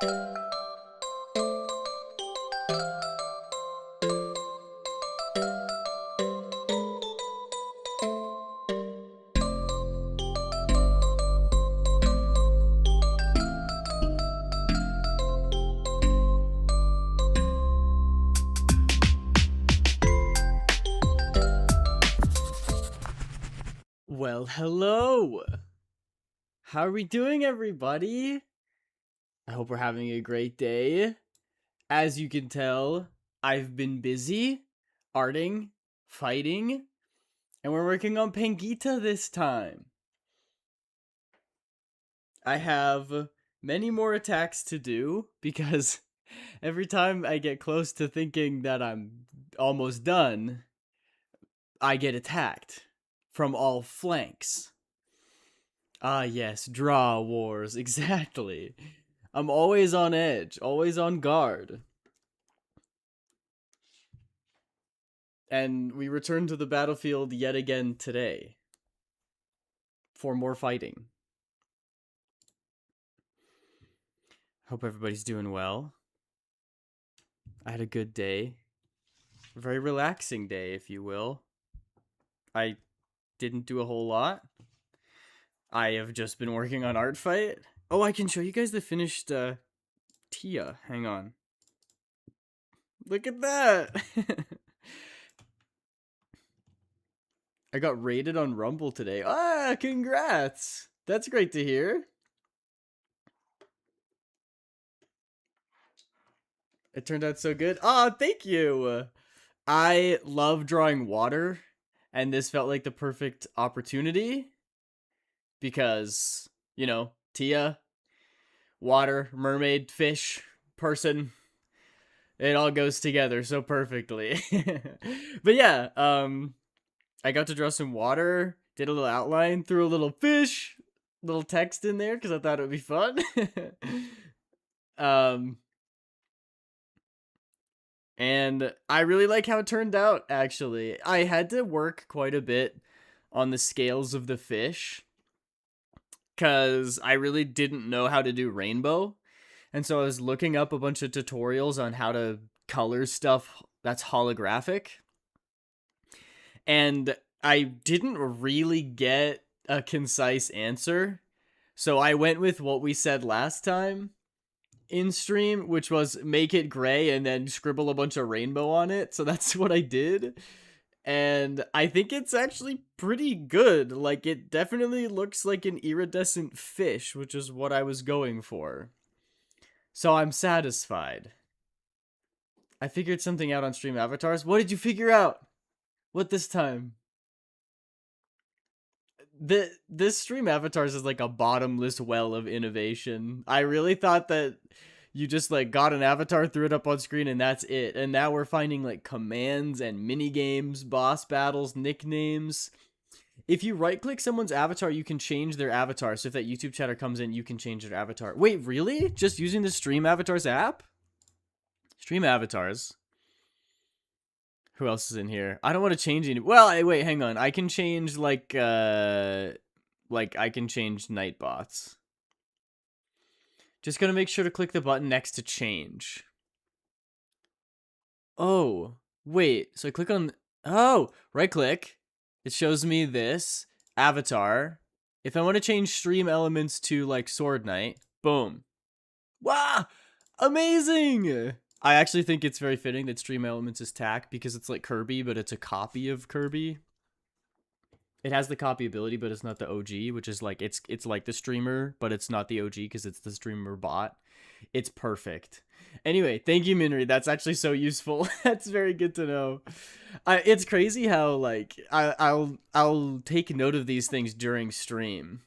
Well, hello. How are we doing, everybody? I hope we're having a great day. As you can tell, I've been busy arting, fighting, and we're working on Pangita this time. I have many more attacks to do because every time I get close to thinking that I'm almost done, I get attacked from all flanks. Ah, yes, draw wars, exactly. I'm always on edge, always on guard. And we return to the battlefield yet again today for more fighting. Hope everybody's doing well. I had a good day. A very relaxing day, if you will. I didn't do a whole lot. I have just been working on Art Fight. Oh, I can show you guys the finished Tia. Hang on. Look at that! I got rated on Rumble today. Ah, congrats! That's great to hear. It turned out so good. Ah, thank you! I love drawing water, and this felt like the perfect opportunity. Because, you know, Tia, water, mermaid, fish, person, it all goes together so perfectly. But yeah, I got to draw some water, did a little outline, threw a little fish, little text in there because I thought it would be fun. And I really like how it turned out, actually. I had to work quite a bit on the scales of the fish because I really didn't know how to do rainbow. And so I was looking up a bunch of tutorials on how to color stuff that's holographic. And I didn't really get a concise answer. So I went with what we said last time in stream, which was make it gray and then scribble a bunch of rainbow on it. So that's what I did. And I think it's actually pretty good. Like, it definitely looks like an iridescent fish, which is what I was going for. So I'm satisfied. I figured something out on Stream Avatars. What did you figure out? What this time? This Stream Avatars is like a bottomless well of innovation. I really thought that you just like got an avatar, threw it up on screen, and that's it. And now we're finding like commands and mini games, boss battles, nicknames. If you right click someone's avatar, you can change their avatar. So if that YouTube chatter comes in, you can change their avatar. Wait, really? Just using the Stream Avatars app? Stream Avatars. Who else is in here? I don't want to change any. Well, wait, hang on. I can change like I can change Nightbots. Just gonna make sure to click the button next to change. Oh, wait. So I click on, oh, right click. It shows me this avatar. If I want to change stream elements to like Sword Knight, boom. Wow, amazing. I actually think it's very fitting that stream elements is tack because it's like Kirby, but it's a copy of Kirby. It has the copy ability, but it's not the OG, which is like, it's like the streamer, but it's not the OG because it's the streamer bot. It's perfect. Anyway, thank you, Minri. That's actually so useful. That's very good to know. It's crazy how like I'll take note of these things during stream.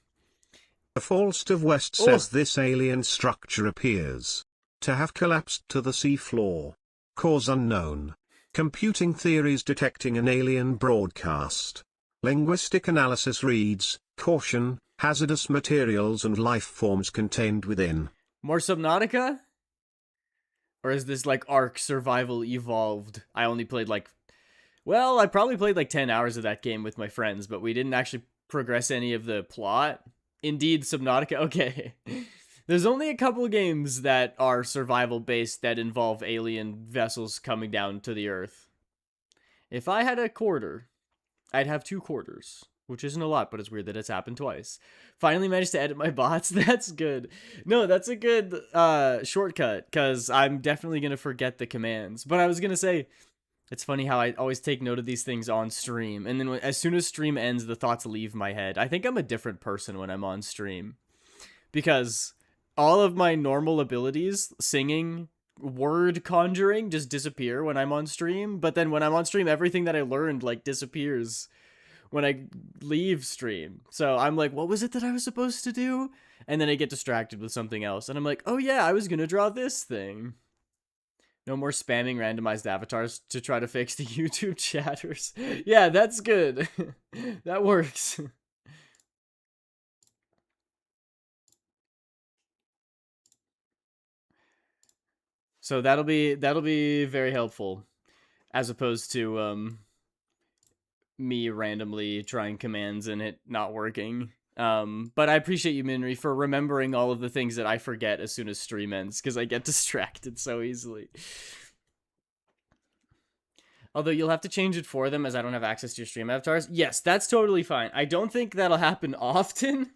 The Faust of West says this alien structure appears to have collapsed to the sea floor. Cause unknown. Computing theories detecting an alien broadcast. Linguistic analysis reads, caution, hazardous materials and life forms contained within. More Subnautica? Or is this like Ark Survival Evolved? I only played like, well, I probably played like 10 hours of that game with my friends, but we didn't actually progress any of the plot. Indeed, Subnautica. Okay. There's only a couple games that are survival based that involve alien vessels coming down to the Earth. If I had a quarter, I'd have 2 quarters, which isn't a lot, but it's weird that it's happened twice. Finally managed to edit my bots. That's good. No, that's a good shortcut, because I'm definitely going to forget the commands. But I was going to say, it's funny how I always take note of these things on stream, and then as soon as stream ends, the thoughts leave my head. I think I'm a different person when I'm on stream, because all of my normal abilities, singing, word conjuring, just disappear when I'm on stream. But then when I'm on stream, everything that I learned like disappears when I leave stream. So I'm like, what was it that I was supposed to do? And then I get distracted with something else, and I'm like, oh yeah, I was gonna draw this thing. No more spamming randomized avatars to try to fix the YouTube chatters. Yeah, that's good. That works. So that'll be very helpful, as opposed to me randomly trying commands and it not working. But I appreciate you, Minri, for remembering all of the things that I forget as soon as stream ends, because I get distracted so easily. Although you'll have to change it for them, as I don't have access to your stream avatars. Yes, that's totally fine. I don't think that'll happen often.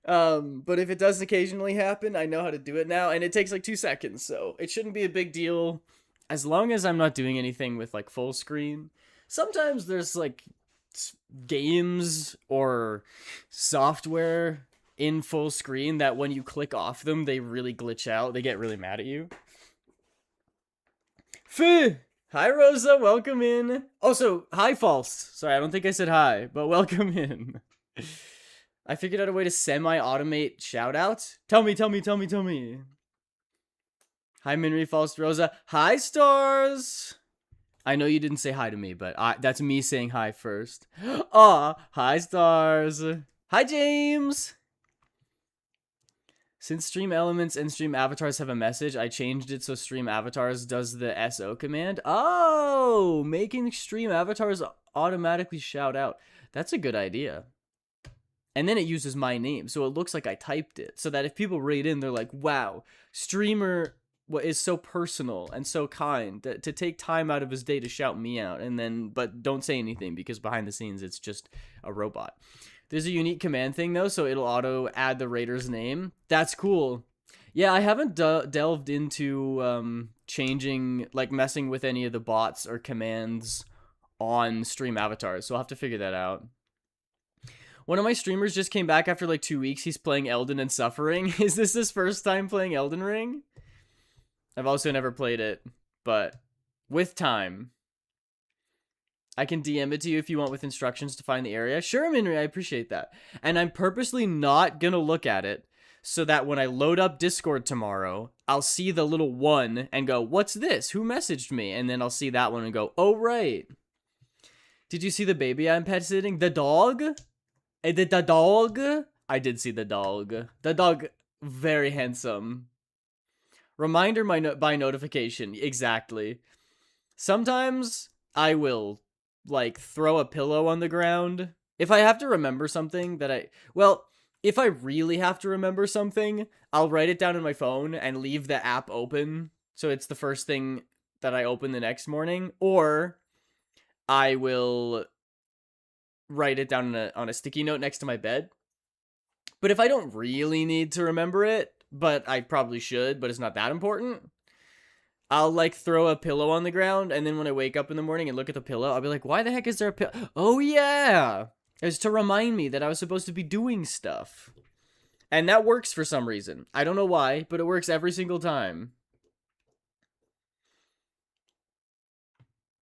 But if it does occasionally happen, I know how to do it now, and it takes like 2 seconds, so it shouldn't be a big deal as long as I'm not doing anything with like full screen. Sometimes there's like games or software in full screen that when you click off them, they really glitch out. They get really mad at you. Phew! Hi, Rosa. Welcome in. Also, hi, False. Sorry, I don't think I said hi, but welcome in. I figured out a way to semi-automate shoutouts. Tell me. Hi, Minri, False, Rosa. Hi, Stars. I know you didn't say hi to me, but that's me saying hi first. Aw, hi, Stars. Hi, James. Since stream elements and stream avatars have a message, I changed it so stream avatars does the SO command. Oh, making stream avatars automatically shout out. That's a good idea. And then it uses my name, so it looks like I typed it, so that if people rate in, they're like, wow, streamer is so personal and so kind to take time out of his day to shout me out, and then, but don't say anything, because behind the scenes, it's just a robot. There's a unique command thing, though, so it'll auto add the rater's name. That's cool. Yeah, I haven't delved into changing, like messing with any of the bots or commands on stream avatars, so I'll have to figure that out. One of my streamers just came back after like 2 weeks. He's playing Elden and suffering. Is this his first time playing Elden Ring? I've also never played it, but with time. I can DM it to you if you want with instructions to find the area. Sure, Minri, I appreciate that. And I'm purposely not gonna look at it so that when I load up Discord tomorrow, I'll see the little 1 and go, what's this? Who messaged me? And then I'll see that one and go, oh, right. Did you see the baby I'm pet sitting? The dog? The dog? I did see the dog. The dog, very handsome. Reminder by notification. Exactly. Sometimes I will, like, throw a pillow on the ground. If I have to remember something that if I really have to remember something, I'll write it down in my phone and leave the app open, so it's the first thing that I open the next morning. Or I will write it down on a sticky note next to my bed. But if I don't really need to remember it, but I probably should, but it's not that important, I'll like throw a pillow on the ground, and then when I wake up in the morning and look at the pillow, I'll be like, why the heck is there a pillow? Oh yeah! It's to remind me that I was supposed to be doing stuff. And that works for some reason. I don't know why, but it works every single time.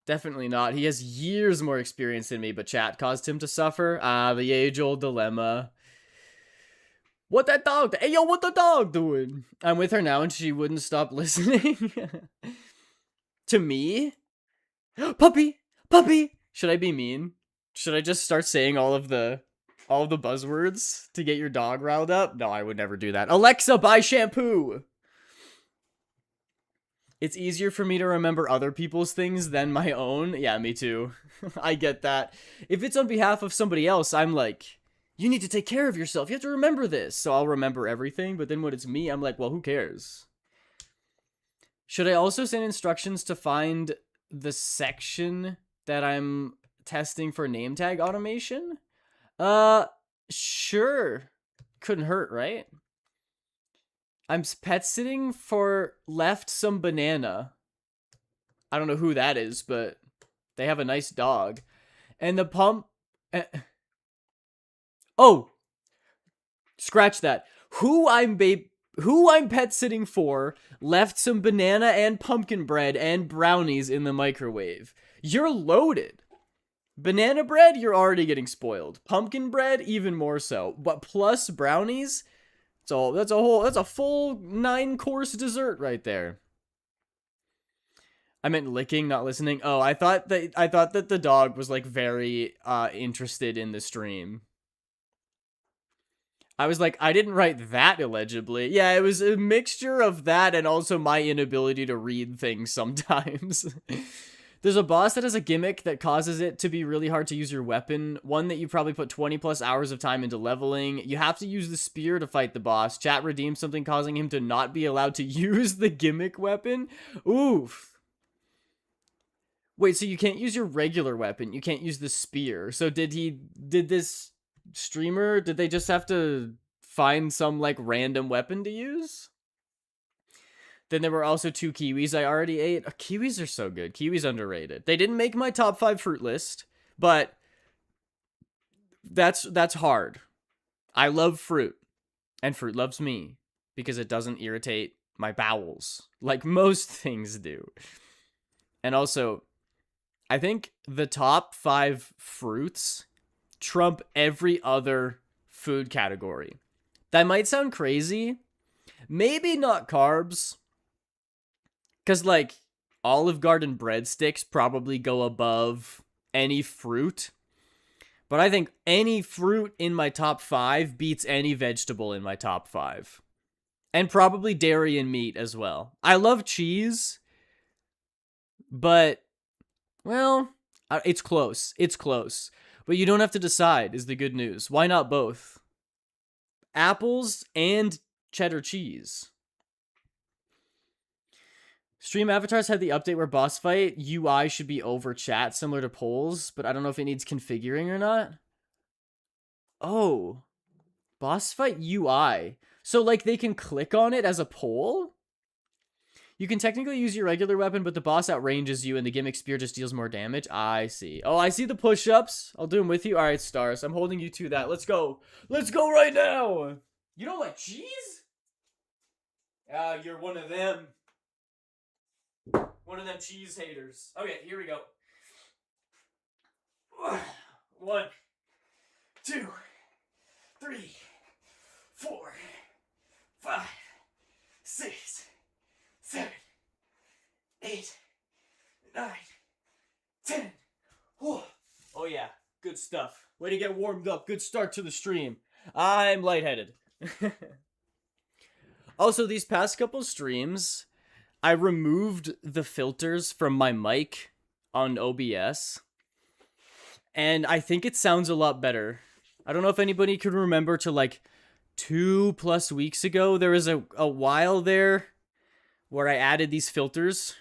Definitely not. He has years more experience than me, but chat caused him to suffer. The age-old dilemma. What that dog? Hey, yo, what the dog doing? I'm with her now, and she wouldn't stop listening. To me? Puppy! Puppy! Should I be mean? Should I just start saying all of the buzzwords to get your dog riled up? No, I would never do that. Alexa, buy shampoo! It's easier for me to remember other people's things than my own. Yeah, me too. I get that. If it's on behalf of somebody else, I'm like, You need to take care of yourself. You have to remember this. So I'll remember everything, but then when it's me, I'm like, well, who cares? Should I also send instructions to find the section that I'm testing for name tag automation? Sure. Couldn't hurt, right? I'm pet sitting for left some banana. I don't know who that is, but they have a nice dog. And the pump... Oh! Scratch that. Who I'm pet sitting for left some banana and pumpkin bread and brownies in the microwave. You're loaded. Banana bread, you're already getting spoiled. Pumpkin bread, even more so. But plus brownies, so that's a full 9-course dessert right there. I meant licking, not listening. Oh, I thought that the dog was like very interested in the stream. I was like, I didn't write that illegibly. Yeah, it was a mixture of that and also my inability to read things sometimes. There's a boss that has a gimmick that causes it to be really hard to use your weapon. One that you probably put 20 plus hours of time into leveling. You have to use the spear to fight the boss. Chat redeemed something causing him to not be allowed to use the gimmick weapon. Oof. Wait, so you can't use your regular weapon. You can't use the spear. So did this streamer, did they just have to find some like random weapon to use? Then there were also 2 kiwis I already ate. Kiwis are so good. Kiwis underrated. They didn't make my top 5 fruit list, but that's hard. I love fruit, and fruit loves me because it doesn't irritate my bowels like most things do. And also, I think the top 5 fruits trump every other food category. That might sound crazy. Maybe not carbs. Because, like, Olive Garden breadsticks probably go above any fruit. But I think any fruit in my top 5 beats any vegetable in my top 5. And probably dairy and meat as well. I love cheese. But, well, it's close. It's close. But you don't have to decide, is the good news. Why not both? Apples and cheddar cheese. Stream avatars had the update where boss fight UI should be over chat, similar to polls, but I don't know if it needs configuring or not. Oh, boss fight UI. So, like, they can click on it as a poll? You can technically use your regular weapon, but the boss outranges you and the gimmick spear just deals more damage. I see. Oh, I see the push-ups. I'll do them with you. All right, Stars. I'm holding you to that. Let's go. Let's go right now. You don't like cheese? You're one of them. One of them cheese haters. Okay, here we go. 1, 2, 3, 4, 5, 6, 7, 8, 9, 10. Oh yeah, good stuff. Way to get warmed up. Good start to the stream. I'm lightheaded. Also, these past couple streams, I removed the filters from my mic on OBS, and I think it sounds a lot better. I don't know if anybody could remember to like 2+ weeks ago, there was a while there where I added these filters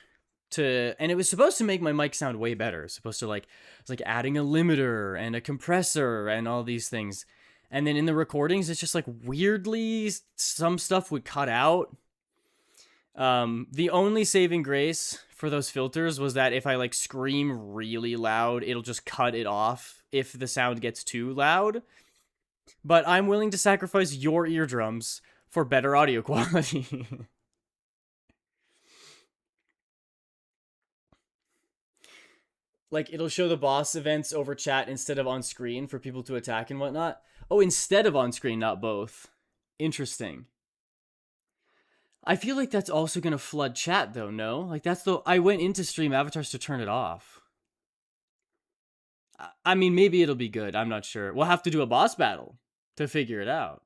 and it was supposed to make my mic sound way better. It's supposed to it's like adding a limiter and a compressor and all these things. And then in the recordings, it's just like weirdly, some stuff would cut out. The only saving grace for those filters was that if I like scream really loud, it'll just cut it off if the sound gets too loud. But I'm willing to sacrifice your eardrums for better audio quality. Like, it'll show the boss events over chat instead of on screen for people to attack and whatnot. Oh, instead of on screen, not both. Interesting. I feel like that's also going to flood chat, though, no? Like, I went into stream avatars to turn it off. I mean, maybe it'll be good. I'm not sure. We'll have to do a boss battle to figure it out.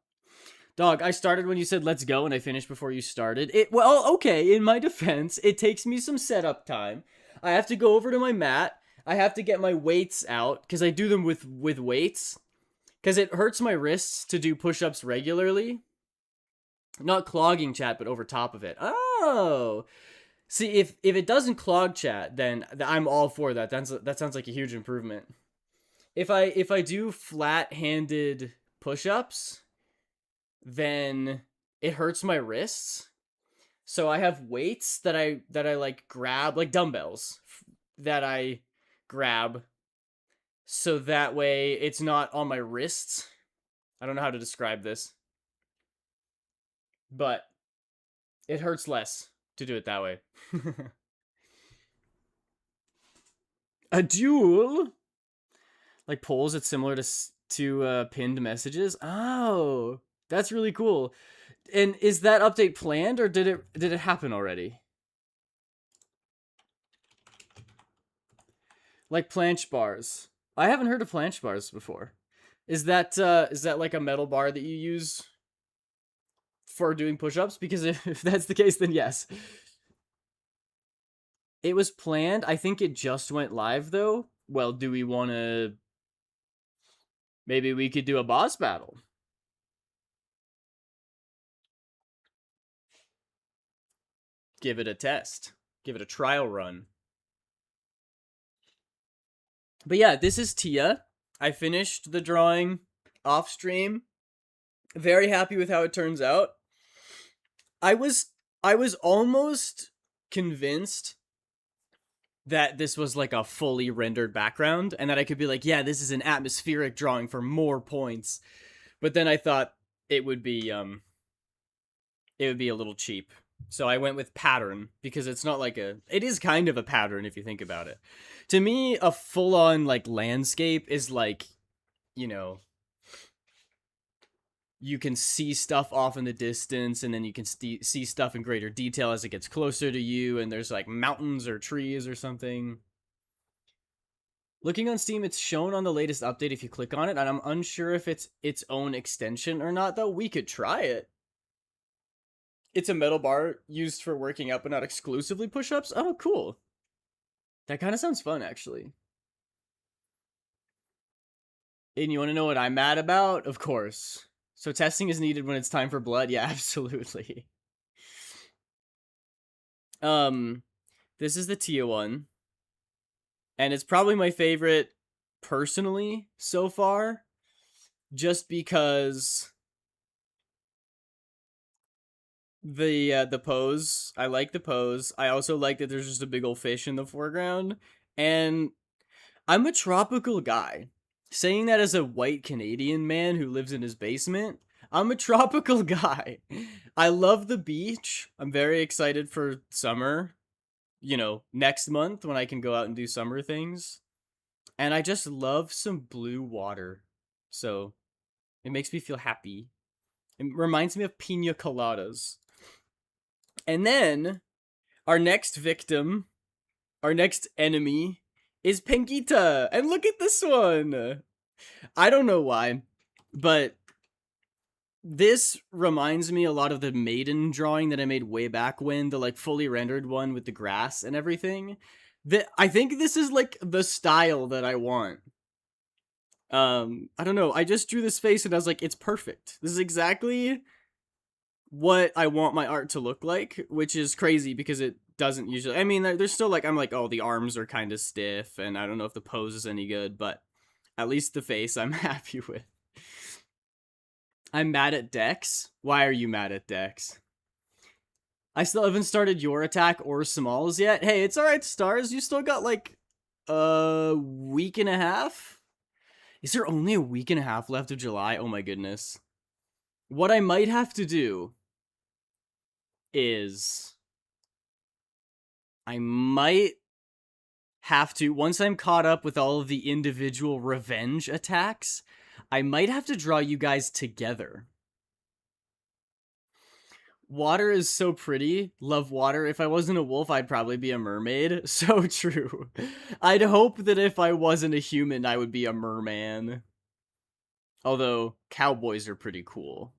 Dog, I started when you said let's go, and I finished before you started. Well, okay, in my defense, it takes me some setup time. I have to go over to my mat. I have to get my weights out, because I do them with weights. Because it hurts my wrists to do push-ups regularly. Not clogging chat, but over top of it. Oh, see, if it doesn't clog chat, then I'm all for that. That sounds like a huge improvement. If I do flat-handed push-ups, then it hurts my wrists. So I have weights that I like grab, like dumbbells that I grab, so that way it's not on my wrists. I don't know how to describe this, but it hurts less to do it that way. A duel? Like polls, it's similar to pinned messages. Oh, that's really cool. And is that update planned, or did it happen already? Like planche bars. I haven't heard of planche bars before. Is that like a metal bar that you use for doing push-ups? Because if that's the case, then yes. It was planned. I think it just went live though. Well, do we want to? Maybe we could do a boss battle. Give it a test. Give it a trial run. But yeah, this is Tia. I finished the drawing off stream. Very happy with how it turns out. I was I was almost convinced that this was like a fully rendered background and that I could be like, yeah, this is an atmospheric drawing for more points. But then I thought it would be a little cheap. So I went with pattern because it's not like it is kind of a pattern if you think about it. To me, a full-on like landscape is like, you know, you can see stuff off in the distance and then you can see stuff in greater detail as it gets closer to you, and there's like mountains or trees or something. Looking on Steam, it's shown on the latest update if you click on it, and I'm unsure if it's its own extension or not, though. We could try it. It's a metal bar used for working out, but not exclusively push-ups. Oh, cool. That kind of sounds fun, actually. And you want to know what I'm mad about? Of course. So testing is needed when it's time for blood? Yeah, absolutely. This is the Tia one. And it's probably my favorite personally so far. Just because the pose. I like the pose. I also like that there's just a big old fish in the foreground. And I'm a tropical guy. Saying that as a white Canadian man who lives in his basement, I'm a tropical guy. I love the beach. I'm very excited for summer, next month when I can go out and do summer things. And I just love some blue water. So it makes me feel happy. It reminds me of pina coladas. And then our next victim, our next enemy is Pengita. And look at this one. I don't know why, but this reminds me a lot of the maiden drawing that I made way back when, the like fully rendered one with the grass and everything. I think this is like the style that I want. I don't know. I just drew this face and I was like, it's perfect. This is exactly what I want my art to look like, which is crazy because it doesn't usually. I mean, there's still like, I'm like, oh, the arms are kind of stiff and I don't know if the pose is any good, but at least the face I'm happy with. I'm mad at Dex. Why are you mad at Dex? I still haven't started your attack or Smalls yet. Hey, it's alright, Stars. You still got like a week and a half? Is there only a week and a half left of July? Oh my goodness. What I might have to do is I might have to, once I'm caught up with all of the individual revenge attacks, I might have to draw you guys together. Water is so pretty. Love water. If I wasn't a wolf, I'd probably be a mermaid. So true. I'd hope that if I wasn't a human, I would be a merman. Although, cowboys are pretty cool.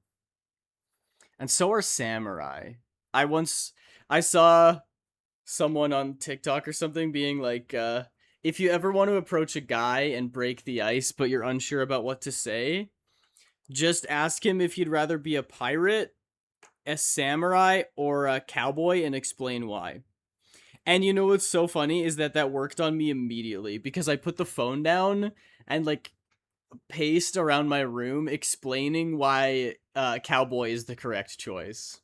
And so are samurai. I saw someone on TikTok or something being like, if you ever want to approach a guy and break the ice, but you're unsure about what to say, just ask him if he'd rather be a pirate, a samurai, or a cowboy and explain why. And you know what's so funny is that worked on me immediately because I put the phone down and like paced around my room explaining why cowboy is the correct choice.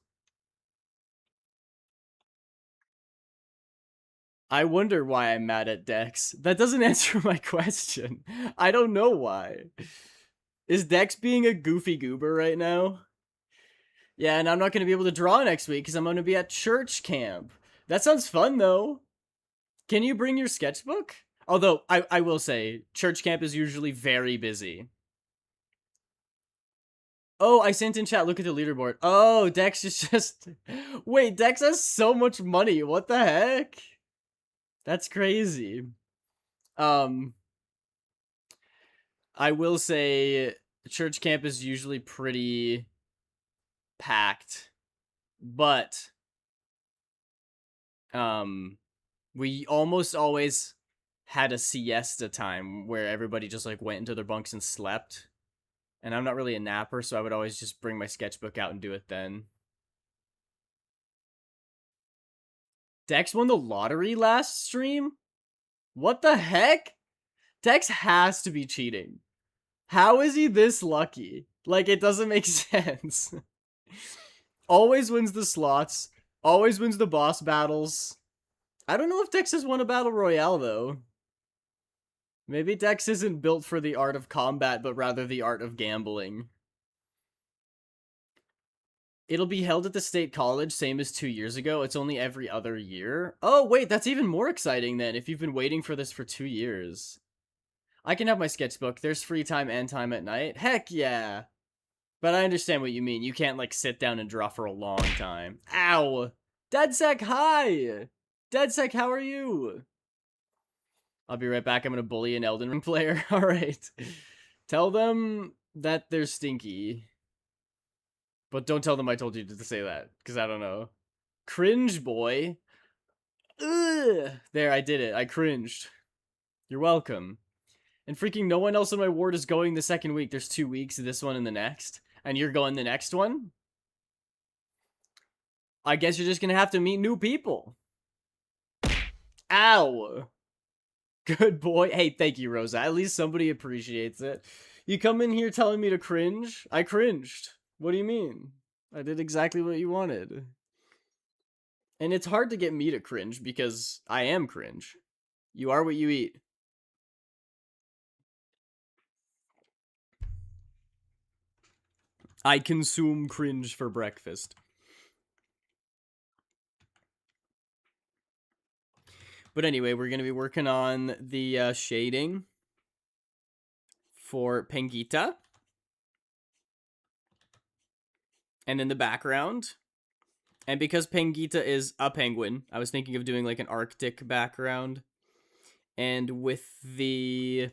I wonder why I'm mad at Dex. That doesn't answer my question. I don't know why. Is Dex being a goofy goober right now? Yeah, and I'm not going to be able to draw next week because I'm going to be at church camp. That sounds fun, though. Can you bring your sketchbook? Although, I will say, church camp is usually very busy. Oh, I sent in chat, look at the leaderboard. Oh, Dex is just... Wait, Dex has so much money. What the heck? That's crazy. I will say church camp is usually pretty packed, but we almost always had a siesta time where everybody just like went into their bunks and slept. And I'm not really a napper, so I would always just bring my sketchbook out and do it then. Dex won the lottery last stream? What the heck? Dex has to be cheating. How is he this lucky? Like, it doesn't make sense. Always wins the slots. Always wins the boss battles. I don't know if Dex has won a battle royale, though. Maybe Dex isn't built for the art of combat, but rather the art of gambling. It'll be held at the state college, same as 2 years ago. It's only every other year. Oh, wait, that's even more exciting then, if you've been waiting for this for 2 years. I can have my sketchbook. There's free time and time at night. Heck yeah. But I understand what you mean. You can't, like, sit down and draw for a long time. Ow! Deadsec, hi! Deadsec, how are you? I'll be right back. I'm gonna bully an Elden Ring player. Alright. Tell them that they're stinky. But don't tell them I told you to say that, because I don't know. Cringe boy. Ugh! There, I did it. I cringed. You're welcome. And freaking no one else in my ward is going the second week. There's 2 weeks, this one and the next. And you're going the next one? I guess you're just gonna have to meet new people. Ow! Good boy. Hey, thank you, Rosa. At least somebody appreciates it. You come in here telling me to cringe? I cringed. What do you mean? I did exactly what you wanted. And it's hard to get me to cringe because I am cringe. You are what you eat. I consume cringe for breakfast. But anyway, we're going to be working on the shading for Pengita. And in the background. And because Pengita is a penguin, I was thinking of doing like an Arctic background. And with the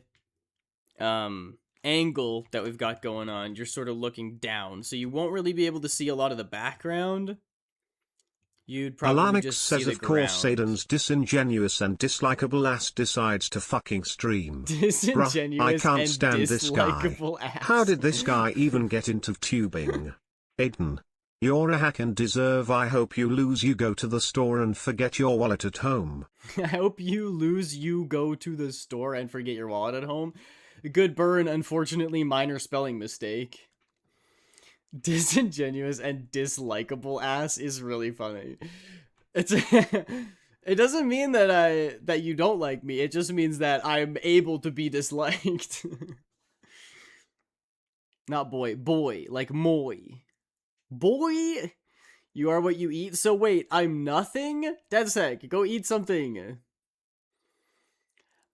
angle that we've got going on, you're sort of looking down. So you won't really be able to see a lot of the background. You'd probably just see says, the of course, ground. Satan's disingenuous and dislikable ass decides to fucking stream. Disingenuous Bruh, I can't and stand this guy. dislikable ass. How did this guy even get into tubing? Aiden, you're a hack and deserve. I hope you lose. You go to the store and forget your wallet at home. I hope you lose. You go to the store and forget your wallet at home. Good burn. Unfortunately, minor spelling mistake. Disingenuous and dislikable ass is really funny. It's it doesn't mean that you don't like me. It just means that I'm able to be disliked. Not boy, like moi. Boy, you are what you eat. So wait, I'm nothing? DeadSec, go eat something.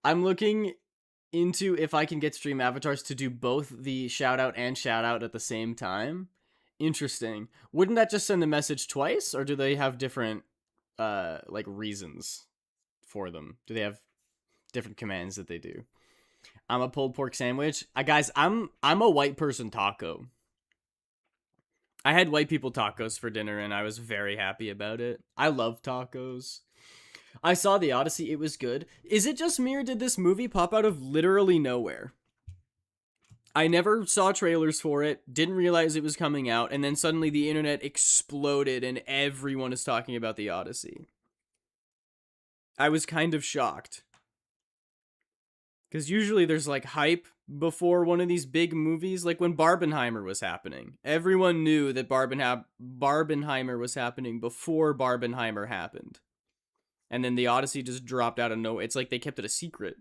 I'm looking into if I can get stream avatars to do both the shout out and shout out at the same time. Interesting. Wouldn't that just send the message twice, or do they have different like reasons for them? Do they have different commands that they do? I'm a pulled pork sandwich. Guys, I'm a white person taco. I had white people tacos for dinner and I was very happy about it. I love tacos. I saw the Odyssey. It was good. Is it just me or did this movie pop out of literally nowhere? I never saw trailers for it, didn't realize it was coming out, and then suddenly the internet exploded and everyone is talking about the Odyssey. I was kind of shocked. Because usually there's like hype before one of these big movies, like when Barbenheimer was happening. Everyone knew that Barbenheimer was happening before Barbenheimer happened. And then the Odyssey just dropped out of nowhere. It's like they kept it a secret.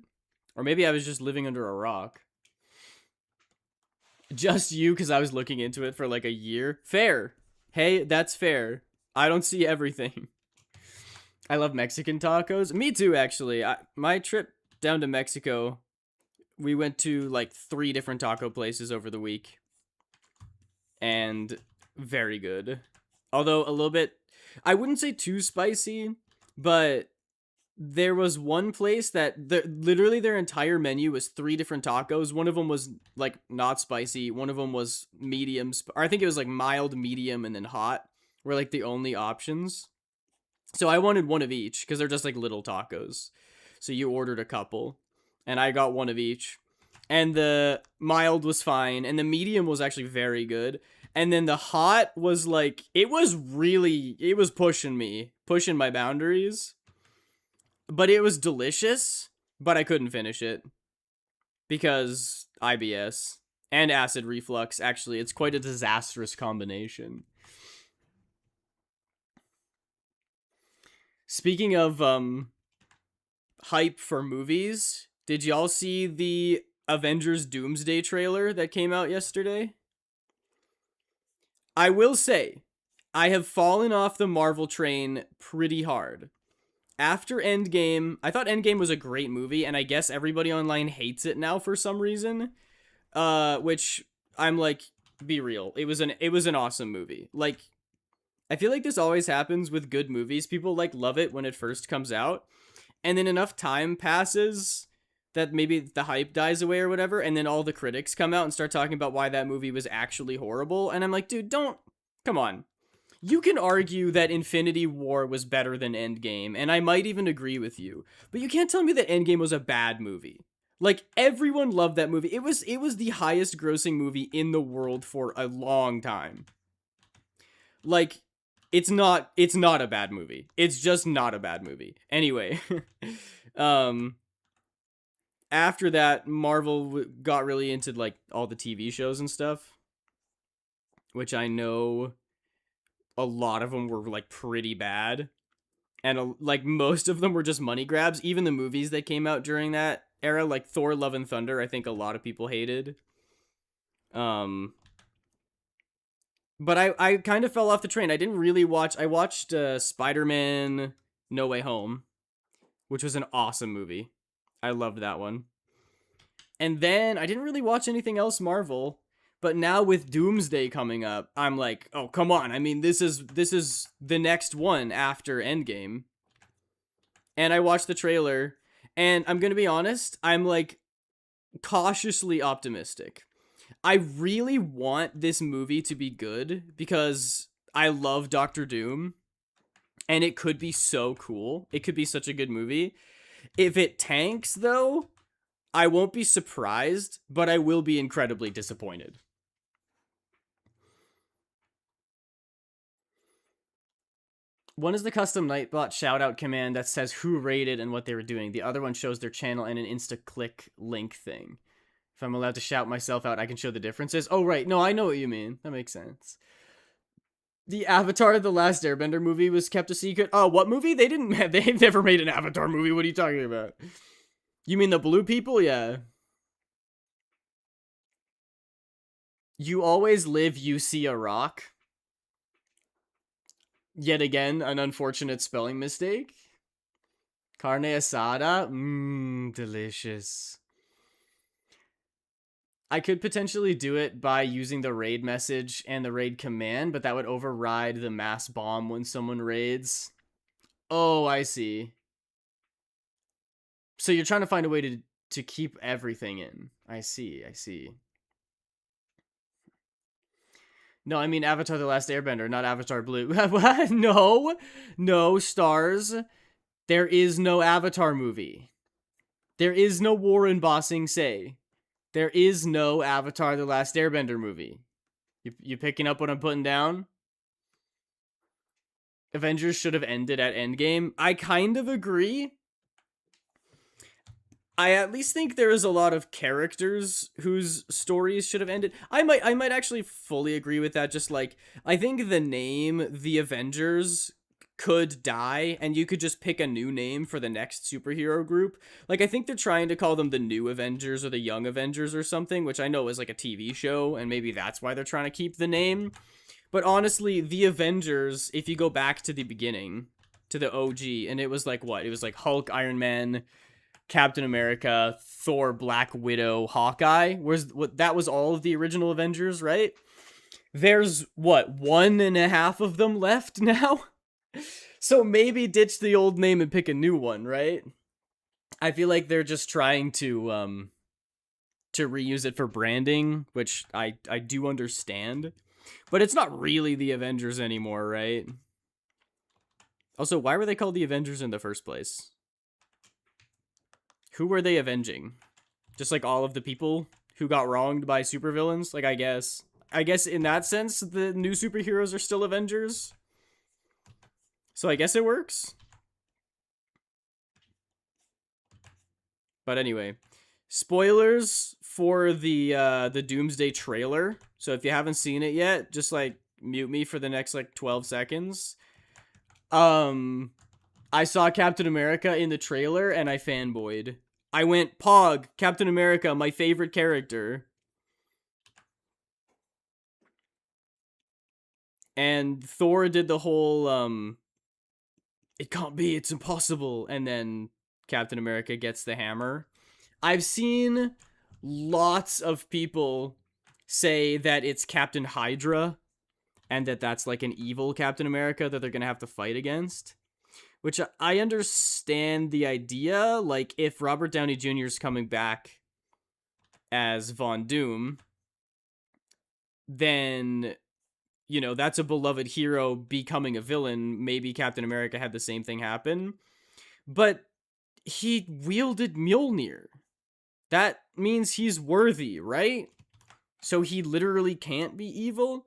Or maybe I was just living under a rock. Just you, because I was looking into it for like a year. Fair. Hey, that's fair. I don't see everything. I love Mexican tacos. Me too, actually. My trip down to Mexico, we went to like 3 different taco places over the week. And very good. Although a little bit, I wouldn't say too spicy, but there was one place that literally their entire menu was 3 different tacos. One of them was like not spicy. One of them was medium, or I think it was like mild, medium, and then hot were like the only options. So I wanted one of each because they're just like little tacos. So you ordered a couple, and I got one of each. And the mild was fine, and the medium was actually very good. And then the hot was like, it was pushing my boundaries. But it was delicious, but I couldn't finish it because IBS and acid reflux. Actually, it's quite a disastrous combination. Speaking of hype for movies, did y'all see the Avengers Doomsday trailer that came out yesterday? I will say, I have fallen off the Marvel train pretty hard. After Endgame, I thought Endgame was a great movie, and I guess everybody online hates it now for some reason. Which I'm like, be real. It was an awesome movie. Like, I feel like this always happens with good movies. People like love it when it first comes out, and then enough time passes that maybe the hype dies away or whatever, and then all the critics come out and start talking about why that movie was actually horrible, and I'm like, dude, come on. You can argue that Infinity War was better than Endgame, and I might even agree with you. But you can't tell me that Endgame was a bad movie. Like, everyone loved that movie. It was the highest grossing movie in the world for a long time. Like, it's not a bad movie. It's just not a bad movie. Anyway, after that, Marvel got really into like all the TV shows and stuff, which I know a lot of them were like pretty bad, and like most of them were just money grabs. Even the movies that came out during that era, like Thor: Love and Thunder, I think a lot of people hated. But I kind of fell off the train. I didn't really watch. I watched Spider-Man: No Way Home, which was an awesome movie. I loved that one. And then I didn't really watch anything else Marvel. But now with Doomsday coming up, I'm like, oh, come on. I mean, this is the next one after Endgame. And I watched the trailer, and I'm going to be honest, I'm like cautiously optimistic. I really want this movie to be good because I love Doctor Doom, and it could be so cool. It could be such a good movie. If it tanks, though, I won't be surprised, but I will be incredibly disappointed. One is the custom Nightbot shoutout command that says who rated and what they were doing. The other one shows their channel and an insta-click link thing. If I'm allowed to shout myself out, I can show the differences. Oh, right. No, I know what you mean. That makes sense. The Avatar: The Last Airbender movie was kept a secret. Oh, what movie? They've never made an Avatar movie. What are you talking about? You mean the blue people? Yeah. You always live, you see a rock. Yet again, an unfortunate spelling mistake. Carne asada? Mmm, delicious. I could potentially do it by using the raid message and the raid command, but that would override the mass bomb when someone raids. Oh, I see. So you're trying to find a way to keep everything in. I see. No, I mean Avatar: The Last Airbender, not Avatar Blue. What? No, stars. There is no Avatar movie. There is no Warren Bossing say. There is no Avatar The Last Airbender movie. You picking up what I'm putting down? Avengers should have ended at Endgame. I kind of agree. I at least think there is a lot of characters whose stories should have ended. I might actually fully agree with that. Just like, I think the name The Avengers could die and you could just pick a new name for the next superhero group. Like, I think they're trying to call them the New Avengers or the Young Avengers or something, which I know is like a TV show, and maybe that's why they're trying to keep the name. But honestly, The Avengers, if you go back to the beginning, to the OG, and it was like what? It was like Hulk, Iron Man, Captain America, Thor, Black Widow, Hawkeye. That was all of the original Avengers, right? There's what, 1.5 of them left now? So maybe ditch the old name and pick a new one, right? I feel like they're just trying to reuse it for branding, which I do understand. But it's not really the Avengers anymore, right? Also, why were they called the Avengers in the first place? Who were they avenging? Just like all of the people who got wronged by supervillains? Like, I guess in that sense, the new superheroes are still Avengers. So I guess it works. But anyway, spoilers for the Doomsday trailer. So if you haven't seen it yet, just like mute me for the next like 12 seconds. I saw Captain America in the trailer and I fanboyed. I went, Pog, Captain America, my favorite character. And Thor did the whole, it can't be, it's impossible. And then Captain America gets the hammer. I've seen lots of people say that it's Captain Hydra and that that's like an evil Captain America that they're going to have to fight against. Which I understand the idea. Like, if Robert Downey Jr. is coming back as Von Doom, then, you know, that's a beloved hero becoming a villain. Maybe Captain America had the same thing happen. But he wielded Mjolnir. That means he's worthy, right? So he literally can't be evil.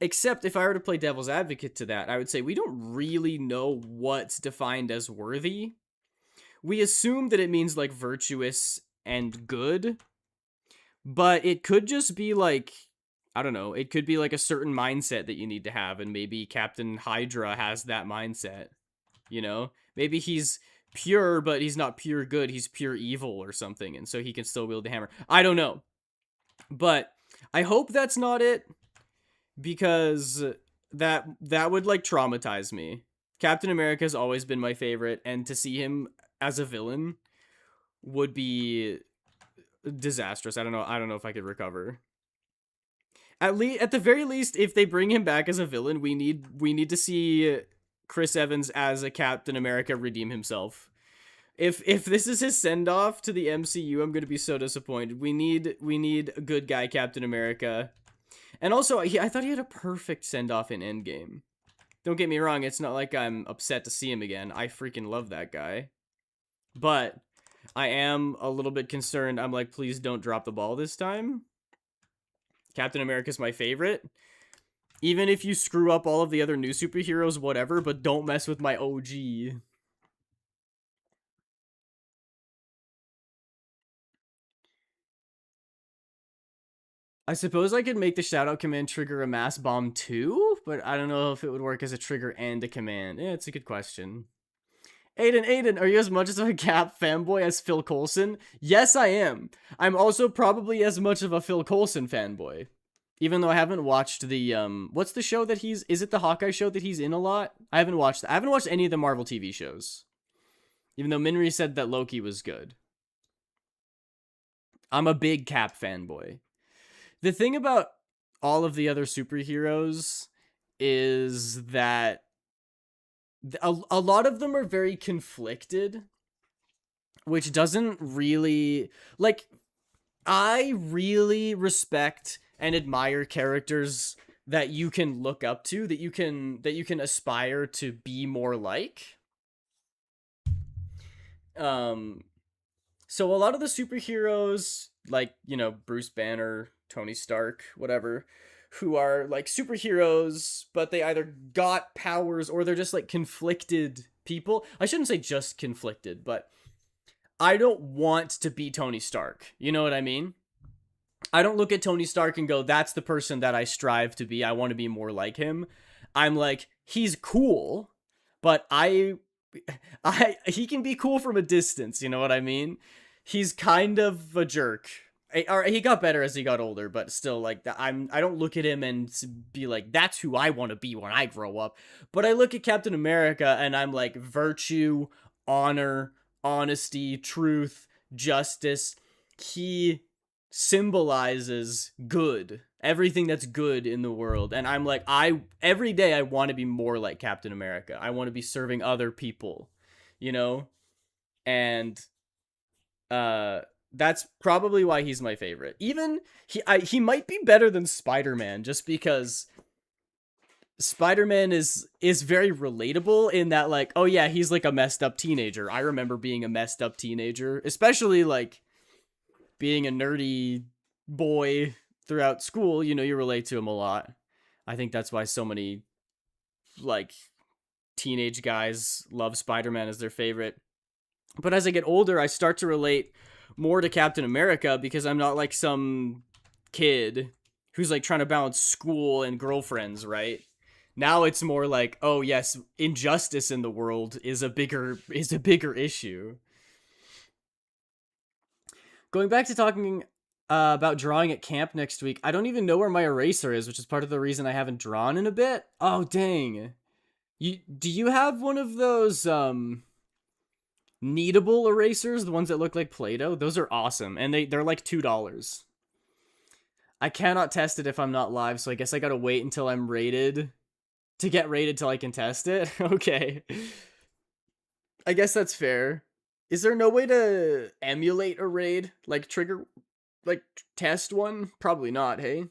Except if I were to play devil's advocate to that, I would say we don't really know what's defined as worthy. We assume that it means like virtuous and good, but it could just be like, I don't know, it could be like a certain mindset that you need to have, and maybe Captain Hydra has that mindset, you know? Maybe he's pure, but he's not pure good, he's pure evil or something, and so he can still wield the hammer. I don't know. But I hope that's not it. Because that would like traumatize me. Captain America has always been my favorite, and to see him as a villain would be disastrous. I don't know if I could recover. At the very least, if they bring him back as a villain, we need to see Chris Evans as a Captain America redeem himself. If this is his send off to the MCU, I'm gonna be so disappointed. We need a good guy Captain America. And also, I thought he had a perfect send-off in Endgame. Don't get me wrong, it's not like I'm upset to see him again. I freaking love that guy. But I am a little bit concerned. I'm like, please don't drop the ball this time. Captain America's my favorite. Even if you screw up all of the other new superheroes, whatever, but don't mess with my OG. I suppose I could make the shoutout command trigger a mass bomb too, but I don't know if it would work as a trigger and a command. Yeah, it's a good question. Aiden, are you as much of a Cap fanboy as Phil Coulson? Yes, I am. I'm also probably as much of a Phil Coulson fanboy. Even though I haven't watched the, what's the show that is it the Hawkeye show that he's in a lot? I haven't watched any of the Marvel TV shows. Even though Minri said that Loki was good. I'm a big Cap fanboy. The thing about all of the other superheroes is that a lot of them are very conflicted, which doesn't really, like, I really respect and admire characters that you can look up to, that you can aspire to be more like. Um, so a lot of the superheroes, like, Bruce Banner, Tony Stark, whatever, who are like superheroes, but they either got powers or they're just like conflicted people. I shouldn't say just conflicted, but I don't want to be Tony Stark. You know what I mean? I don't look at Tony Stark and go, that's the person that I strive to be. I want to be more like him. I'm like, he's cool, but he can be cool from a distance, you know what I mean? He's kind of a jerk. Or he got better as he got older, but still, like, I don't look at him and be like, that's who I want to be when I grow up. But I look at Captain America and I'm like, virtue, honor, honesty, truth, justice. He symbolizes good, everything that's good in the world. And I'm like, every day I want to be more like Captain America. I want to be serving other people, you know? And that's probably why he's my favorite. Even he might be better than Spider-Man, just because Spider-Man is very relatable in that, like, oh yeah, he's like a messed up teenager. I remember being a messed up teenager, especially like being a nerdy boy throughout school. You relate to him a lot. I think that's why so many like teenage guys love Spider-Man as their favorite. But as I get older, I start to relate more to Captain America because I'm not like some kid who's like trying to balance school and girlfriends, right? Now it's more like, oh yes, injustice in the world is a bigger issue. Going back to talking about drawing at camp next week, I don't even know where my eraser is, which is part of the reason I haven't drawn in a bit. Oh dang. Do you have one of those kneadable erasers, the ones that look like Play-Doh? Those are awesome, and they're like $2. I cannot test it if I'm not live, so I guess I gotta wait until I'm rated to get rated till I can test it. Okay. I guess that's fair. Is there no way to emulate a raid? Like test one? Probably not, hey?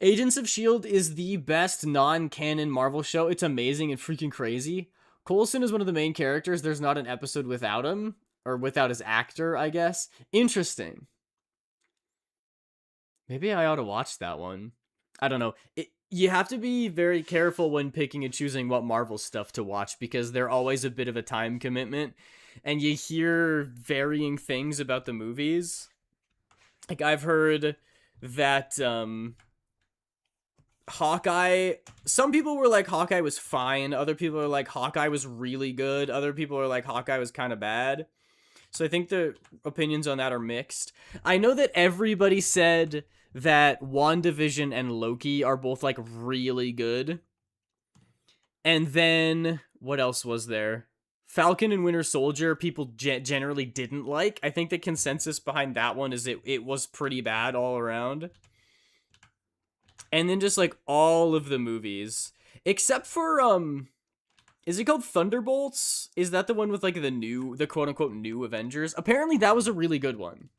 Agents of S.H.I.E.L.D. is the best non-canon Marvel show. It's amazing and freaking crazy. Coulson is one of the main characters. There's not an episode without him. Or without his actor, I guess. Interesting. Maybe I ought to watch that one. I don't know. You have to be very careful when picking and choosing what Marvel stuff to watch because they're always a bit of a time commitment. And you hear varying things about the movies. Like, I've heard that Hawkeye, some people were like Hawkeye was fine, other people are like Hawkeye was really good, other people are like Hawkeye was kind of bad. So I think the opinions on that are mixed. I know that everybody said that WandaVision and Loki are both like really good. And then what else was there? Falcon and Winter Soldier people generally didn't like. I think the consensus behind that one is it was pretty bad all around. And then just like all of the movies except for is it called Thunderbolts? Is that the one with like the quote unquote new Avengers? Apparently that was a really good one.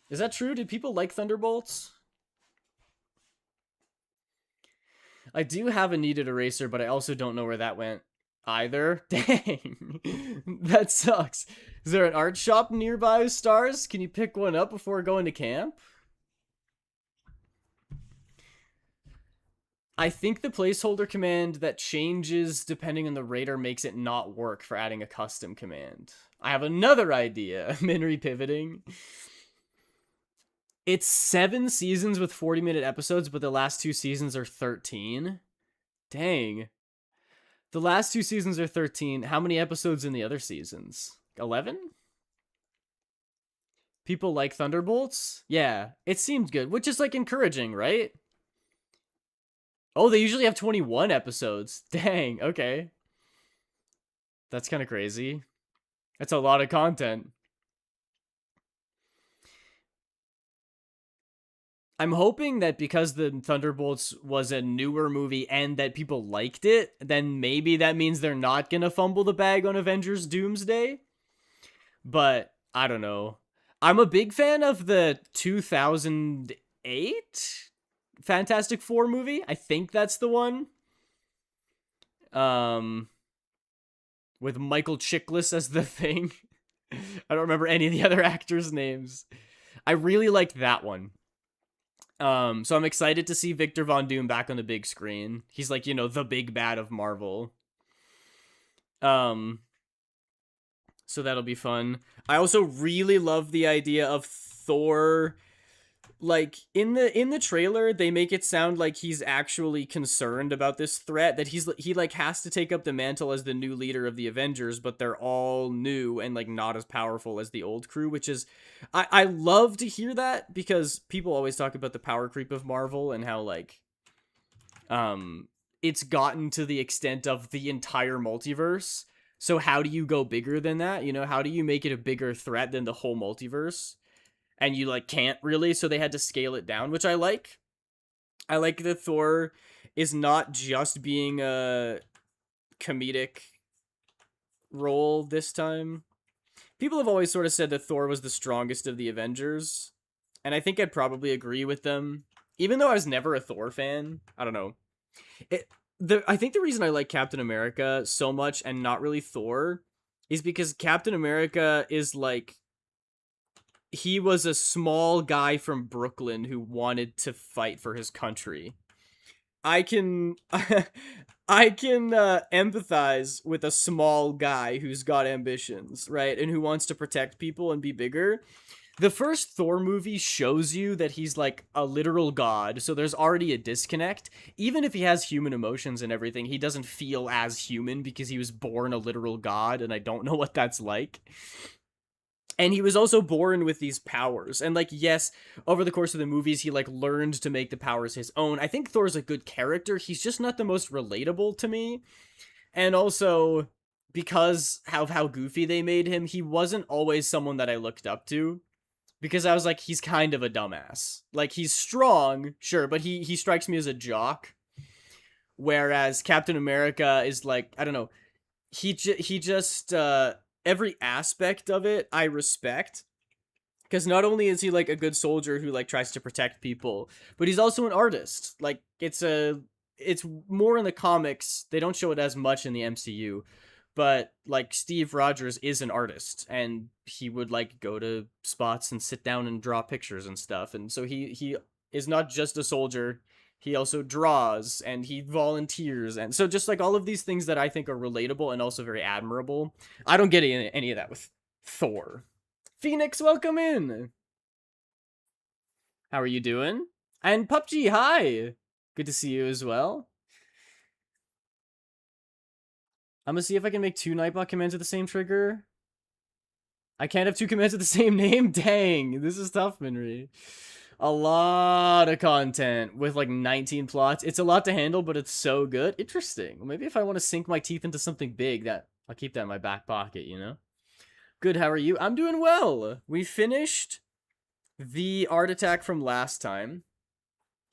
Is that true? Did people like Thunderbolts? I do have a needed eraser, but I also don't know where that went either. Dang. That sucks. Is there an art shop nearby, Stars? Can you pick one up before going to camp? I think the placeholder command that changes depending on the rater makes it not work for adding a custom command. I have another idea. Min pivoting. It's 7 seasons with 40-minute episodes, but the last 2 seasons are 13. Dang. The last 2 seasons are 13. How many episodes in the other seasons? 11? People like Thunderbolts? Yeah, it seemed good, which is like encouraging, right? Oh, they usually have 21 episodes. Dang, okay. That's kind of crazy. That's a lot of content. I'm hoping that because the Thunderbolts was a newer movie and that people liked it, then maybe that means they're not gonna fumble the bag on Avengers Doomsday. But, I don't know. I'm a big fan of the 2008 Fantastic Four movie. I think that's the one. with Michael Chiklis as the Thing. I don't remember any of the other actors' names. I really liked that one. So I'm excited to see Victor Von Doom back on the big screen. He's like, the big bad of Marvel. Um, so that'll be fun. I also really love the idea of Thor. Like in the trailer, they make it sound like he's actually concerned about this threat, that he like has to take up the mantle as the new leader of the Avengers, but they're all new and like not as powerful as the old crew, which is I love to hear that, because people always talk about the power creep of Marvel and how like it's gotten to the extent of the entire multiverse. So how do you go bigger than that? How do you make it a bigger threat than the whole multiverse? And you like can't really, so they had to scale it down, which I like. I like that Thor is not just being a comedic role this time. People have always sort of said that Thor was the strongest of the Avengers, and I think I'd probably agree with them. Even though I was never a Thor fan, I don't know. I think the reason I like Captain America so much and not really Thor is because Captain America is like, he was a small guy from Brooklyn who wanted to fight for his country. I can I can empathize with a small guy who's got ambitions, right? And who wants to protect people and be bigger. The first Thor movie shows you that he's like a literal god, so there's already a disconnect. Even if he has human emotions and everything, he doesn't feel as human because he was born a literal god, and I don't know what that's like. And he was also born with these powers. And like, yes, over the course of the movies, he like learned to make the powers his own. I think Thor's a good character. He's just not the most relatable to me. And also, because how goofy they made him, he wasn't always someone that I looked up to. Because I was like, he's kind of a dumbass. Like, he's strong, sure, but he strikes me as a jock. Whereas Captain America is like, I don't know, he just every aspect of it I respect, because not only is he like a good soldier who like tries to protect people, but he's also an artist. Like, it's more in the comics. They don't show it as much in the MCU, but like Steve Rogers is an artist, and he would like go to spots and sit down and draw pictures and stuff. And so he is not just a soldier. He also draws and he volunteers. And so just like all of these things that I think are relatable and also very admirable. I don't get any of that with Thor. Phoenix, welcome in. How are you doing? And PUBG, hi. Good to see you as well. I'm gonna see if I can make 2 Nightbot commands with the same trigger. I can't have 2 commands with the same name? Dang, this is tough, Minri. A lot of content with like 19 plots. It's a lot to handle, but it's so good. Interesting. Well, maybe if I want to sink my teeth into something big, that I'll keep that in my back pocket, Good, how are you? I'm doing well. We finished the art attack from last time.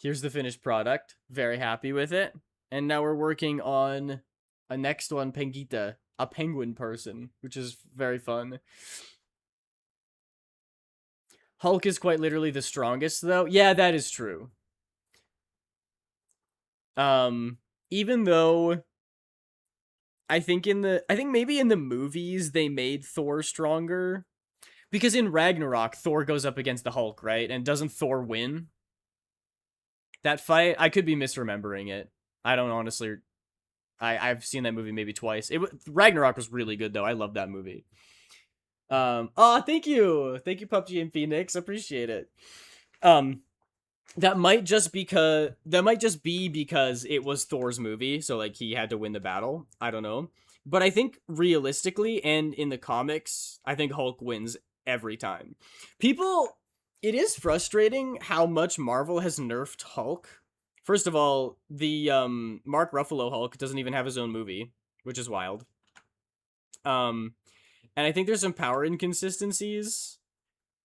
Here's the finished product. Very happy with it. And now we're working on a next one, Pengita, a penguin person, which is very fun. Hulk is quite literally the strongest, though. Yeah, that is true. Even though I think maybe in the movies they made Thor stronger, because in Ragnarok Thor goes up against the Hulk, right? And doesn't Thor win that fight? I could be misremembering it. I don't honestly. I've seen that movie maybe twice. Ragnarok was really good though. I love that movie. Oh, thank you, PUBG and Phoenix. Appreciate it. That might just be because it was Thor's movie, so like he had to win the battle. I don't know, but I think realistically and in the comics, I think Hulk wins every time. It is frustrating how much Marvel has nerfed Hulk. First of all, the Mark Ruffalo Hulk doesn't even have his own movie, which is wild. And I think there's some power inconsistencies,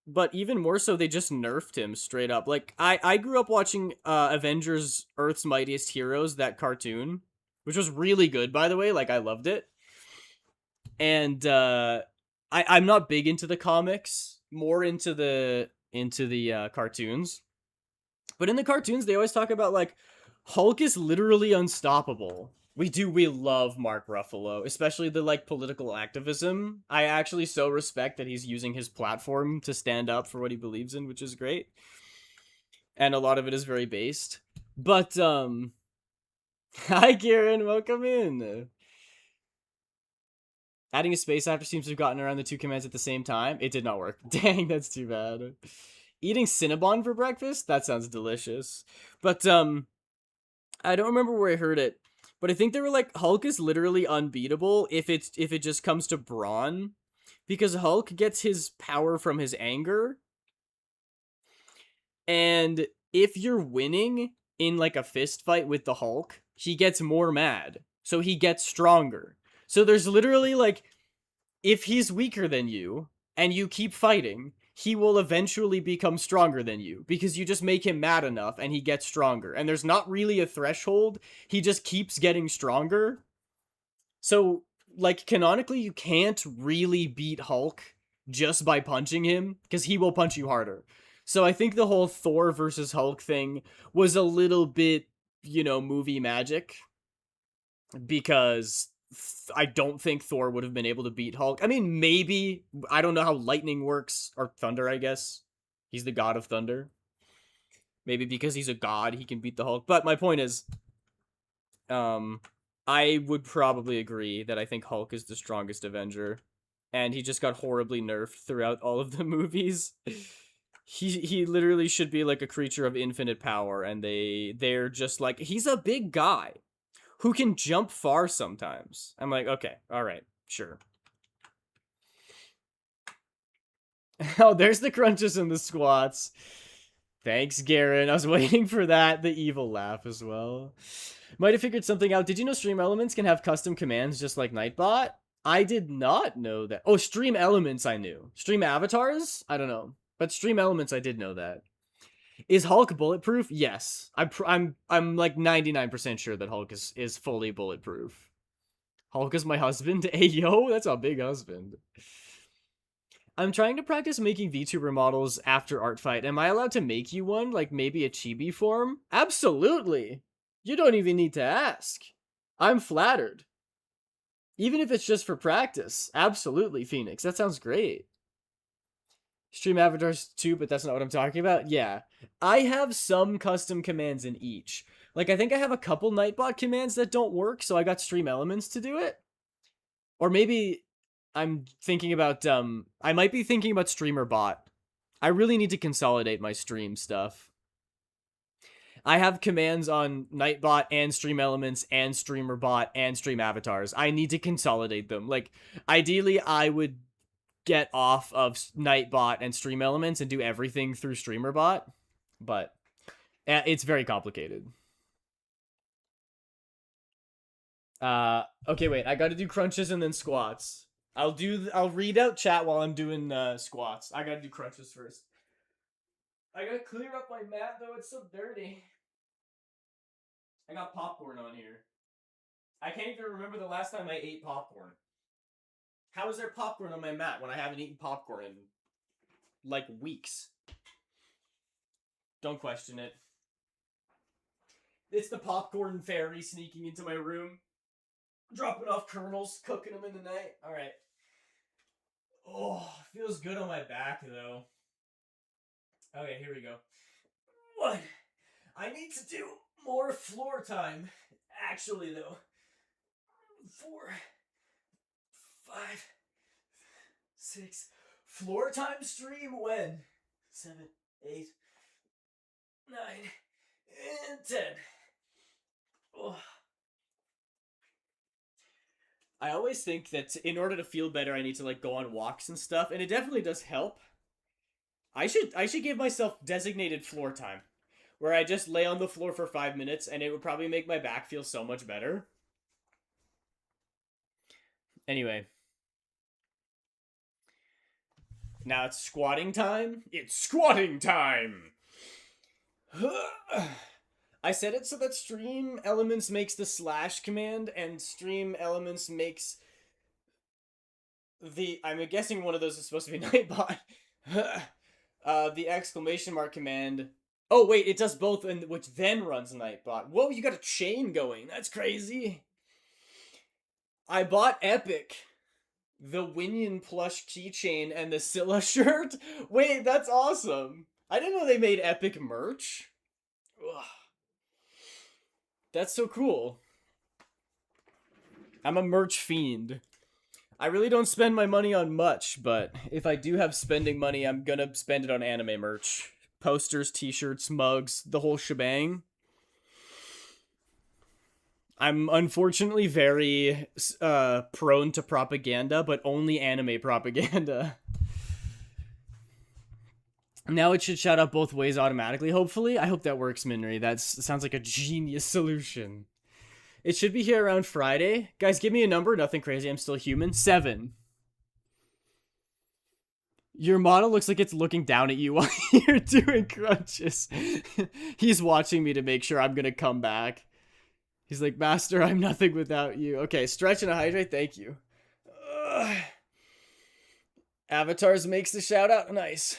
but even more so, they just nerfed him straight up. Like, I grew up watching Avengers Earth's Mightiest Heroes, that cartoon, which was really good, by the way. Like, I loved it. And I'm not big into the comics, more into the cartoons. But in the cartoons, they always talk about, like, Hulk is literally unstoppable. We love Mark Ruffalo, especially the like political activism. I actually so respect that he's using his platform to stand up for what he believes in, which is great. And a lot of it is very based. But hi Kieran, welcome in. Adding a space after seems to have gotten around the two commands at the same time. It did not work. Dang, that's too bad. Eating Cinnabon for breakfast? That sounds delicious. But I don't remember where I heard it, but I think they were like Hulk is literally unbeatable if it just comes to brawn, because Hulk gets his power from his anger, and if you're winning in like a fist fight with the Hulk, he gets more mad, so he gets stronger. So there's literally like if he's weaker than you and you keep fighting, he will eventually become stronger than you because you just make him mad enough and he gets stronger. And there's not really a threshold. He just keeps getting stronger. So, like, canonically, you can't really beat Hulk just by punching him because he will punch you harder. So, I think the whole Thor versus Hulk thing was a little bit, movie magic because I don't think Thor would have been able to beat Hulk. I mean, maybe. I don't know how lightning works, or thunder, I guess. He's the god of thunder. Maybe because he's a god, he can beat the Hulk. But my point is, um, I would probably agree that I think Hulk is the strongest Avenger, and he just got horribly nerfed throughout all of the movies. He literally should be like a creature of infinite power, and they're just like he's a big guy who can jump far sometimes. I'm like, okay, all right, sure. Oh, there's the crunches and the squats. Thanks, Garen. I was waiting for that. The evil laugh as well. Might have figured something out. Did you know Stream Elements can have custom commands just like Nightbot? I did not know that. Oh, Stream Elements I knew. Stream Avatars? I don't know. But Stream Elements I did know that. Is Hulk bulletproof? Yes. I'm like 99% sure that Hulk is fully bulletproof. Hulk is my husband? Hey yo, that's a big husband. I'm trying to practice making VTuber models after art fight. Am I allowed to make you one? Like maybe a chibi form? Absolutely. You don't even need to ask. I'm flattered. Even if it's just for practice. Absolutely, Phoenix. That sounds great. Stream avatars too, but that's not what I'm talking about. Yeah. I have some custom commands in each. Like, I think I have a couple Nightbot commands that don't work, so I got Stream Elements to do it. Or maybe I'm thinking about, I might be thinking about Streamer Bot. I really need to consolidate my stream stuff. I have commands on Nightbot and Stream Elements and Streamer Bot and Stream Avatars. I need to consolidate them. Like, ideally, I would get off of Nightbot and Stream Elements and do everything through Streamer Bot, but it's very complicated. Okay, wait. I got to do crunches and then squats. I'll read out chat while I'm doing squats. I got to do crunches first. I got to clear up my mat though. It's so dirty. I got popcorn on here. I can't even remember the last time I ate popcorn. How is there popcorn on my mat when I haven't eaten popcorn in like weeks? Don't question it. It's the popcorn fairy sneaking into my room, dropping off kernels, cooking them in the night. All right. Oh, feels good on my back though. Okay, here we go. What? I need to do more floor time. Actually, though. 4, 5, 6. Floor time stream when? 7, 8, 9, and 10. Oh. I always think that in order to feel better, I need to like go on walks and stuff, and it definitely does help. I should give myself designated floor time, where I just lay on the floor for 5 minutes, and it would probably make my back feel so much better. Anyway, now it's squatting time. It's squatting time. I set it so that Stream Elements makes the slash command, and Stream Elements makes the. I'm guessing one of those is supposed to be Nightbot. The exclamation mark command. Oh wait, it does both, which then runs Nightbot. Whoa, you got a chain going. That's crazy. I bought Epic, the Winion plush keychain and the Scylla shirt. Wait, that's awesome. I didn't know they made Epic merch. Ugh, that's so cool. I'm a merch fiend. I really don't spend my money on much, but if I do have spending money, I'm gonna spend it on anime merch. Posters, t-shirts, mugs, the whole shebang. I'm unfortunately very prone to propaganda, but only anime propaganda. Now it should shout out both ways automatically, hopefully. I hope that works, Minri. That sounds like a genius solution. It should be here around Friday. Guys, give me a number. Nothing crazy. I'm still human. 7. Your model looks like it's looking down at you while you're doing crunches. He's watching me to make sure I'm going to come back. He's like, Master, I'm nothing without you. Okay, stretch and hydrate. Thank you. Ugh. Avatars makes the shout out. Nice.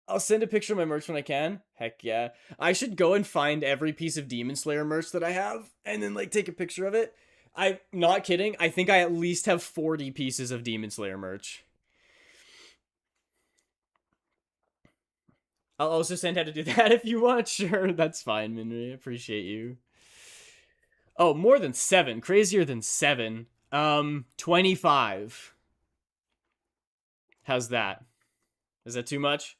I'll send a picture of my merch when I can. Heck yeah. I should go and find every piece of Demon Slayer merch that I have and then like take a picture of it. I'm not kidding. I think I at least have 40 pieces of Demon Slayer merch. I'll also send how to do that if you want. Sure, that's fine, Minri. Appreciate you. Oh, more than 7. Crazier than 7. 25. How's that? Is that too much?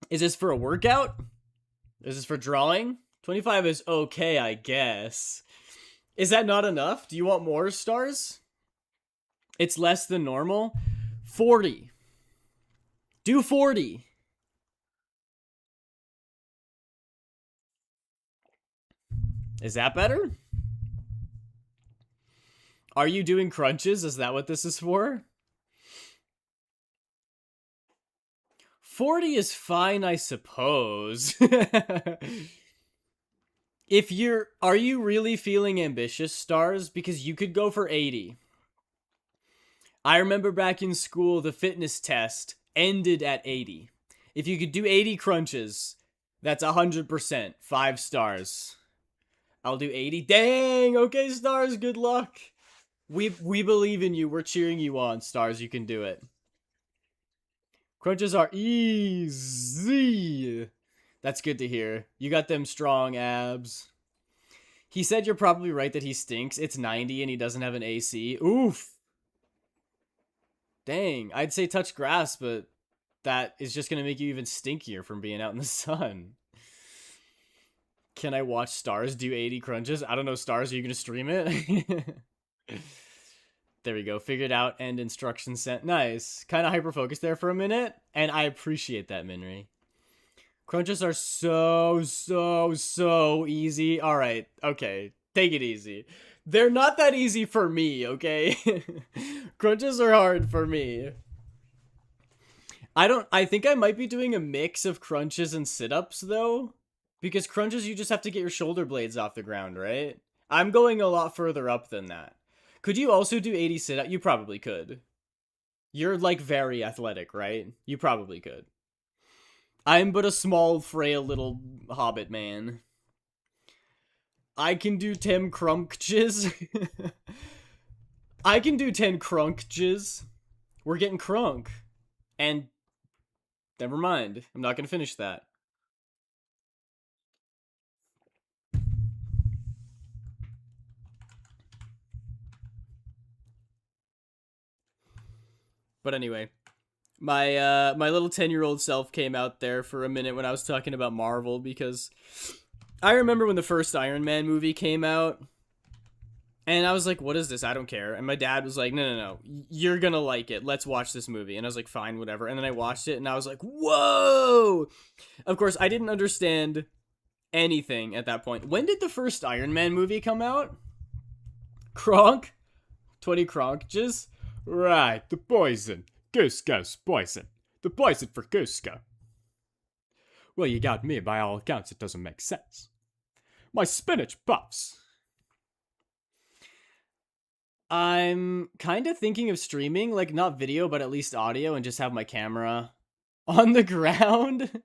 Is this for a workout? Is this for drawing? 25 is okay, I guess. Is that not enough? Do you want more stars? It's less than normal. 40. Do 40. Is that better? Are you doing crunches? Is that what this is for? 40 is fine, I suppose. Are you really feeling ambitious, stars? Because you could go for 80. I remember back in school, the fitness test ended at 80. If you could do 80 crunches, that's 100%. 5 stars. I'll do 80. Dang! Okay, stars, good luck. We believe in you. We're cheering you on, stars. You can do it. Crunches are easy. That's good to hear. You got them strong abs. He said you're probably right that he stinks. It's 90 and he doesn't have an AC. Oof. Dang. I'd say touch grass, but that is just going to make you even stinkier from being out in the sun. Can I watch stars do 80 crunches? I don't know, stars. Are you going to stream it? There we go. Figured out and instructions sent. Nice. Kind of hyper-focused there for a minute. And I appreciate that, Minri. Crunches are so easy. All right. Okay. Take it easy. They're not that easy for me, okay? Crunches are hard for me. I think I might be doing a mix of crunches and sit-ups, though. Because crunches, you just have to get your shoulder blades off the ground, right? I'm going a lot further up than that. Could you also do 80 sit-ups? You probably could. You're, like, very athletic, right? You probably could. I'm but a small, frail little hobbit man. I can do 10 crunches. I can do 10 crunches. We're getting crunk. And never mind. I'm not going to finish that. But anyway, my little 10-year-old self came out there for a minute when I was talking about Marvel, because I remember when the first Iron Man movie came out, and I was like, what is this? I don't care. And my dad was like, no, you're gonna like it. Let's watch this movie. And I was like, fine, whatever. And then I watched it, and I was like, whoa! Of course, I didn't understand anything at that point. When did the first Iron Man movie come out? Kronk? 20 Kronkages? Right, the poison. Goose poison. The poison for Gooska. Well, you got me. By all accounts, it doesn't make sense. My spinach puffs. I'm kind of thinking of streaming, like not video, but at least audio, and just have my camera on the ground.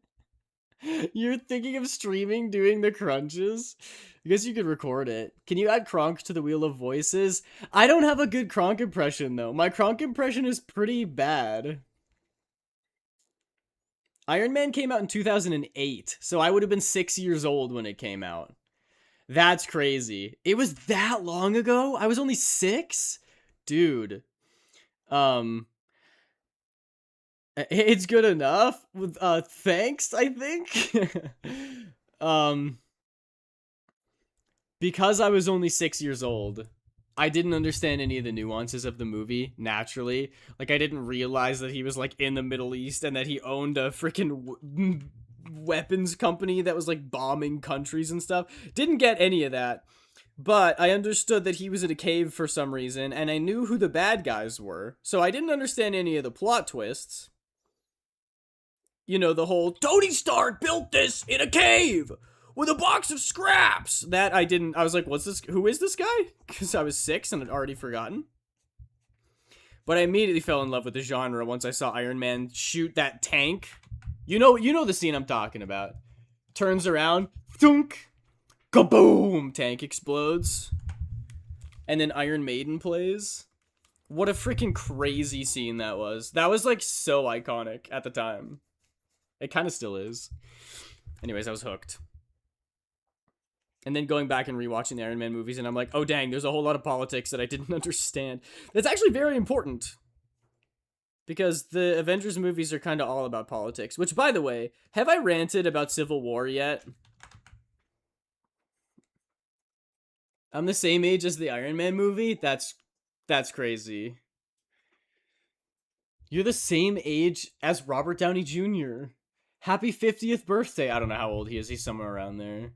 You're thinking of streaming doing the crunches? I guess you could record it. Can you add Kronk to the Wheel of Voices? I don't have a good Kronk impression, though. My Kronk impression is pretty bad. Iron Man came out in 2008, so I would have been 6 years old when it came out. That's crazy. It was that long ago? I was only 6? Dude. It's good enough. Thanks, I think. um, because I was only 6 years old, I didn't understand any of the nuances of the movie, naturally. Like, I didn't realize that he was, like, in the Middle East and that he owned a freaking weapons company that was, like, bombing countries and stuff. Didn't get any of that. But I understood that he was in a cave for some reason, and I knew who the bad guys were. So I didn't understand any of the plot twists. You know, the whole Tony Stark built this in a cave with a box of scraps. That I didn't. I was like, what's this? Who is this guy? Because I was 6 and had already forgotten. But I immediately fell in love with the genre once I saw Iron Man shoot that tank. You know the scene I'm talking about. Turns around, thunk, kaboom, tank explodes. And then Iron Maiden plays. What a freaking crazy scene that was. That was like so iconic at the time. It kind of still is. Anyways, I was hooked. And then going back and rewatching the Iron Man movies, and I'm like, oh dang, there's a whole lot of politics that I didn't understand. That's actually very important. Because the Avengers movies are kind of all about politics. Which, by the way, have I ranted about Civil War yet? I'm the same age as the Iron Man movie? That's crazy. You're the same age as Robert Downey Jr. Happy 50th birthday. I don't know how old he is. He's somewhere around there.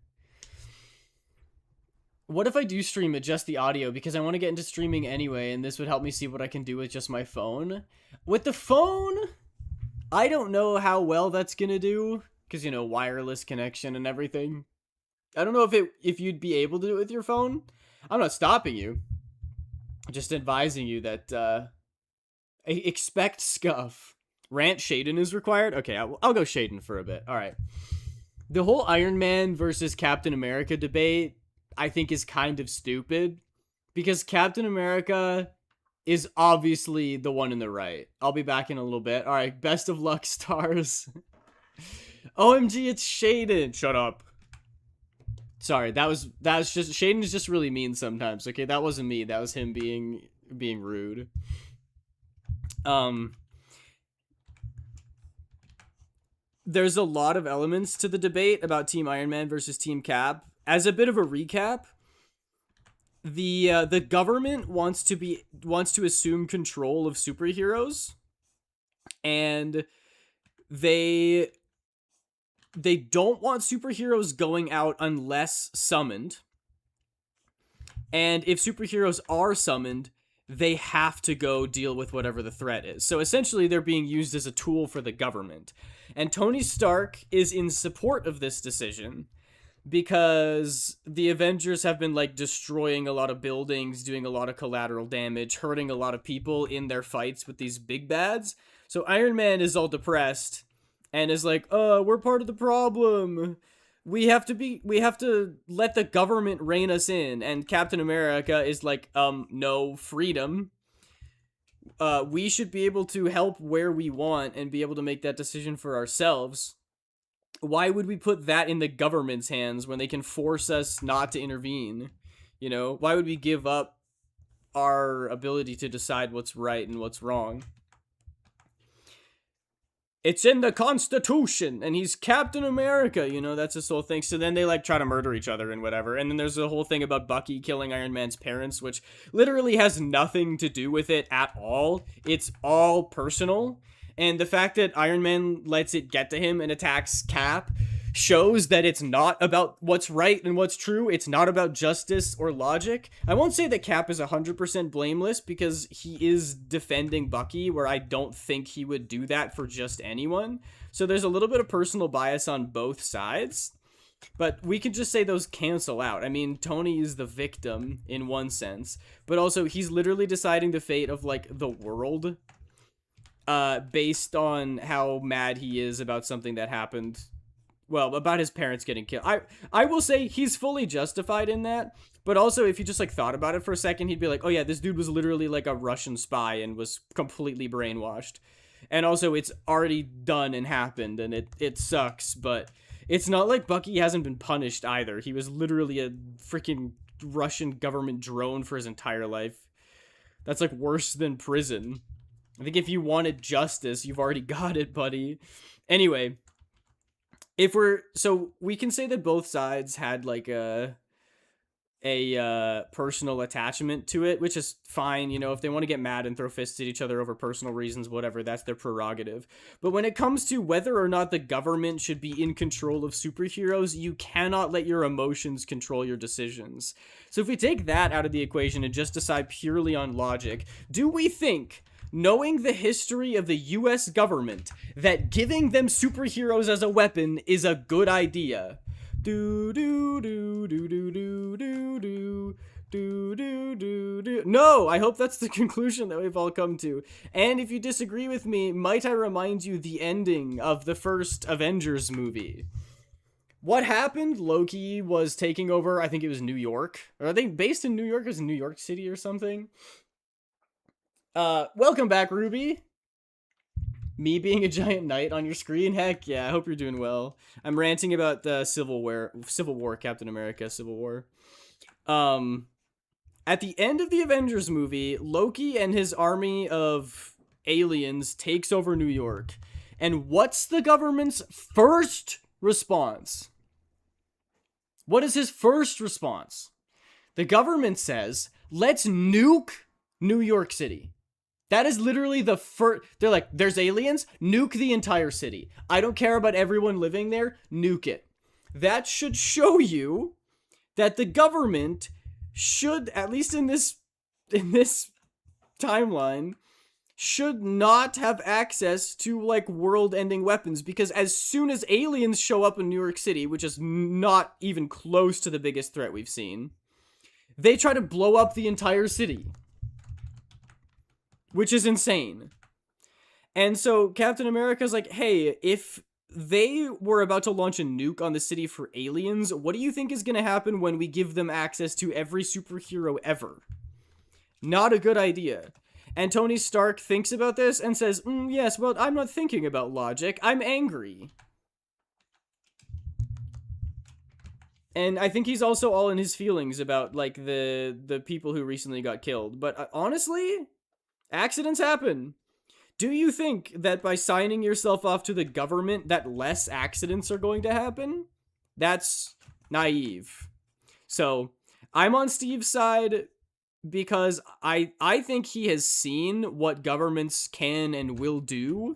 What if I do stream it just the audio? Because I want to get into streaming anyway, and this would help me see what I can do with just my phone. With the phone, I don't know how well that's going to do. Because, you know, wireless connection and everything. I don't know if you'd be able to do it with your phone. I'm not stopping you. Just advising you that, expect scuff. Rant Shaden is required? Okay, I'll go Shaden for a bit. Alright. The whole Iron Man versus Captain America debate, I think, is kind of stupid. Because Captain America is obviously the one in the right. I'll be back in a little bit. Alright, best of luck, stars. OMG, it's Shaden. Shut up. Sorry, that was just... Shaden is just really mean sometimes, okay? That wasn't me. That was him being rude. There's a lot of elements to the debate about Team Iron Man versus Team Cap. As a bit of a recap, the government wants to assume control of superheroes, and they don't want superheroes going out unless summoned. And if superheroes are summoned, they have to go deal with whatever the threat is. So essentially, they're being used as a tool for the government. And Tony Stark is in support of this decision because the Avengers have been, like, destroying a lot of buildings, doing a lot of collateral damage, hurting a lot of people in their fights with these big bads. So Iron Man is all depressed and is like, we're part of the problem. We have to let the government rein us in. And Captain America is like, no, freedom. We should be able to help where we want and be able to make that decision for ourselves. Why would we put that in the government's hands when they can force us not to intervene? You know, why would we give up our ability to decide what's right and what's wrong? It's in the Constitution, and he's Captain America, you know, that's his whole thing. So then they, like, try to murder each other and whatever. And then there's a whole thing about Bucky killing Iron Man's parents, which literally has nothing to do with it at all. It's all personal. And the fact that Iron Man lets it get to him and attacks Cap shows that it's not about what's right and what's true. It's not about justice or logic. I won't say that Cap is 100% blameless because he is defending Bucky, where I don't think he would do that for just anyone. So there's a little bit of personal bias on both sides. But we could just say those cancel out. I mean, Tony is the victim in one sense, but also he's literally deciding the fate of, like, the world based on how mad he is about something that happened well, about his parents getting killed. I will say he's fully justified in that, but also if you just like thought about it for a second, he'd be like, "Oh yeah, this dude was literally like a Russian spy and was completely brainwashed." And also it's already done and happened and it sucks, but it's not like Bucky hasn't been punished either. He was literally a freaking Russian government drone for his entire life. That's like worse than prison. I think if you wanted justice, you've already got it, buddy. Anyway, if we're so we can say that both sides had like a personal attachment to it, which is fine. You know, if they want to get mad and throw fists at each other over personal reasons, whatever, that's their prerogative. But when it comes to whether or not the government should be in control of superheroes, you cannot let your emotions control your decisions. So if we take that out of the equation and just decide purely on logic, do we think, knowing the history of the US government, that giving them superheroes as a weapon is a good idea? Do do do do do do do do do do do do. No, I hope that's the conclusion that we've all come to. And if you disagree with me, might I remind you the ending of the first Avengers movie? What happened? Loki was taking over, I think it was New York. Or I think based in New York, it was New York City or something. Welcome back, Ruby. Me being a giant knight on your screen? Heck yeah, I hope you're doing well. I'm ranting about the Civil War, Captain America, Civil War. At the end of the Avengers movie, Loki and his army of aliens takes over New York. And what's the government's first response? What is his first response? The government says, let's nuke New York City. That is literally the first. They're like, there's aliens, nuke the entire city. I don't care about everyone living there, nuke it. That should show you that the government should, at least in this timeline, should not have access to like world-ending weapons, because as soon as aliens show up in New York City, which is not even close to the biggest threat we've seen, they try to blow up the entire city. Which is insane. And so Captain America's like, hey, if they were about to launch a nuke on the city for aliens, what do you think is going to happen when we give them access to every superhero ever? Not a good idea. And Tony Stark thinks about this and says, yes, well, I'm not thinking about logic. I'm angry. And I think he's also all in his feelings about, like, the people who recently got killed. But honestly, accidents happen. Do you think that by signing yourself off to the government that less accidents are going to happen? That's naive. So, I'm on Steve's side because I think he has seen what governments can and will do,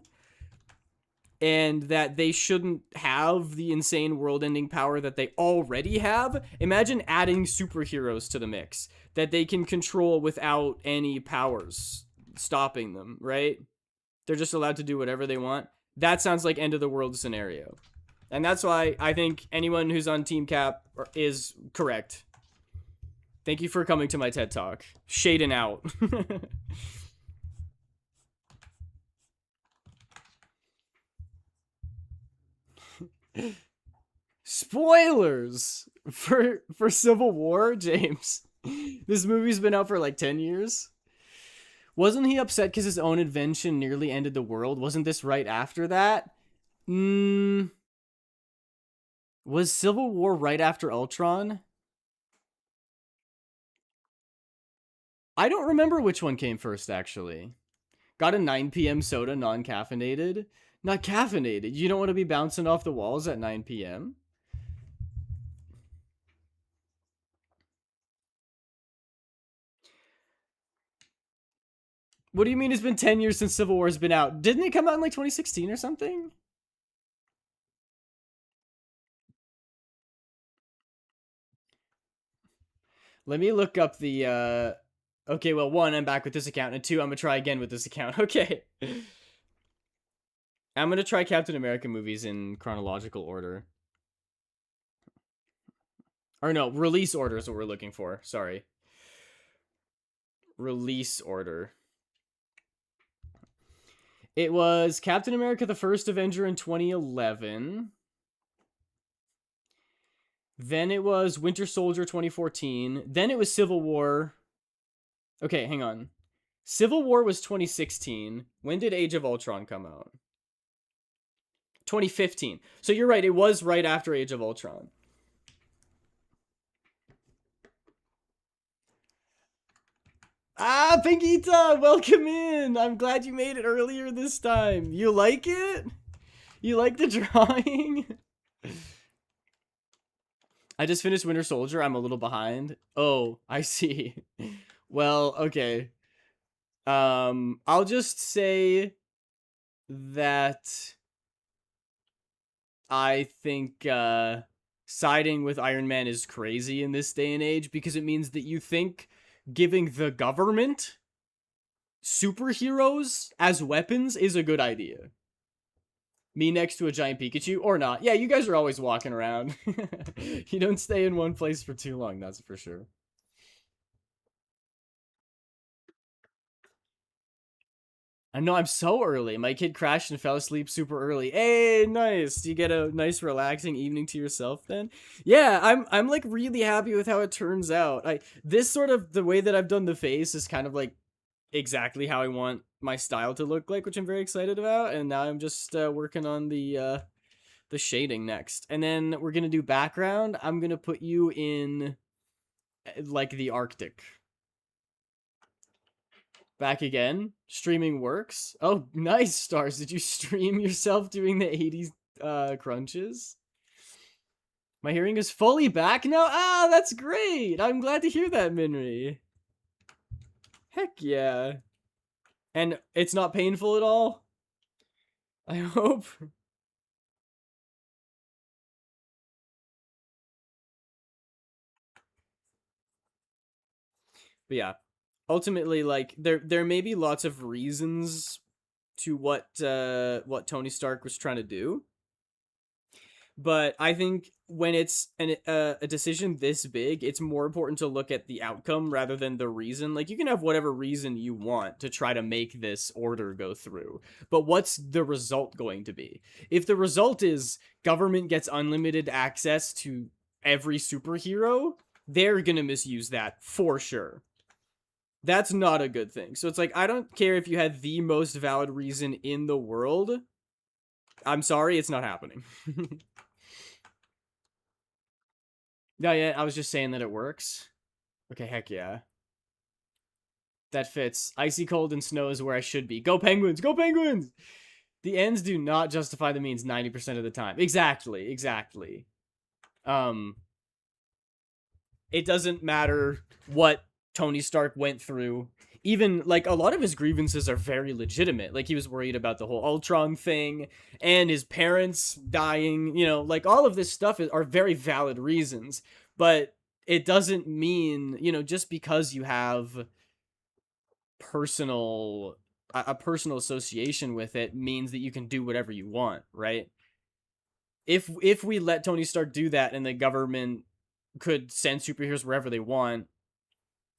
and that they shouldn't have the insane world-ending power that they already have. Imagine adding superheroes to the mix that they can control without any powers stopping them, right? They're just allowed to do whatever they want. That sounds like end of the world scenario. And that's why I think anyone who's on Team Cap is correct. Thank you for coming to my TED Talk. Shading out. Spoilers for Civil War, James. This movie's been out for like 10 years. Wasn't he upset because his own invention nearly ended the world? Wasn't this right after that? Was Civil War right after Ultron? I don't remember which one came first, actually. Got a 9 p.m. soda, non-caffeinated? Not caffeinated. You don't want to be bouncing off the walls at 9 p.m.? What do you mean it's been 10 years since Civil War's been out? Didn't it come out in like 2016 or something? Let me look up the, Okay, well, one, I'm back with this account, and two, I'm gonna try again with this account. Okay. I'm gonna try Captain America movies in chronological order. Or no, release order is what we're looking for. Sorry. Release order. It was Captain America the First Avenger in 2011. Then it was Winter Soldier 2014. Then it was Civil War. Okay, hang on. Civil War was 2016. When did Age of Ultron come out? 2015. So you're right, it was right after Age of Ultron. Ah, Pengita, welcome in. I'm glad you made it earlier this time. You like it? You like the drawing? I just finished Winter Soldier. I'm a little behind. Oh, I see. Well, okay. I'll just say that I think siding with Iron Man is crazy in this day and age because it means that you think giving the government superheroes as weapons is a good idea. Me next to a giant Pikachu or not. Yeah, you guys are always walking around. You don't stay in one place for too long, that's for sure. I know I'm so early. My kid crashed and fell asleep super early. Hey, nice. Do you get a nice relaxing evening to yourself then? Yeah, I'm like really happy with how it turns out. I this sort of the way that I've done the face is kind of like exactly how I want my style to look like, which I'm very excited about. And now I'm just working on the shading next. And then we're going to do background. I'm going to put you in like the Arctic. Back again. Streaming works. Oh, nice, Stars. Did you stream yourself doing the 80s crunches? My hearing is fully back now? Ah, that's great. I'm glad to hear that, Minri. Heck yeah. And it's not painful at all? I hope. But yeah, ultimately, like there may be lots of reasons to what Tony Stark was trying to do, but I think when it's a decision this big, it's more important to look at the outcome rather than the reason. Like you can have whatever reason you want to try to make this order go through, but what's the result going to be? If the result is government gets unlimited access to every superhero, they're gonna misuse that for sure. That's not a good thing. So it's like, I don't care if you had the most valid reason in the world. I'm sorry, it's not happening. No, yeah, I was just saying that it works. Okay, heck yeah. That fits. Icy cold and snow is where I should be. Go Penguins! Go Penguins! The ends do not justify the means 90% of the time. Exactly, exactly. It doesn't matter what Tony Stark went through. Even like a lot of his grievances are very legitimate. Like he was worried about the whole Ultron thing and his parents dying, you know, like all of this stuff are very valid reasons, but it doesn't mean, you know, just because you have personal a personal association with it means that you can do whatever you want, right? If we let Tony Stark do that and the government could send superheroes wherever they want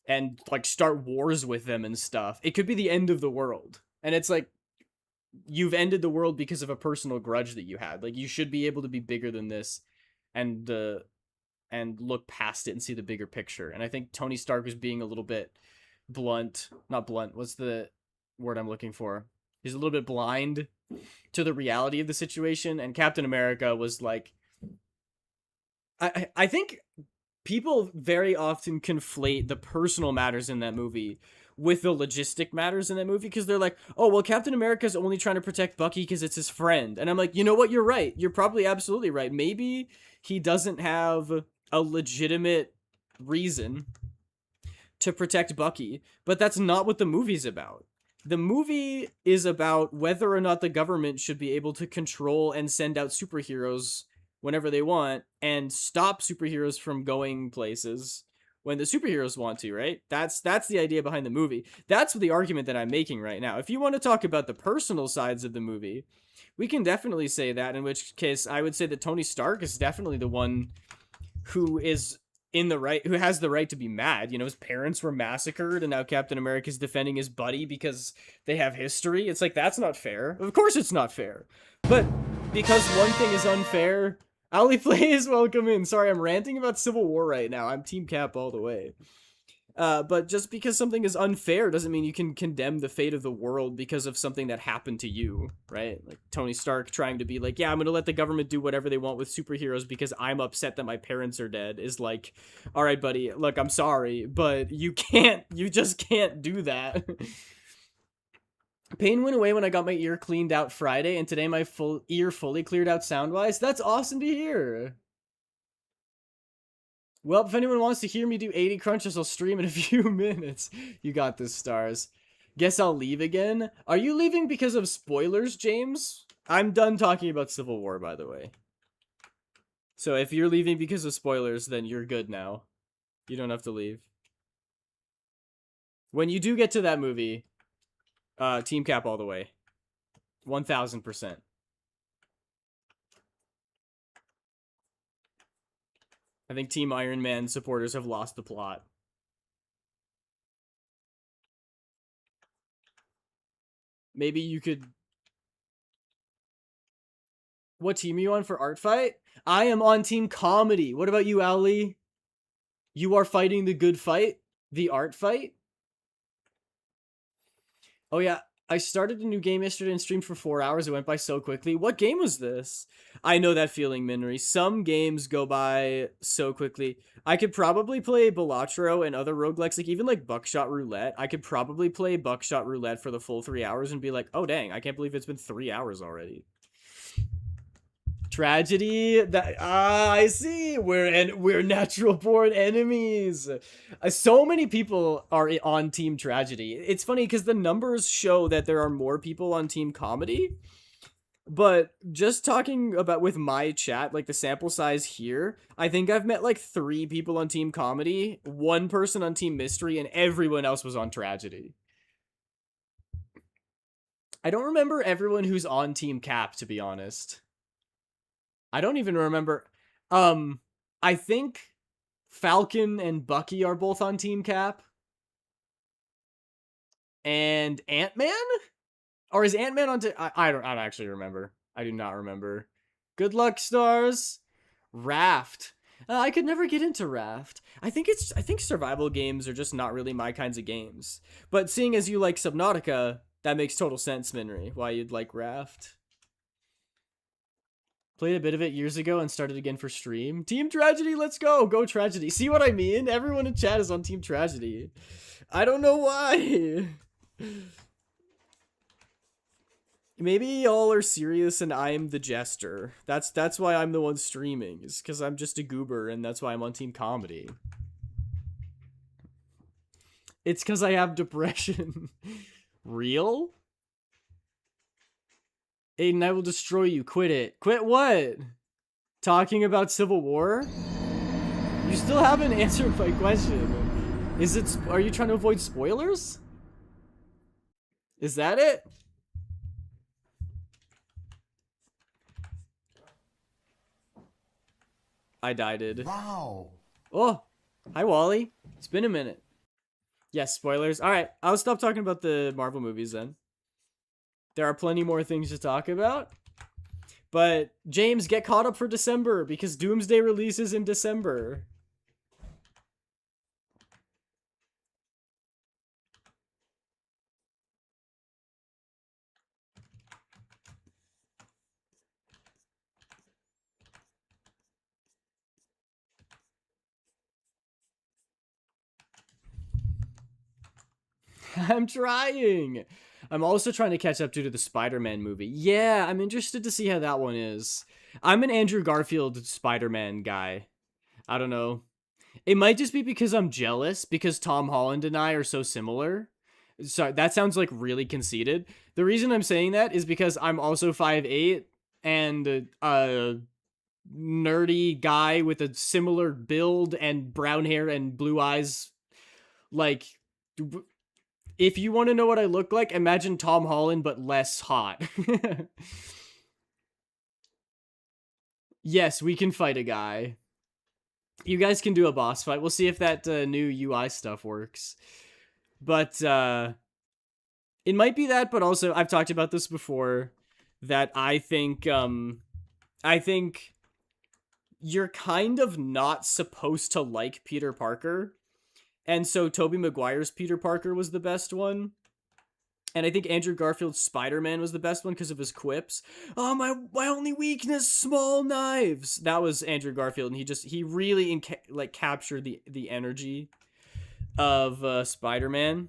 and like start wars with them and stuff, it could be the end of the world. And it's like you've ended the world because of a personal grudge that you had. Like you should be able to be bigger than this and look past it and see the bigger picture. And I think Tony Stark was being a little bit blunt, not blunt. What's the word I'm looking for? He's a little bit blind to the reality of the situation, and Captain America was like I think people very often conflate the personal matters in that movie with the logistic matters in that movie because they're like, oh, well, Captain America's only trying to protect Bucky because it's his friend. And I'm like, you know what? You're right. You're probably absolutely right. Maybe he doesn't have a legitimate reason to protect Bucky, but that's not what the movie's about. The movie is about whether or not the government should be able to control and send out superheroes whenever they want and stop superheroes from going places when the superheroes want to, right? That's the idea behind the movie. That's the argument that I'm making right now. If you want to talk about the personal sides of the movie, we can definitely say that, in which case I would say that Tony Stark is definitely the one who is in the right, who has the right to be mad. You know, his parents were massacred and now Captain America's defending his buddy because they have history. It's like, that's not fair. Of course it's not fair. But because one thing is unfair, Ali plays welcome in. Sorry, I'm ranting about Civil War right now. I'm Team Cap all the way. But just because something is unfair doesn't mean you can condemn the fate of the world because of something that happened to you, right? Like Tony Stark trying to be like, yeah, I'm gonna let the government do whatever they want with superheroes because I'm upset that my parents are dead is like, all right, buddy, look, I'm sorry, but you just can't do that. Pain went away when I got my ear cleaned out Friday, and today my full ear fully cleared out sound-wise. That's awesome to hear. Well, if anyone wants to hear me do 80 crunches, I'll stream in a few minutes. You got this, stars. Guess I'll leave again. Are you leaving because of spoilers, James? I'm done talking about Civil War, by the way. So if you're leaving because of spoilers, then you're good now. You don't have to leave. When you do get to that movie, Team Cap all the way. 1000%. I think Team Iron Man supporters have lost the plot. Maybe you could... What team are you on for art fight? I am on Team Comedy. What about you, Ali? You are fighting the good fight? The art fight? Oh yeah, I started a new game yesterday and streamed for 4 hours. It went by so quickly. What game was this? I know that feeling, Minry. Some games go by so quickly. I could probably play Balatro and other roguelikes, like even like Buckshot Roulette. I could probably play Buckshot Roulette for the full 3 hours and be like, oh dang, I can't believe it's been 3 hours already. Tragedy, that I see. We're natural born enemies. So many people are on Team Tragedy. It's funny because the numbers show that there are more people on Team Comedy, but just talking about with my chat, like the sample size here, I think I've met like 3 people on Team Comedy, 1 person on Team Mystery, and everyone else was on Tragedy. I don't remember everyone who's on Team Cap, to be honest. I don't even remember. I think Falcon and Bucky are both on Team Cap. And Ant-Man? Or is Ant-Man on I don't actually remember. I do not remember. Good luck, stars. Raft. I could never get into Raft. I think survival games are just not really my kinds of games. But seeing as you like Subnautica, that makes total sense, Minry, why you'd like Raft. Played a bit of it years ago and started again for stream. Team Tragedy, let's go! Go Tragedy. See what I mean? Everyone in chat is on Team Tragedy. I don't know why. Maybe y'all are serious and I'm the jester. That's why I'm the one streaming. Is because I'm just a goober and that's why I'm on Team Comedy. It's because I have depression. Real? Aiden, I will destroy you. Quit it. Quit what? Talking about Civil War? You still haven't answered my question. Are you trying to avoid spoilers? Is that it? I died. Wow. Oh, hi Wally. It's been a minute. Yes, spoilers. Alright, I'll stop talking about the Marvel movies then. There are plenty more things to talk about. But, James, get caught up for December, because Doomsday releases in December. I'm trying. I'm also trying to catch up due to the Spider-Man movie. Yeah, I'm interested to see how that one is. I'm an Andrew Garfield Spider-Man guy. I don't know. It might just be because I'm jealous because Tom Holland and I are so similar. Sorry, that sounds like really conceited. The reason I'm saying that is because I'm also 5'8" and a nerdy guy with a similar build and brown hair and blue eyes. Like, if you want to know what I look like, imagine Tom Holland, but less hot. Yes, we can fight a guy. You guys can do a boss fight. We'll see if that new UI stuff works. But it might be that, but also I've talked about this before, that I think you're kind of not supposed to like Peter Parker. And so Tobey Maguire's Peter Parker was the best one. And I think Andrew Garfield's Spider-Man was the best one because of his quips. Oh, my only weakness, small knives. That was Andrew Garfield, and he really captured the energy of Spider-Man.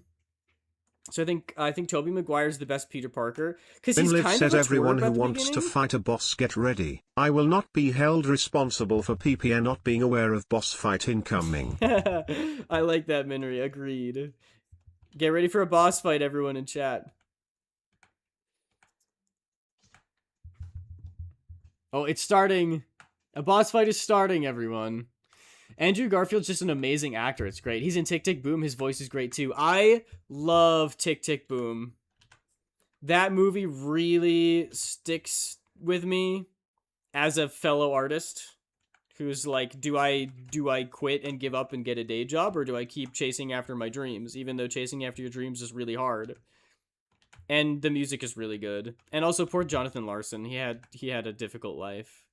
So I think Tobey Maguire's the best Peter Parker because he's kind says of a everyone who twerp at the wants to beginning. fight a boss get ready. I will not be held responsible for PPN not being aware of boss fight incoming. I like that, Minry. Agreed. Get ready for a boss fight, everyone in chat. Oh, it's starting. A boss fight is starting, everyone. Andrew Garfield's just an amazing actor. It's great. He's in Tick, Tick, Boom. His voice is great, too. I love Tick, Tick, Boom. That movie really sticks with me as a fellow artist who's like, do I quit and give up and get a day job, or do I keep chasing after my dreams, even though chasing after your dreams is really hard? And the music is really good. And also, poor Jonathan Larson. He had a difficult life.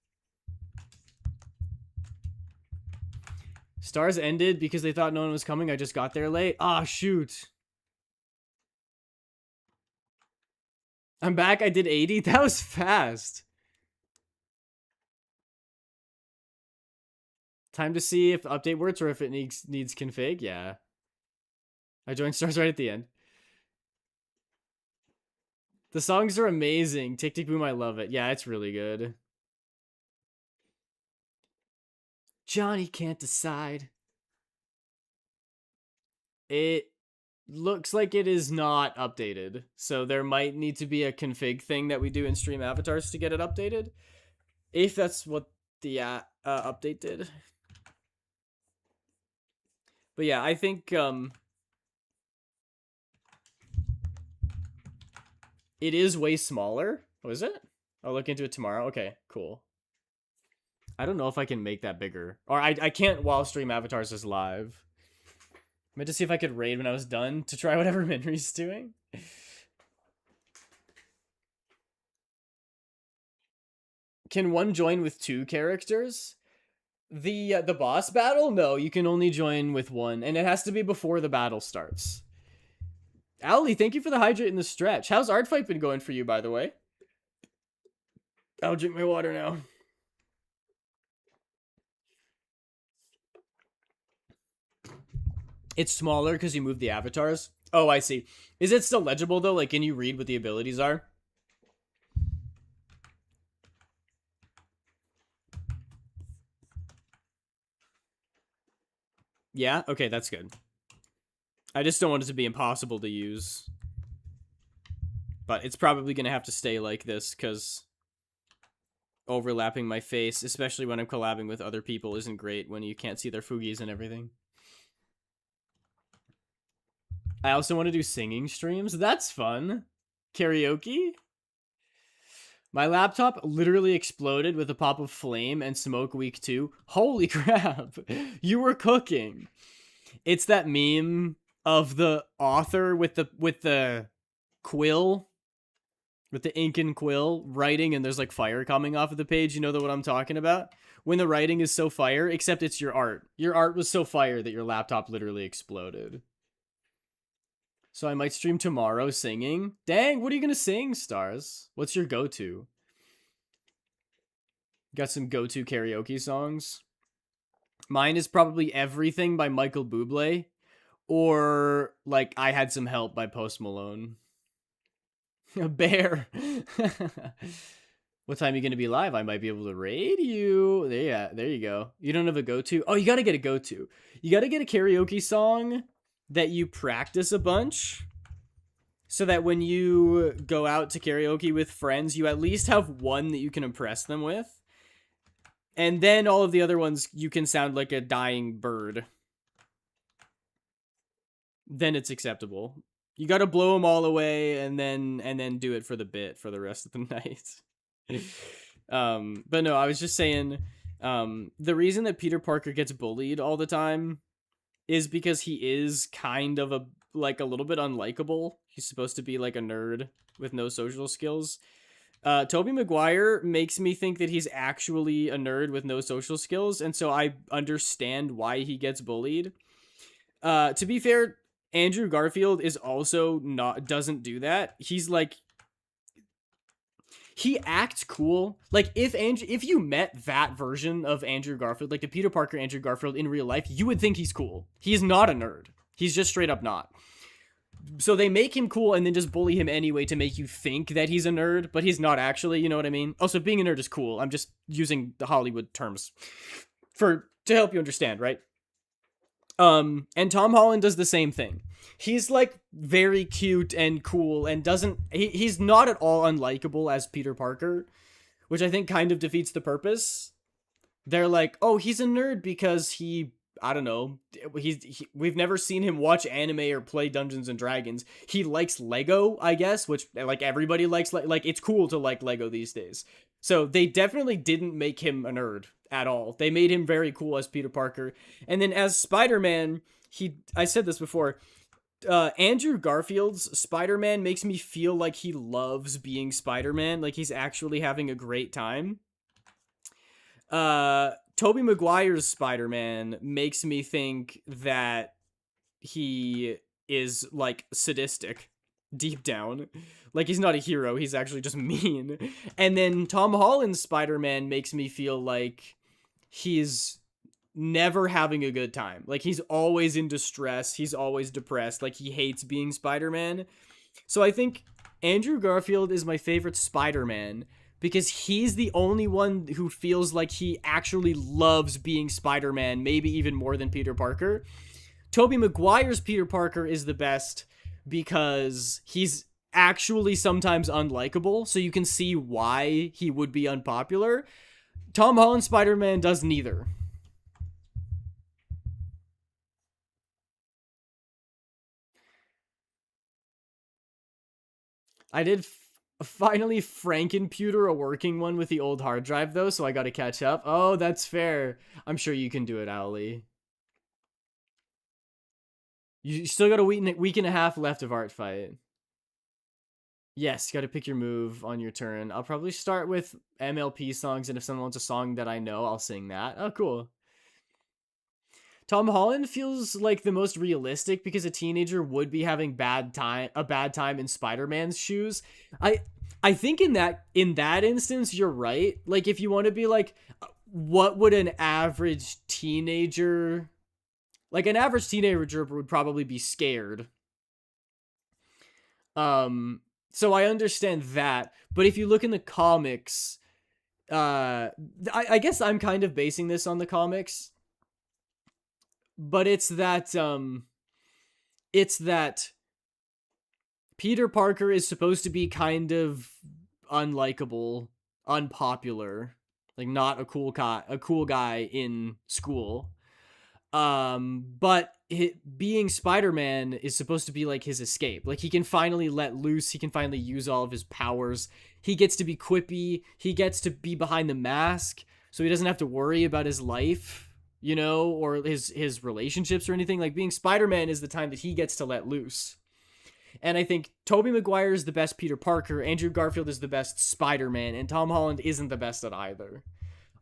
Stars ended because they thought no one was coming. I just got there late. Ah, shoot. I'm back. I did 80. That was fast. Time to see if the update works or if it needs config. Yeah. I joined Stars right at the end. The songs are amazing. Tick, Tick, Boom, I love it. Yeah, it's really good. Johnny can't decide. It looks like it is not updated. So there might need to be a config thing that we do in Stream Avatars to get it updated. If that's what the update did. But yeah, I think it is way smaller. Oh, is it? I'll look into it tomorrow. Okay, cool. I don't know if I can make that bigger. Or I can't while Stream Avatars is live. I meant to see if I could raid when I was done to try whatever Minry's doing. Can one join with 2 characters? The boss battle? No, you can only join with 1. And it has to be before the battle starts. Owly, thank you for the hydrate and the stretch. How's Art Fight been going for you, by the way? I'll drink my water now. It's smaller because you moved the avatars. Oh, I see. Is it still legible, though? Like, can you read what the abilities are? Yeah? Okay, that's good. I just don't want it to be impossible to use. But it's probably going to have to stay like this, because overlapping my face, especially when I'm collabing with other people, isn't great when you can't see their foogies and everything. I also want to do singing streams. That's fun. Karaoke? My laptop literally exploded with a pop of flame and smoke week 2. Holy crap. You were cooking. It's that meme of the author with the quill, with the ink and quill writing, and there's like fire coming off of the page. You know what I'm talking about? When the writing is so fire, except it's your art. Your art was so fire that your laptop literally exploded. So I might stream tomorrow singing. Dang, what are you gonna sing, Stars? What's your go-to? Got some go-to karaoke songs? Mine is probably Everything by Michael Bublé, or like I Had Some Help by Post Malone. A bear. What time are you gonna be live? I might be able to raid you. There you go. You don't have a go-to? Oh, you gotta get a go-to. You gotta get a karaoke song that you practice a bunch, so that when you go out to karaoke with friends, you at least have one that you can impress them with. And then all of the other ones, you can sound like a dying bird. Then it's acceptable. You gotta blow them all away and then do it for the bit for the rest of the night. But no, I was just saying, the reason that Peter Parker gets bullied all the time is because he is kind of a little bit unlikable. He's supposed to be like a nerd with no social skills. Tobey Maguire makes me think that he's actually a nerd with no social skills, and so I understand why he gets bullied. To be fair, Andrew Garfield is also not doesn't do that. He's like he acts cool. Like if you met that version of Andrew Garfield, like the Peter Parker Andrew Garfield in real life, you would think he's cool. He's not a nerd. He's just straight up not. So they make him cool and then just bully him anyway to make you think that he's a nerd, but he's not actually, you know what I mean? Also, being a nerd is cool. I'm just using the Hollywood terms to help you understand, right? And Tom Holland does the same thing. He's like very cute and cool and he's not at all unlikable as Peter Parker, which I think kind of defeats the purpose. They're like, "Oh, he's a nerd because I don't know. We've never seen him watch anime or play Dungeons and Dragons. He likes Lego, I guess, which like everybody likes. Like it's cool to like Lego these days. So they definitely didn't make him a nerd at all. They made him very cool as Peter Parker, and then as Spider-Man, I said this before. Andrew Garfield's Spider-Man makes me feel like he loves being Spider-Man. Like he's actually having a great time. Tobey Maguire's Spider-Man makes me think that he is like sadistic deep down. Like he's not a hero, he's actually just mean. And then Tom Holland's Spider-Man makes me feel like he's never having a good time. Like he's always in distress, he's always depressed, like he hates being Spider-Man. So I think Andrew Garfield is my favorite Spider-Man because he's the only one who feels like he actually loves being Spider-Man, maybe even more than Peter Parker. Tobey Maguire's Peter Parker is the best because he's actually sometimes unlikable, so you can see why he would be unpopular. Tom Holland's Spider-Man does neither. I did finally Frankenputer a working one with the old hard drive, though, so I gotta catch up. Oh, that's fair. I'm sure you can do it, Owly. You still got a week and a half left of Art Fight. Yes, gotta pick your move on your turn. I'll probably start with MLP songs, and if someone wants a song that I know, I'll sing that. Oh, cool. Tom Holland feels like the most realistic because a teenager would be having a bad time in Spider-Man's shoes. I think in that instance you're right. Like if you want to be like what would an average teenager would probably be scared. So I understand that, but if you look in the comics, I guess I'm kind of basing this on the comics. But it's that Peter Parker is supposed to be kind of unlikable, unpopular, like not a cool guy in school. But being Spider-Man is supposed to be like his escape. Like he can finally let loose, he can finally use all of his powers. He gets to be quippy, he gets to be behind the mask, so he doesn't have to worry about his life, you know, or his relationships or anything. Like being Spider-Man is the time that he gets to let loose. And I think Tobey Maguire is the best Peter Parker, Andrew Garfield is the best Spider-Man, and Tom Holland isn't the best at either.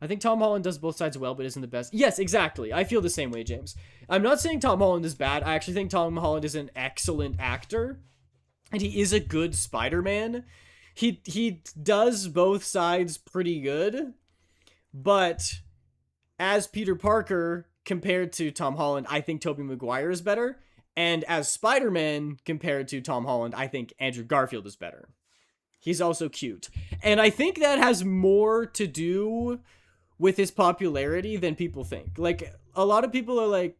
I think Tom Holland does both sides well, but isn't the best. Yes, exactly. I feel the same way, James. I'm not saying Tom Holland is bad. I actually think Tom Holland is an excellent actor, and he is a good Spider-Man. He does both sides pretty good, but as Peter Parker compared to Tom Holland, I think Tobey Maguire is better. And as Spider-Man compared to Tom Holland, I think Andrew Garfield is better. He's also cute. And I think that has more to do with his popularity than people think. Like, a lot of people are like,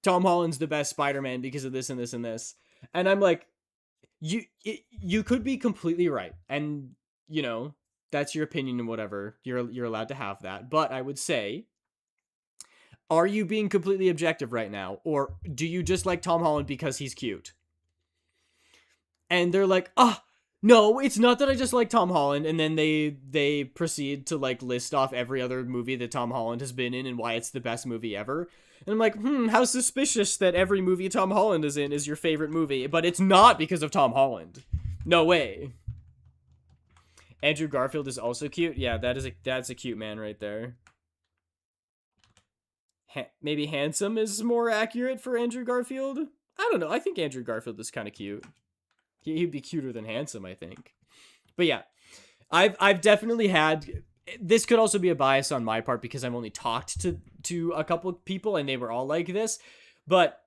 Tom Holland's the best Spider-Man because of this and this and this. And I'm like, you could be completely right. And, you know, that's your opinion and whatever. You're allowed to have that. But I would say, are you being completely objective right now? Or do you just like Tom Holland because he's cute? And they're like, no, it's not that I just like Tom Holland. And then they proceed to like list off every other movie that Tom Holland has been in and why it's the best movie ever. And I'm like, how suspicious that every movie Tom Holland is in is your favorite movie. But it's not because of Tom Holland. No way. Andrew Garfield is also cute. Yeah, that's a cute man right there. Maybe handsome is more accurate for Andrew Garfield. I don't know. I think Andrew Garfield is kind of cute. He'd be cuter than handsome, I think. But yeah, I've definitely had. This could also be a bias on my part because I've only talked to a couple of people and they were all like this, but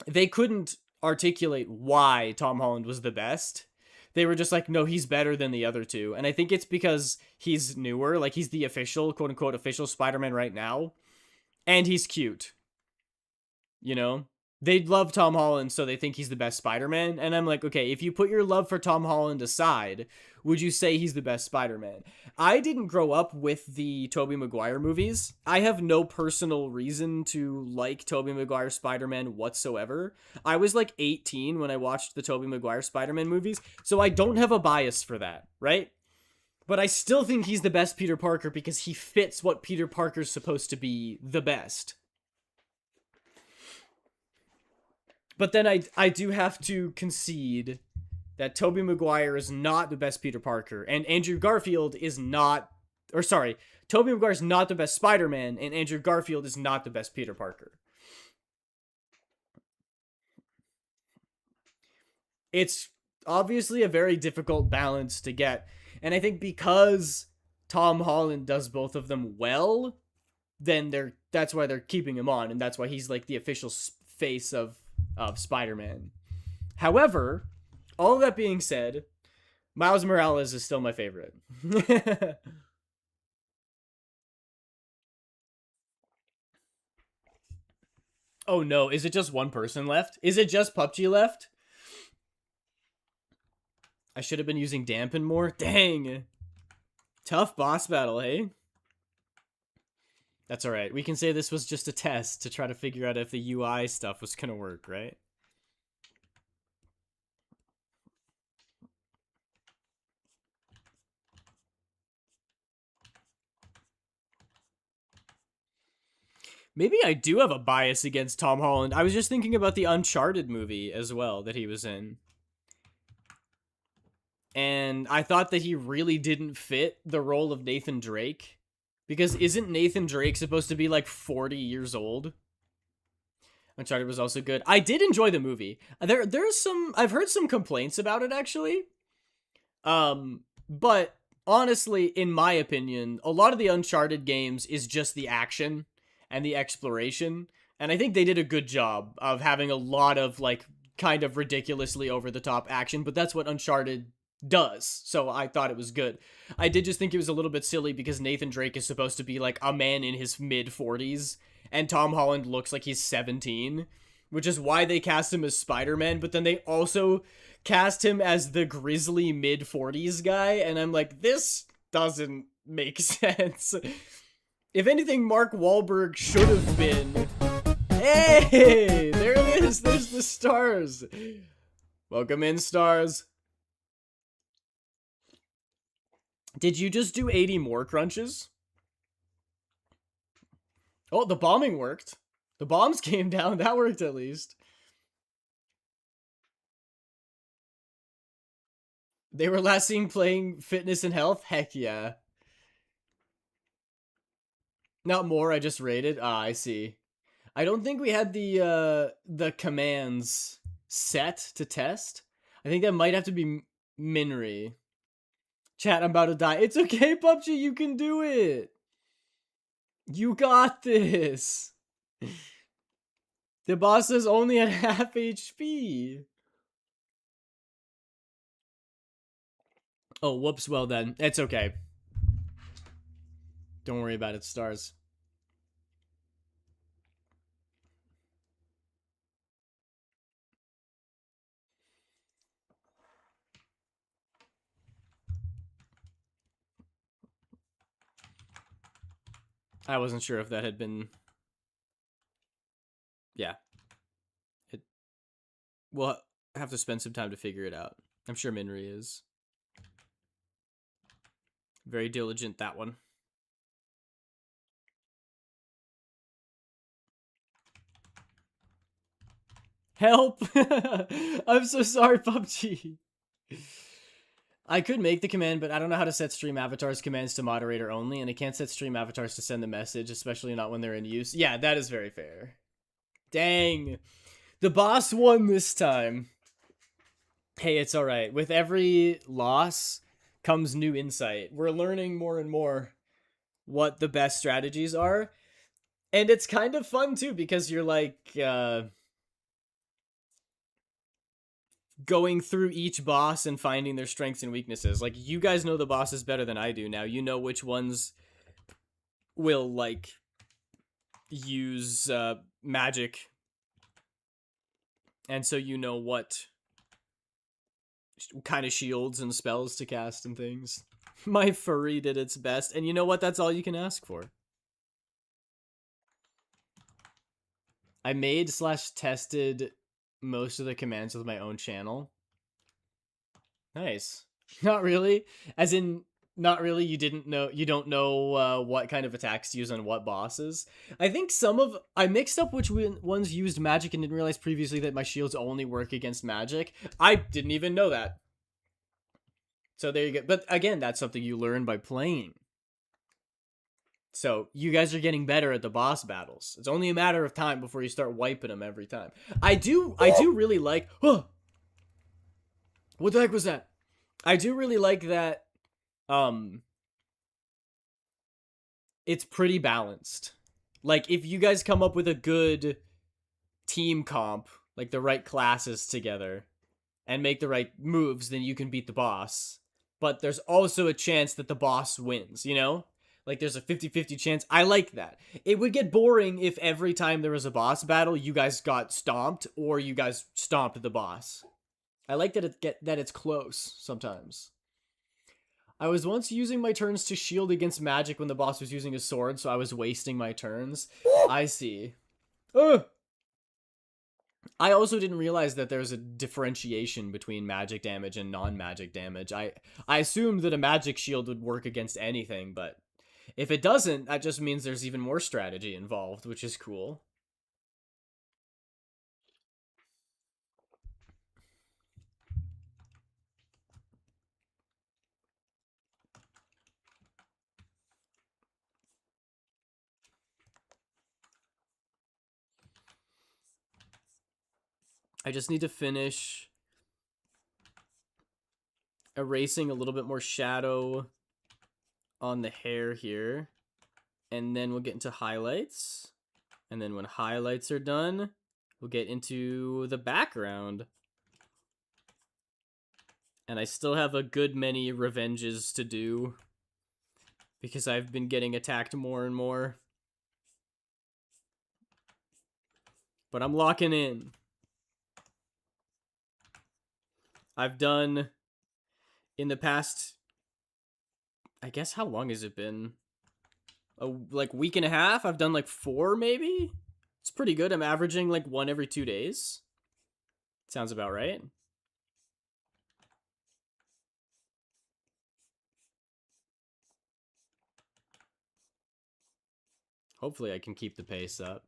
they couldn't articulate why Tom Holland was the best. They were just like, no, he's better than the other two. And I think it's because he's newer, like he's the official, quote unquote, official Spider-Man right now. And he's cute. You know? They love Tom Holland, so they think he's the best Spider-Man. And I'm like, okay, if you put your love for Tom Holland aside, would you say he's the best Spider-Man? I didn't grow up with the Tobey Maguire movies. I have no personal reason to like Tobey Maguire Spider-Man whatsoever. I was like 18 when I watched the Tobey Maguire Spider-Man movies, so I don't have a bias for that, right? But I still think he's the best Peter Parker because he fits what Peter Parker's supposed to be the best. But then I do have to concede that Tobey Maguire is not the best Peter Parker, and Andrew Garfield is not, or sorry, Tobey Maguire is not the best Spider-Man, and Andrew Garfield is not the best Peter Parker. It's obviously a very difficult balance to get, and I think because Tom Holland does both of them well, then that's why they're keeping him on, and that's why he's like the official face of Spider-Man. However, all of that being said, Miles Morales is still my favorite. Oh no, is it just one person left? Is it just PUBG left? I should have been using dampen more. Dang. Tough boss battle, hey? That's alright. We can say this was just a test to try to figure out if the UI stuff was gonna work, right? Maybe I do have a bias against Tom Holland. I was just thinking about the Uncharted movie as well that he was in. And I thought that he really didn't fit the role of Nathan Drake. Because isn't Nathan Drake supposed to be like 40 years old? Uncharted was also good. I did enjoy the movie. There's some, I've heard some complaints about it actually. But honestly, in my opinion, a lot of the Uncharted games is just the action and the exploration. And I think they did a good job of having a lot of like kind of ridiculously over the top action, but that's what Uncharted does. So I thought it was good. I did just think it was a little bit silly because Nathan Drake is supposed to be like a man in his mid 40s and Tom Holland looks like he's 17, which is why they cast him as Spider-Man, but then they also cast him as the grizzly mid 40s guy, and I'm like, this doesn't make sense. If anything, Mark Wahlberg should have been. Hey, there it is. There's the stars. Welcome in, stars. Did you just do 80 more crunches? Oh, the bombing worked. The bombs came down. That worked at least. They were last seen playing fitness and health? Heck yeah. Not more, I just rated. Ah, I see. I don't think we had the commands set to test. I think that might have to be Minri. Chat, I'm about to die. It's okay, PUBG, you can do it. You got this. The boss is only at half HP. Oh, whoops, well then. It's okay. Don't worry about it, stars. I wasn't sure if that had been... Yeah. We'll have to spend some time to figure it out. I'm sure Minri is. Very diligent, that one. Help! I'm so sorry, PUBG. I could make the command, but I don't know how to set stream avatars commands to moderator only, and I can't set stream avatars to send the message, especially not when they're in use. Yeah, that is very fair. Dang. The boss won this time. Hey, it's alright. With every loss comes new insight. We're learning more and more what the best strategies are. And it's kind of fun too, because you're like going through each boss and finding their strengths and weaknesses. Like, you guys know the bosses better than I do now. You know which ones will, like, use magic. And so you know what kind of shields and spells to cast and things. My furry did its best. And you know what? That's all you can ask for. I made / tested most of the commands with my own channel. Nice. Not really. As in, not really. You don't know what kind of attacks to use on what bosses. I think I mixed up which ones used magic and didn't realize previously that my shields only work against magic. I didn't even know that. So there you go. But again, that's something you learn by playing. So you guys are getting better at the boss battles. It's only a matter of time before you start wiping them every time. I do really like. Huh, what the heck was that? I do really like that. It's pretty balanced. Like, if you guys come up with a good team comp, like the right classes together, and make the right moves, then you can beat the boss. But there's also a chance that the boss wins, you know? Like, there's a 50-50 chance. I like that. It would get boring if every time there was a boss battle, you guys got stomped, or you guys stomped the boss. I like that it's close, sometimes. I was once using my turns to shield against magic when the boss was using a sword, so I was wasting my turns. I see. Ugh! I also didn't realize that there's a differentiation between magic damage and non-magic damage. I assumed that a magic shield would work against anything, but if it doesn't, that just means there's even more strategy involved, which is cool. I just need to finish erasing a little bit more shadow on the hair here. And then we'll get into highlights. And then when highlights are done, we'll get into the background. And I still have a good many revenges to do, because I've been getting attacked more and more. But I'm locking in. I've done, in the past, I guess, how long has it been? Like week and a half? I've done like 4 maybe? It's pretty good. I'm averaging like 1 every 2 days. Sounds about right. Hopefully I can keep the pace up.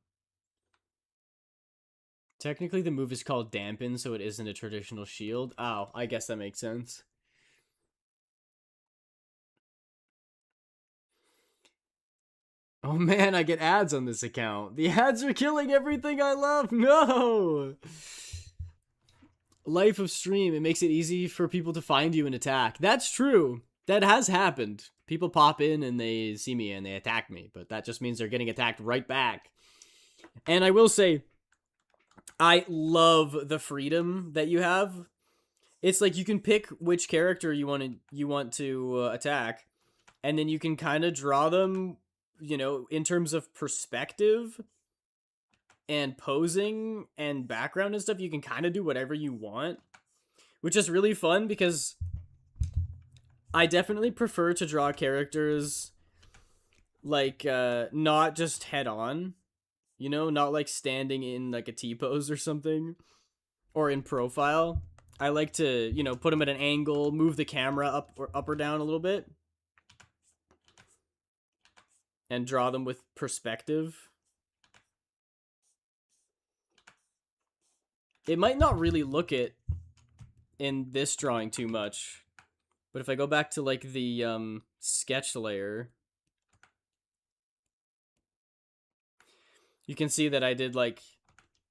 Technically the move is called dampen, so it isn't a traditional shield. Oh, I guess that makes sense. Oh man, I get ads on this account. The ads are killing everything I love. No! Life of stream, it makes it easy for people to find you and attack. That's true. That has happened. People pop in and they see me and they attack me, but that just means they're getting attacked right back. And I will say, I love the freedom that you have. It's like you can pick which character you want to attack, and then you can kind of draw them, you know, in terms of perspective and posing and background and stuff. You can kind of do whatever you want, which is really fun, because I definitely prefer to draw characters like not just head on, you know, not like standing in like a T-pose or something, or in profile. I like to, you know, put them at an angle, move the camera up or down a little bit, and draw them with perspective. It might not really look it in this drawing too much, But if I go back to like the sketch layer, you can see that I did like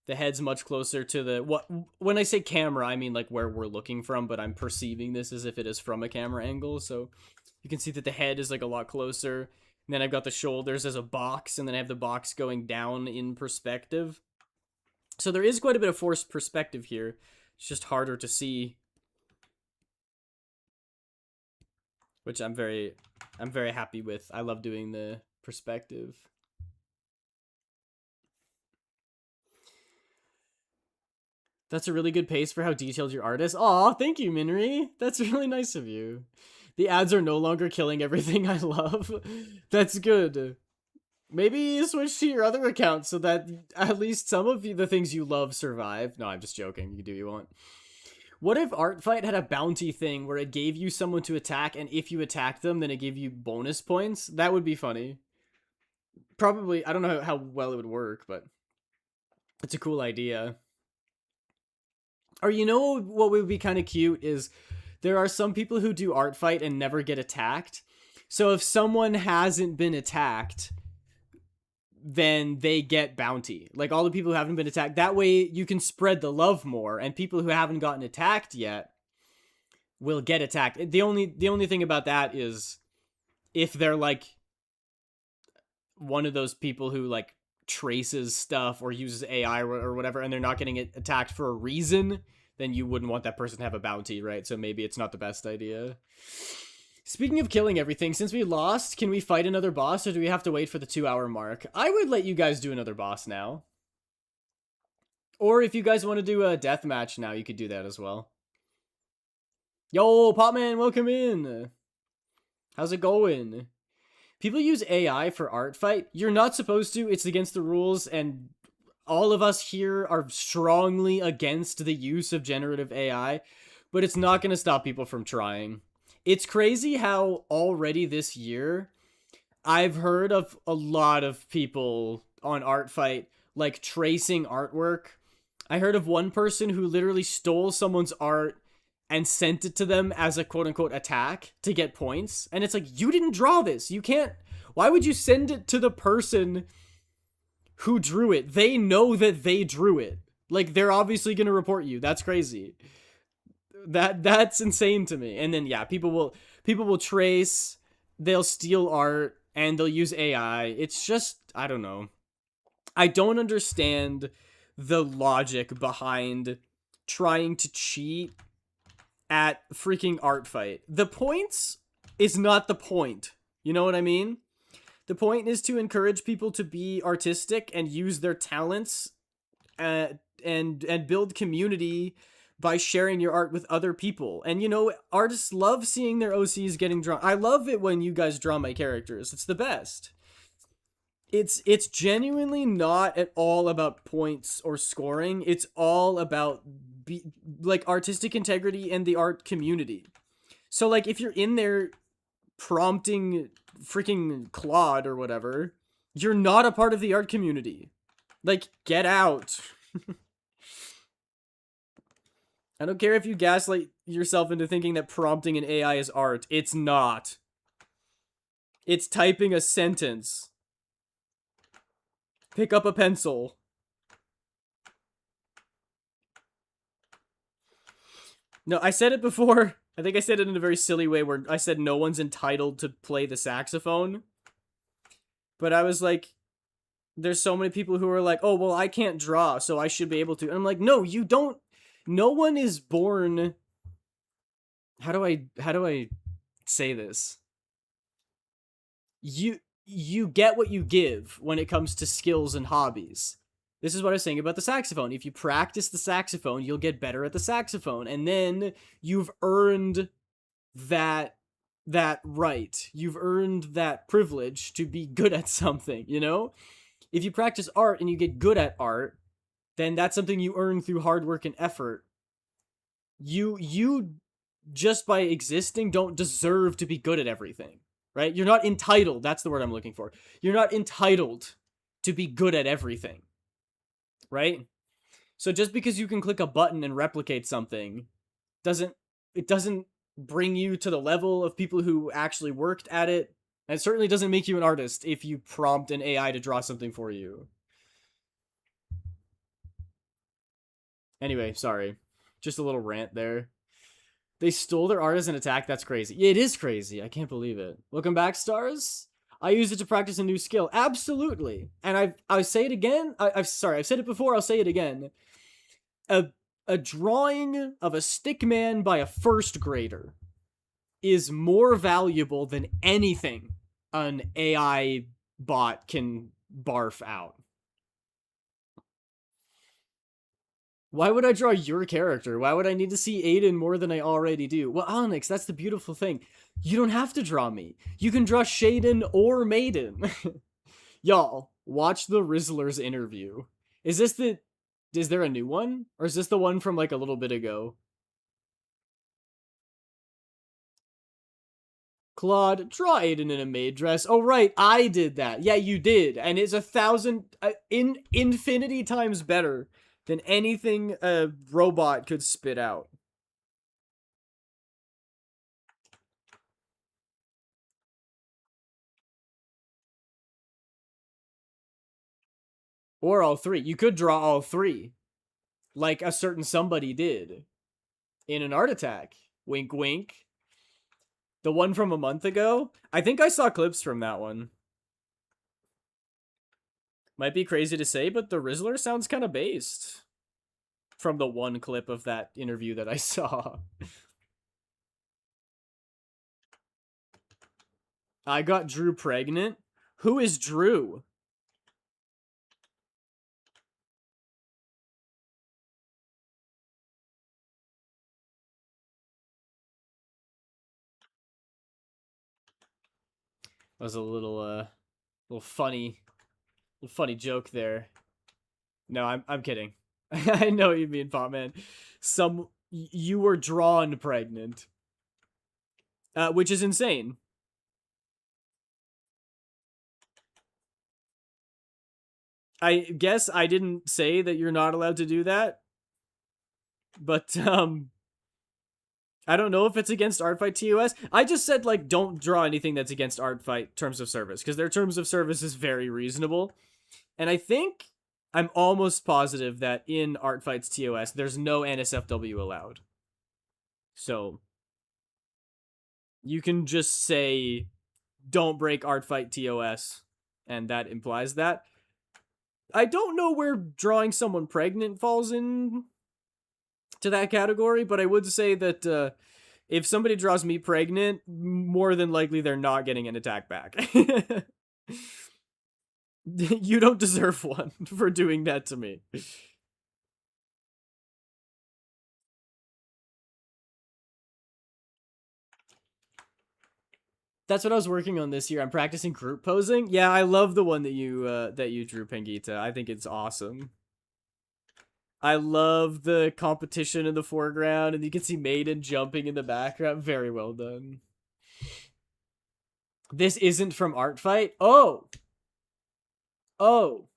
the head's much closer to the what when I say camera, I mean like where we're looking from, but I'm perceiving this as if it is from a camera angle. So you can see that the head is like a lot closer. And then I've got the shoulders as a box, and then I have the box going down in perspective. So there is quite a bit of forced perspective here. It's just harder to see, which I'm very happy with. I love doing the perspective. That's a really good pace for how detailed your art is. Aw, thank you, Minri. That's really nice of you. The ads are no longer killing everything I love. That's good. Maybe switch to your other account so that at least some of the things you love survive. No, I'm just joking. You can do what you want. What if Art Fight had a bounty thing where it gave you someone to attack, and if you attack them, then it gave you bonus points? That would be funny. Probably, I don't know how well it would work, but it's a cool idea. Or you know what would be kind of cute is there are some people who do Art Fight and never get attacked. So if someone hasn't been attacked, then they get bounty. Like all the people who haven't been attacked. That way you can spread the love more, and people who haven't gotten attacked yet will get attacked. The only thing about that is if they're like one of those people who like traces stuff or uses AI or whatever, and they're not getting attacked for a reason, then you wouldn't want that person to have a bounty, right? So maybe it's not the best idea. Speaking of killing everything, since we lost, can we fight another boss, or do we have to wait for the 2-hour mark? I would let you guys do another boss now. Or if you guys want to do a death match now, you could do that as well. Yo, Popman, welcome in. How's it going? People use AI for Art Fight. You're not supposed to. It's against the rules, and all of us here are strongly against the use of generative AI, but it's not going to stop people from trying. It's crazy how already this year I've heard of a lot of people on Art Fight like tracing artwork. I heard of one person who literally stole someone's art and sent it to them as a quote-unquote attack to get points. And it's like, you didn't draw this. You can't... Why would you send it to the person who drew it? They know that they drew it. Like, they're obviously going to report you. That's crazy. That's insane to me. And then yeah, people will trace, they'll steal art, and they'll use AI. It's just, I don't know. I don't understand the logic behind trying to cheat at freaking Art Fight. The points is not the point. You know what I mean? The point is to encourage people to be artistic and use their talents and build community by sharing your art with other people. And you know, artists love seeing their OCs getting drawn. I love it when you guys draw my characters. It's the best. It's genuinely not at all about points or scoring. It's all about like artistic integrity and the art community. So like if you're in there prompting freaking Claude or whatever, you're not a part of the art community. Like, get out. I don't care if you gaslight yourself into thinking that prompting an AI is art. It's not. It's typing a sentence. Pick up a pencil. No, I said it before. I think I said it in a very silly way where I said no one's entitled to play the saxophone. But I was like, there's so many people who are like, oh, well, I can't draw, so I should be able to. And I'm like, no, you don't. No one is born. How do I say this? You get what you give when it comes to skills and hobbies. This is what I was saying about the saxophone. If you practice the saxophone, you'll get better at the saxophone, and then you've earned that right. You've earned that privilege to be good at something, you know? If you practice art and you get good at art, then that's something you earn through hard work and effort. You just by existing don't deserve to be good at everything, right? You're not entitled. That's the word I'm looking for. You're not entitled to be good at everything, right? So just because you can click a button and replicate something doesn't bring you to the level of people who actually worked at it. And it certainly doesn't make you an artist if you prompt an AI to draw something for you. Anyway, sorry. Just a little rant there. They stole their art as an attack? That's crazy. Yeah, it is crazy. I can't believe it. Welcome back, stars. I use it to practice a new skill. Absolutely. And I say it again. I've said it before. I'll say it again. A drawing of a stick man by a first grader is more valuable than anything an AI bot can barf out. Why would I draw your character? Why would I need to see Aiden more than I already do? Well, Onyx, that's the beautiful thing. You don't have to draw me. You can draw Shaden or Maiden. Y'all, watch the Rizzler's interview. Is there a new one? Or is this the one from like a little bit ago? Claude, draw Aiden in a maid dress. Oh, right, I did that. Yeah, you did. And it's 1,000, infinity times better than anything a robot could spit out. Or all three. You could draw all three. Like a certain somebody did. In an art attack. Wink, wink. The one from a month ago? I think I saw clips from that one. Might be crazy to say, but the Rizzler sounds kind of based. From the one clip of that interview that I saw. I got Drew pregnant? Who is Drew? That was a little funny joke there. No, I'm kidding. I know what you mean, Potman. You were drawn pregnant. Which is insane. I guess I didn't say that you're not allowed to do that. But, I don't know if it's against Artfight TOS. I just said, like, don't draw anything that's against Artfight Terms of Service, because their Terms of Service is very reasonable. And I think, I'm almost positive that in Artfight's TOS, there's no NSFW allowed. So, you can just say, don't break Artfight TOS, and that implies that. I don't know where drawing someone pregnant falls in to that category, but I would say that if somebody draws me pregnant, more than likely they're not getting an attack back. You don't deserve one for doing that to me. That's what I was working on this year. I'm practicing group posing. Yeah, I love the one that you drew, Pengita. I think it's awesome. I love the competition in the foreground, and you can see Maiden jumping in the background. Very well done. This isn't from Artfight? Oh! Oh.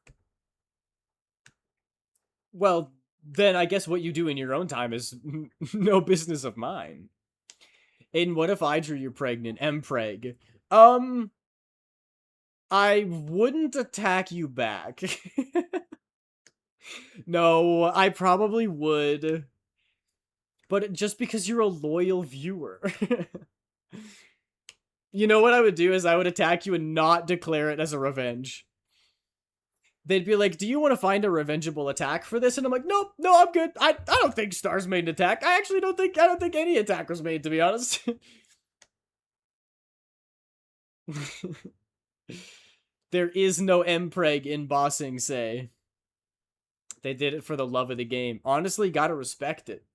Well, then I guess what you do in your own time is no business of mine. Aiden, what if I drew you pregnant? Mpreg. I wouldn't attack you back. No, I probably would. But just because you're a loyal viewer. You know what I would do is I would attack you and not declare it as a revenge. They'd be like, do you want to find a revengeable attack for this? And I'm like, nope, no, I'm good. I don't think Stars made an attack. I actually don't think any attack was made, to be honest. There is no Mpreg in Bossing Say. They did it for the love of the game. Honestly, gotta respect it.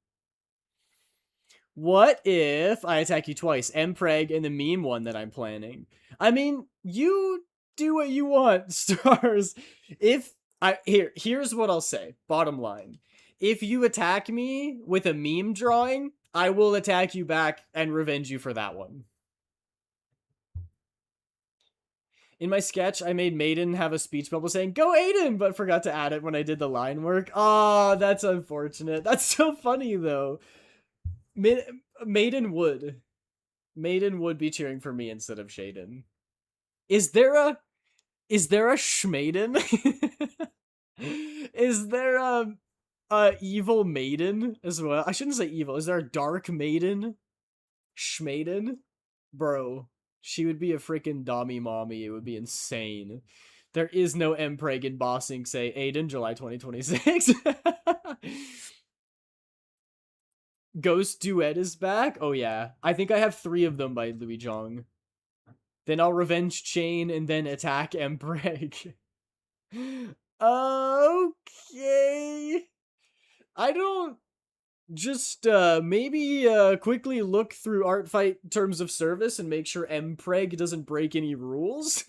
What if I attack you twice? Mpreg and the meme one that I'm planning. I mean, you do what you want, Stars. Here's what I'll say. Bottom line. If you attack me with a meme drawing, I will attack you back and revenge you for that one. In my sketch, I made Maiden have a speech bubble saying, "Go Aiden," but forgot to add it when I did the line work. Oh, that's unfortunate. That's so funny, though. Maiden would. Maiden would be cheering for me instead of Shaden. Is there a Schmaiden? Is there a evil maiden as well? I shouldn't say evil. Is there a dark maiden? Schmaiden? Bro, she would be a freaking dommy mommy. It would be insane. There is no Mpreg in bossing, say Aiden, July 2026. Ghost Duet is back? Oh yeah. I think I have 3 of them by Louis Zhang. Then I'll Revenge Chain and then attack Mpreg. Okay. I don't just maybe quickly look through art fight terms of service and make sure Mpreg doesn't break any rules.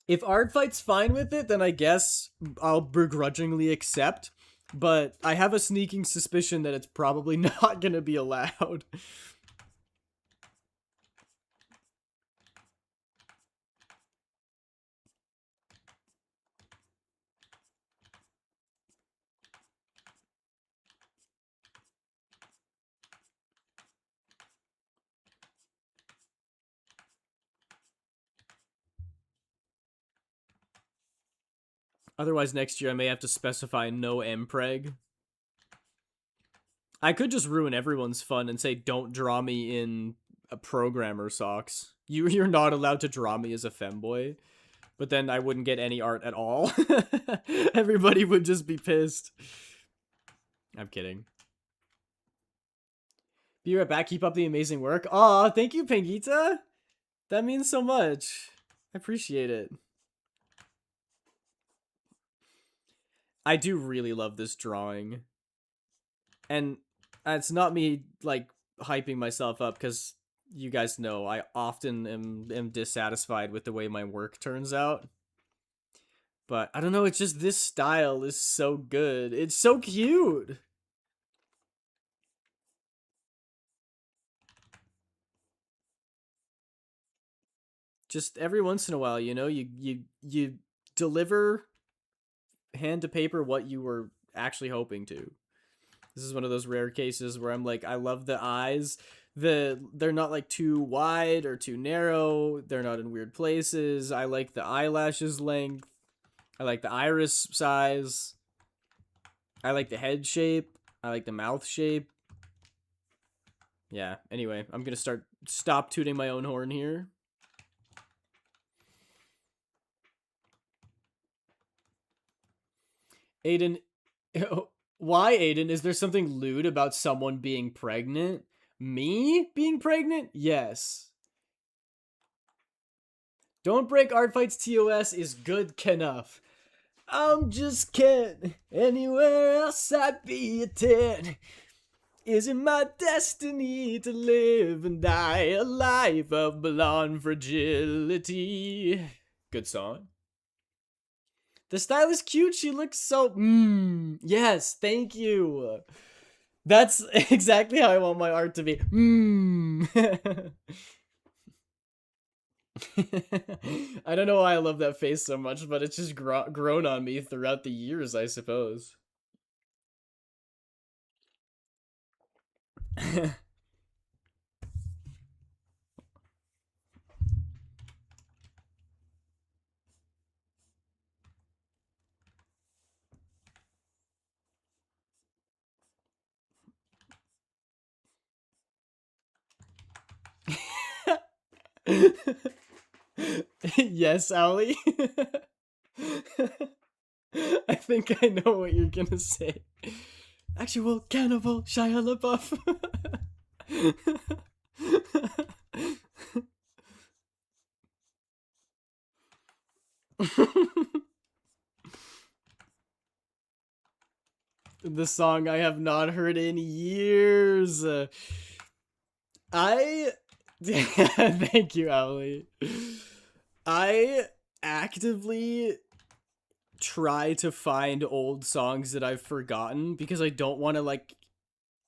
If art fight's fine with it, then I guess I'll begrudgingly accept. But I have a sneaking suspicion that it's probably not gonna be allowed. Otherwise, next year I may have to specify no Mpreg. I could just ruin everyone's fun and say, don't draw me in a programmer socks. You're not allowed to draw me as a femboy. But then I wouldn't get any art at all. Everybody would just be pissed. I'm kidding. Be right back. Keep up the amazing work. Aw, thank you, Pangita. That means so much. I appreciate it. I do really love this drawing. And it's not me, like, hyping myself up, because you guys know I often am dissatisfied with the way my work turns out. But I don't know, it's just this style is so good. It's so cute. Just every once in a while, you know, you deliver hand to paper what you were actually hoping to. This is one of those rare cases where I'm like, I love the eyes. They're not like too wide or too narrow. They're not in weird places. I like the eyelashes length. I like the iris size. I like the head shape. I like the mouth shape. Yeah, anyway, I'm gonna stop tooting my own horn here. Aiden, why, Aiden? Is there something lewd about someone being pregnant? Me being pregnant? Yes. Don't break art fights TOS is good enough. I'm just kidding. Anywhere else I'd be a 10. Is it my destiny to live and die a life of blonde fragility? Good song. The style is cute. She looks so. Yes, thank you. That's exactly how I want my art to be. I don't know why I love that face so much, but it's just grown on me throughout the years, I suppose. Yes, Allie. I think I know what you're gonna say. Actual cannibal Shia LaBeouf. The song I have not heard in years. I thank you, Allie. I actively try to find old songs that I've forgotten because I don't want to like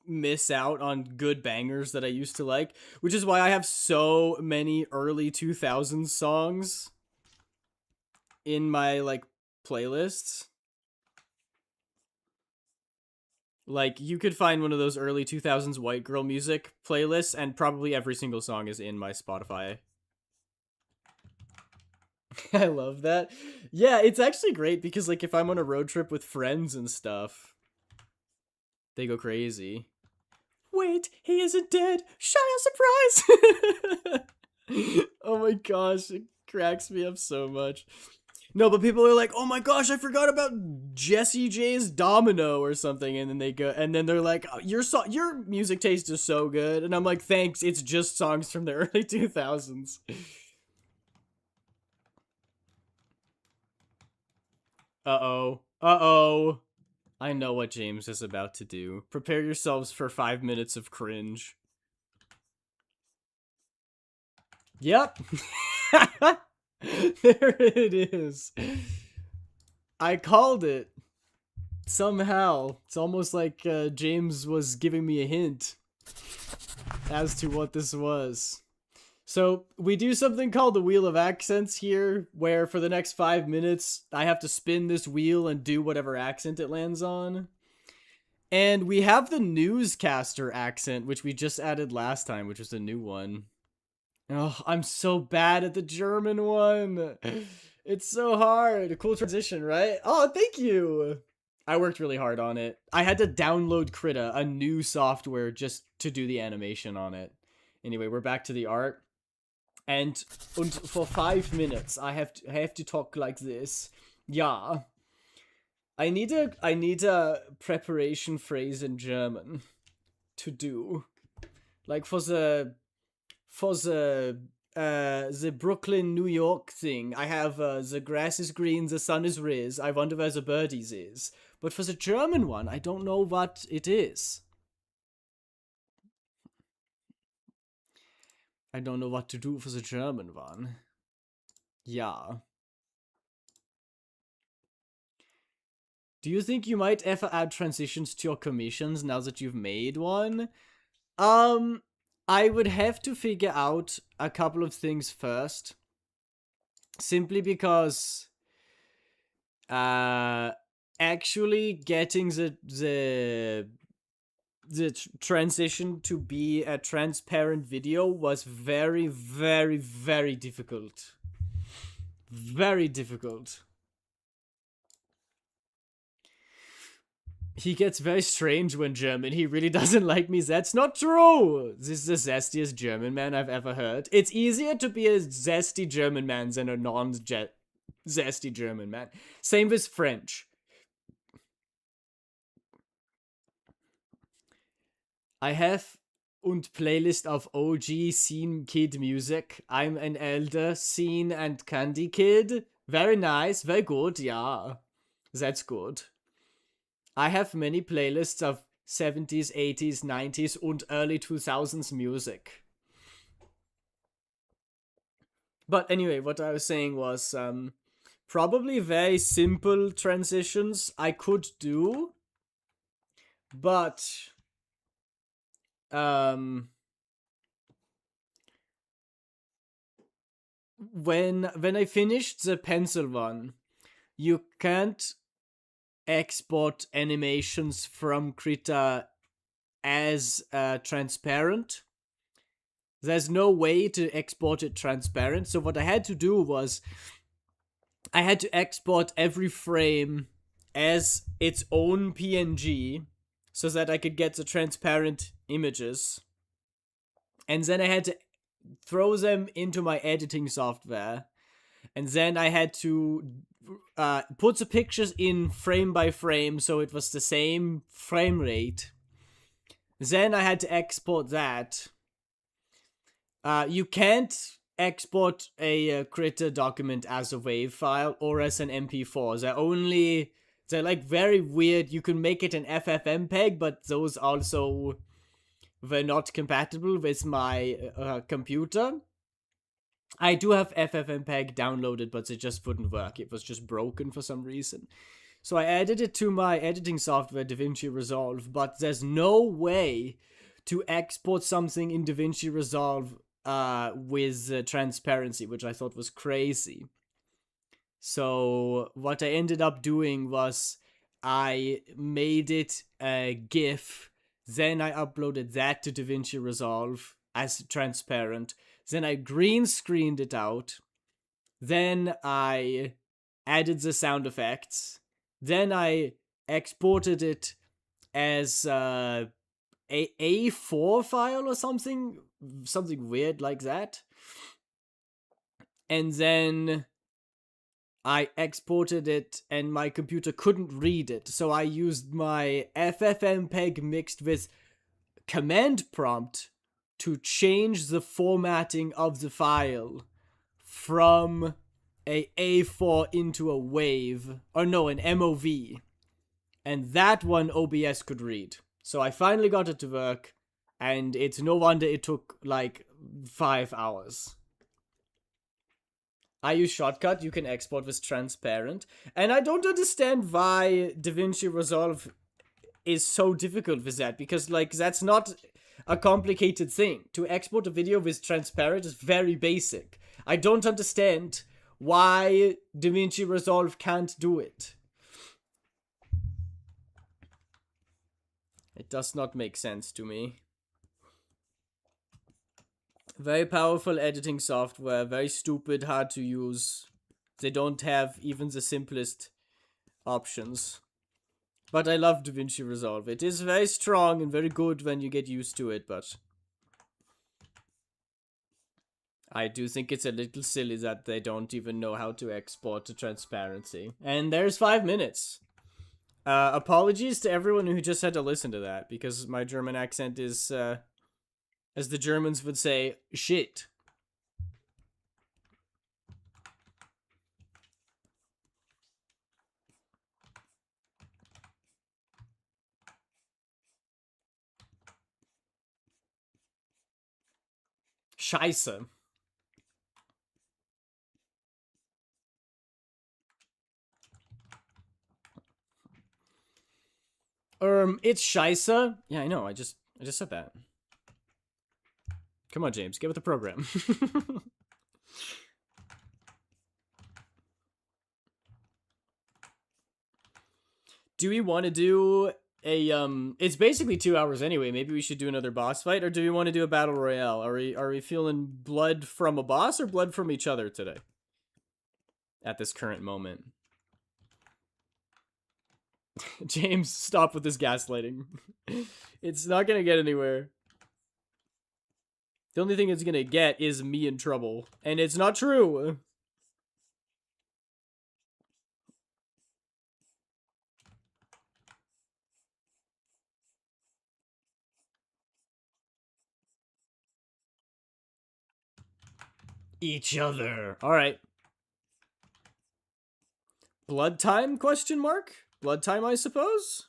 miss out on good bangers that I used to like, which is why I have so many early 2000s songs in my like playlists. Like, you could find one of those early 2000s white girl music playlists, and probably every single song is in my Spotify. I love that. Yeah, it's actually great because, like, if I'm on a road trip with friends and stuff, they go crazy. Wait, he isn't dead. Shia, surprise! Oh my gosh, it cracks me up so much. No, but people are like, "Oh my gosh, I forgot about Jesse J's Domino or something," and then they go, and then they're like, oh, your music taste is so good," and I'm like, "Thanks, it's just songs from the early 2000s." Uh-oh. Uh-oh. I know what James is about to do. Prepare yourselves for 5 minutes of cringe. Yep. There it is. I called it. Somehow. It's almost like James was giving me a hint as to what this was. So, we do something called the Wheel of Accents here, where for the next 5 minutes, I have to spin this wheel and do whatever accent it lands on. And we have the newscaster accent, which we just added last time, which was a new one. Oh, I'm so bad at the German one. It's so hard. A cool transition, right? Oh, thank you. I worked really hard on it. I had to download Krita, a new software, just to do the animation on it. Anyway, we're back to the art. And for 5 minutes, I have to talk like this. Yeah. I need a preparation phrase in German to do. Like for the Brooklyn, New York thing, I have the grass is green, the sun is riz, I wonder where the birdies is. But for the German one, I don't know what it is. I don't know what to do for the German one. Yeah. Do you think you might ever add transitions to your commissions now that you've made one? Um, I would have to figure out a couple of things first. Simply because uh actually getting the transition to be a transparent video was very, very, very difficult. Very difficult. He gets very strange when German. He really doesn't like me. That's not true. This is the zestiest German man I've ever heard. It's easier to be a zesty German man than a non-zesty German man. Same with French. I have und Playlist of OG Scene Kid music. I'm an elder Scene and Candy Kid. Very nice, very good, yeah. That's good. I have many playlists of 70s, 80s, 90s and early 2000s music. But anyway, what I was saying was probably very simple transitions I could do, but when I finished the pencil one, you can't export animations from Krita as transparent. There's no way to export it transparent. So what I had to do was I had to export every frame as its own PNG so that I could get the transparent images. And then I had to throw them into my editing software. And then I had to put the pictures in frame by frame so it was the same frame rate. Then I had to export that. You can't export a Krita document as a WAV file or as an MP4. They're like very weird. You can make it an FFmpeg, but those also were not compatible with my computer. I do have FFmpeg downloaded, but it just wouldn't work. It was just broken for some reason. So I added it to my editing software, DaVinci Resolve, but there's no way to export something in DaVinci Resolve with transparency, which I thought was crazy. So what I ended up doing was I made it a GIF. Then I uploaded that to DaVinci Resolve as transparent. Then I green screened it out. Then I added the sound effects. Then I exported it as a A4 file or something weird like that. And then I exported it and my computer couldn't read it, so I used my FFmpeg mixed with command prompt to change the formatting of the file from a A4 into a wave, or no, an MOV. And that one OBS could read. So I finally got it to work, and it's no wonder it took like 5 hours. I use Shortcut, you can export with transparent, and I don't understand why DaVinci Resolve is so difficult with that, because like that's not a complicated thing. To export a video with transparent is very basic. I don't understand why DaVinci Resolve can't do it. It does not make sense to me. Very powerful editing software, very stupid, hard to use. They don't have even the simplest options. But I love DaVinci Resolve. It is very strong and very good when you get used to it, but I do think it's a little silly that they don't even know how to export to transparency. And there's 5 minutes. Apologies to everyone who just had to listen to that, because my German accent is, as the Germans would say, shit. Scheiße. It's Scheiße. Yeah, I know. I just said that. Come on, James, get with the program. Do we want to do a it's basically 2 hours anyway. Maybe we should do another boss fight, or do we want to do a battle royale? Are we feeling blood from a boss or blood from each other today? At this current moment. James, stop with this gaslighting. It's not gonna get anywhere. The only thing it's gonna get is me in trouble. And it's not true. Each other. Alright. Blood time, question mark? Blood time, I suppose?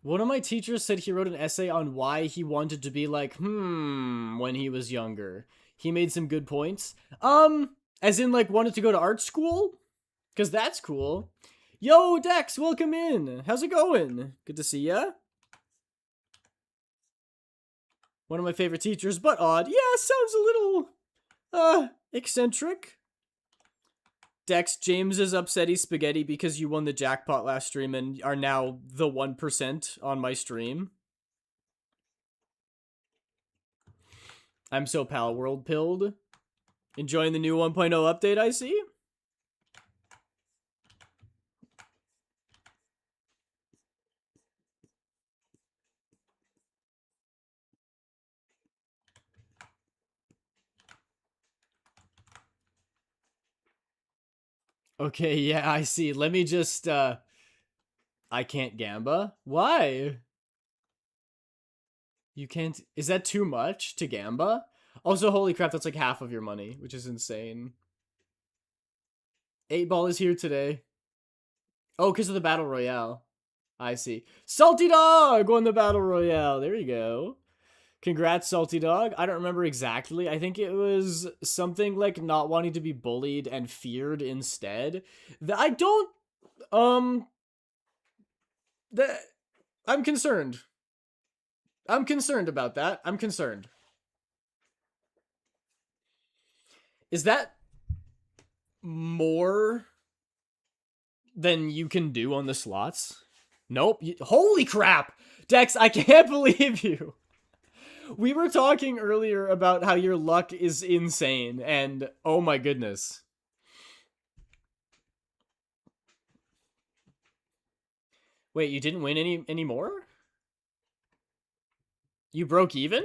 One of my teachers said he wrote an essay on why he wanted to be like, when he was younger. He made some good points. As in, like, wanted to go to art school? Because that's cool. Yo, Dex, welcome in. How's it going? Good to see ya. One of my favorite teachers, but odd. Yeah, sounds a little, eccentric. Dex, James is upsetty spaghetti because you won the jackpot last stream and are now the 1% on my stream. I'm so pal world pilled. Enjoying the new 1.0 update, I see. Okay, yeah, I see. Let me just, I can't Gamba? Why? You can't... Is that too much to Gamba? Also, holy crap, that's like half of your money, which is insane. 8-Ball is here today. Oh, because of the Battle Royale. I see. Salty Dog won the Battle Royale. There you go. Congrats, Salty Dog. I don't remember exactly. I think it was something like not wanting to be bullied and feared instead. I don't Um, that I'm concerned. I'm concerned about that. I'm concerned. Is that more than you can do on the slots? Nope. Holy crap! Dex, I can't believe you. We were talking earlier about how your luck is insane, and oh my goodness. Wait, you didn't win any more? You broke even?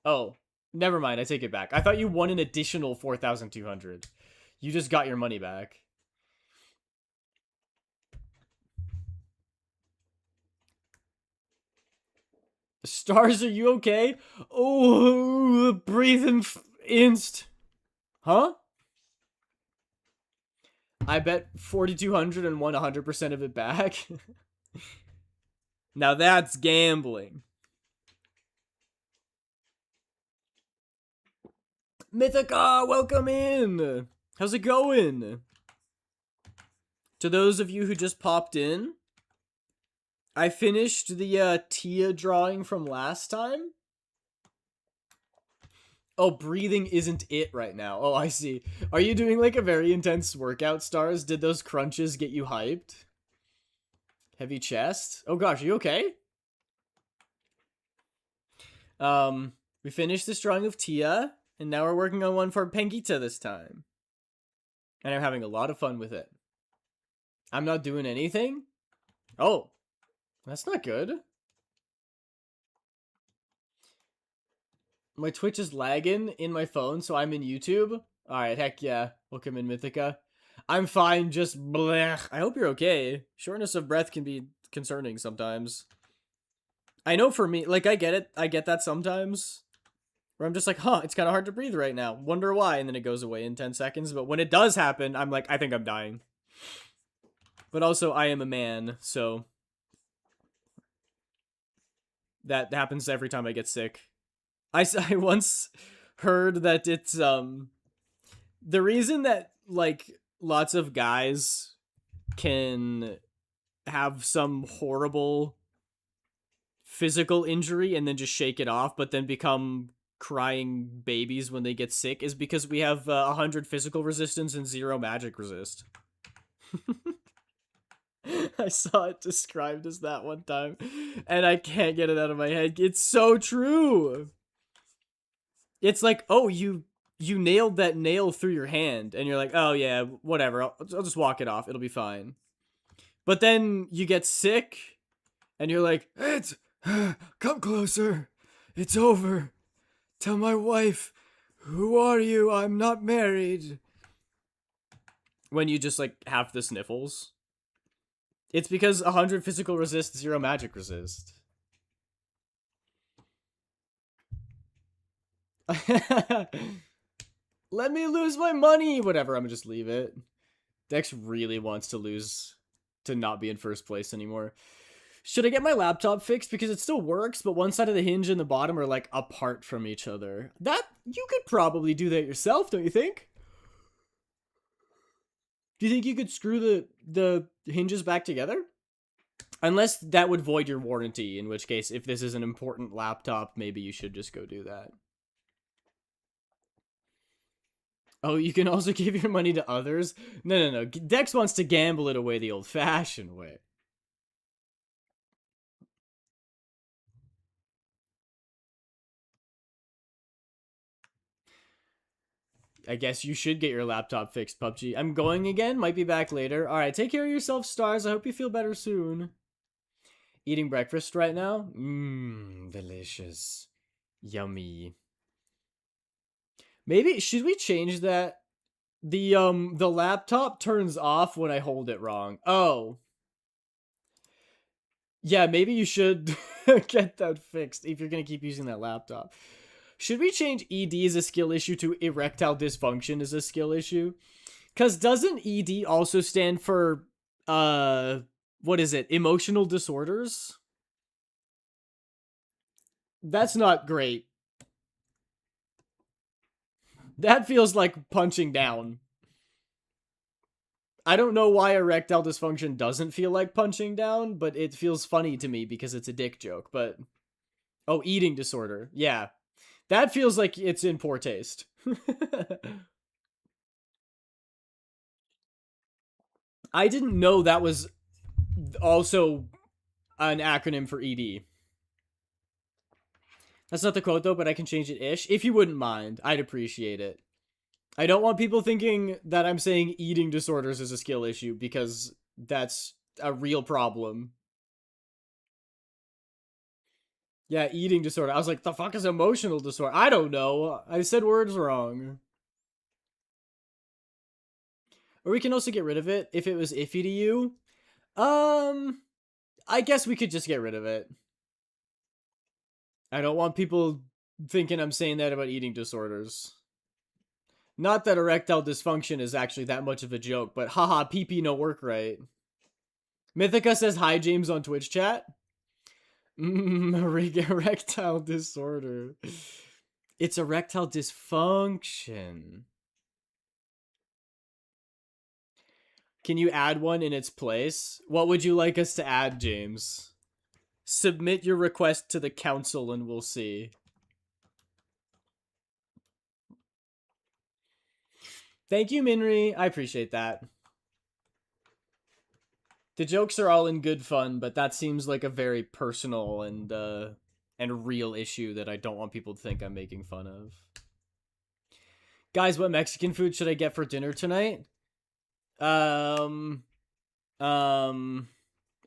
Oh, never mind. I take it back. I thought you won an additional 4,200. You just got your money back. Stars, are you okay? Oh, breathing inst. Huh? I bet 4,200 and won 100% of it back. Now that's gambling. Mythica, welcome in. How's it going? To those of you who just popped in, I finished the Tia drawing from last time. Oh, breathing isn't it right now. Oh, I see. Are you doing like a very intense workout, Stars? Did those crunches get you hyped? Heavy chest? Oh gosh, are you okay? We finished this drawing of Tia, and now we're working on one for Pengita this time. And I'm having a lot of fun with it. I'm not doing anything? Oh, that's not good. My Twitch is lagging in my phone, so I'm in YouTube. Alright, heck yeah. Welcome in, Mythica. I'm fine, just blech. I hope you're okay. Shortness of breath can be concerning sometimes. I know for me, like, I get it. I get that sometimes. Where I'm just like, huh, it's kind of hard to breathe right now. Wonder why, and then it goes away in 10 seconds. But when it does happen, I'm like, I think I'm dying. But also, I am a man, so that happens every time I get sick. I once heard that it's, the reason that, like, lots of guys can have some horrible physical injury and then just shake it off, but then become crying babies when they get sick is because we have 100 physical resistance and 0 magic resist. I saw it described as that one time, and I can't get it out of my head. It's so true. It's like, oh, you nailed that nail through your hand, and you're like, oh yeah, whatever, I'll just walk it off, it'll be fine. But then you get sick, and you're like, it's come closer, it's over. Tell my wife, who are you? I'm not married. When you just like have the sniffles. It's because 100 physical resist, 0 magic resist. Let me lose my money. Whatever, I'm gonna just leave it. Dex really wants to lose, to not be in first place anymore. Should I get my laptop fixed? Because it still works, but one side of the hinge and the bottom are like apart from each other. That, you could probably do that yourself, don't you think? Do you think you could screw the hinges back together? Unless that would void your warranty, in which case, if this is an important laptop, maybe you should just go do that. Oh, you can also give your money to others? No. Dex wants to gamble it away the old-fashioned way. I guess you should get your laptop fixed, PUBG. I'm going again. Might be back later. Alright, take care of yourself, Stars. I hope you feel better soon. Eating breakfast right now? Mmm, delicious. Yummy. Maybe, should we change that? The laptop turns off when I hold it wrong. Oh. Yeah, maybe you should get that fixed if you're gonna keep using that laptop. Should we change ED as a skill issue to erectile dysfunction as a skill issue? Because doesn't ED also stand for, what is it? Emotional disorders? That's not great. That feels like punching down. I don't know why erectile dysfunction doesn't feel like punching down, but it feels funny to me because it's a dick joke. But oh, eating disorder. Yeah. That feels like it's in poor taste. I didn't know that was also an acronym for ED. That's not the quote though, but I can change it ish. If you wouldn't mind, I'd appreciate it. I don't want people thinking that I'm saying eating disorders is a skill issue because that's a real problem. Yeah, eating disorder. I was like, the fuck is emotional disorder? I don't know. I said words wrong. Or we can also get rid of it if it was iffy to you. Um, I guess we could just get rid of it. I don't want people thinking I'm saying that about eating disorders. Not that erectile dysfunction is actually that much of a joke, but haha, pee no work right. Mythica says hi, James, on Twitch chat. Erectile disorder. It's erectile dysfunction. Can you add one in its place? What would you like us to add, James? Submit your request to the council and we'll see. Thank you, Minri. I appreciate that. The jokes are all in good fun, but that seems like a very personal and real issue that I don't want people to think I'm making fun of. Guys, what Mexican food should I get for dinner tonight? Um,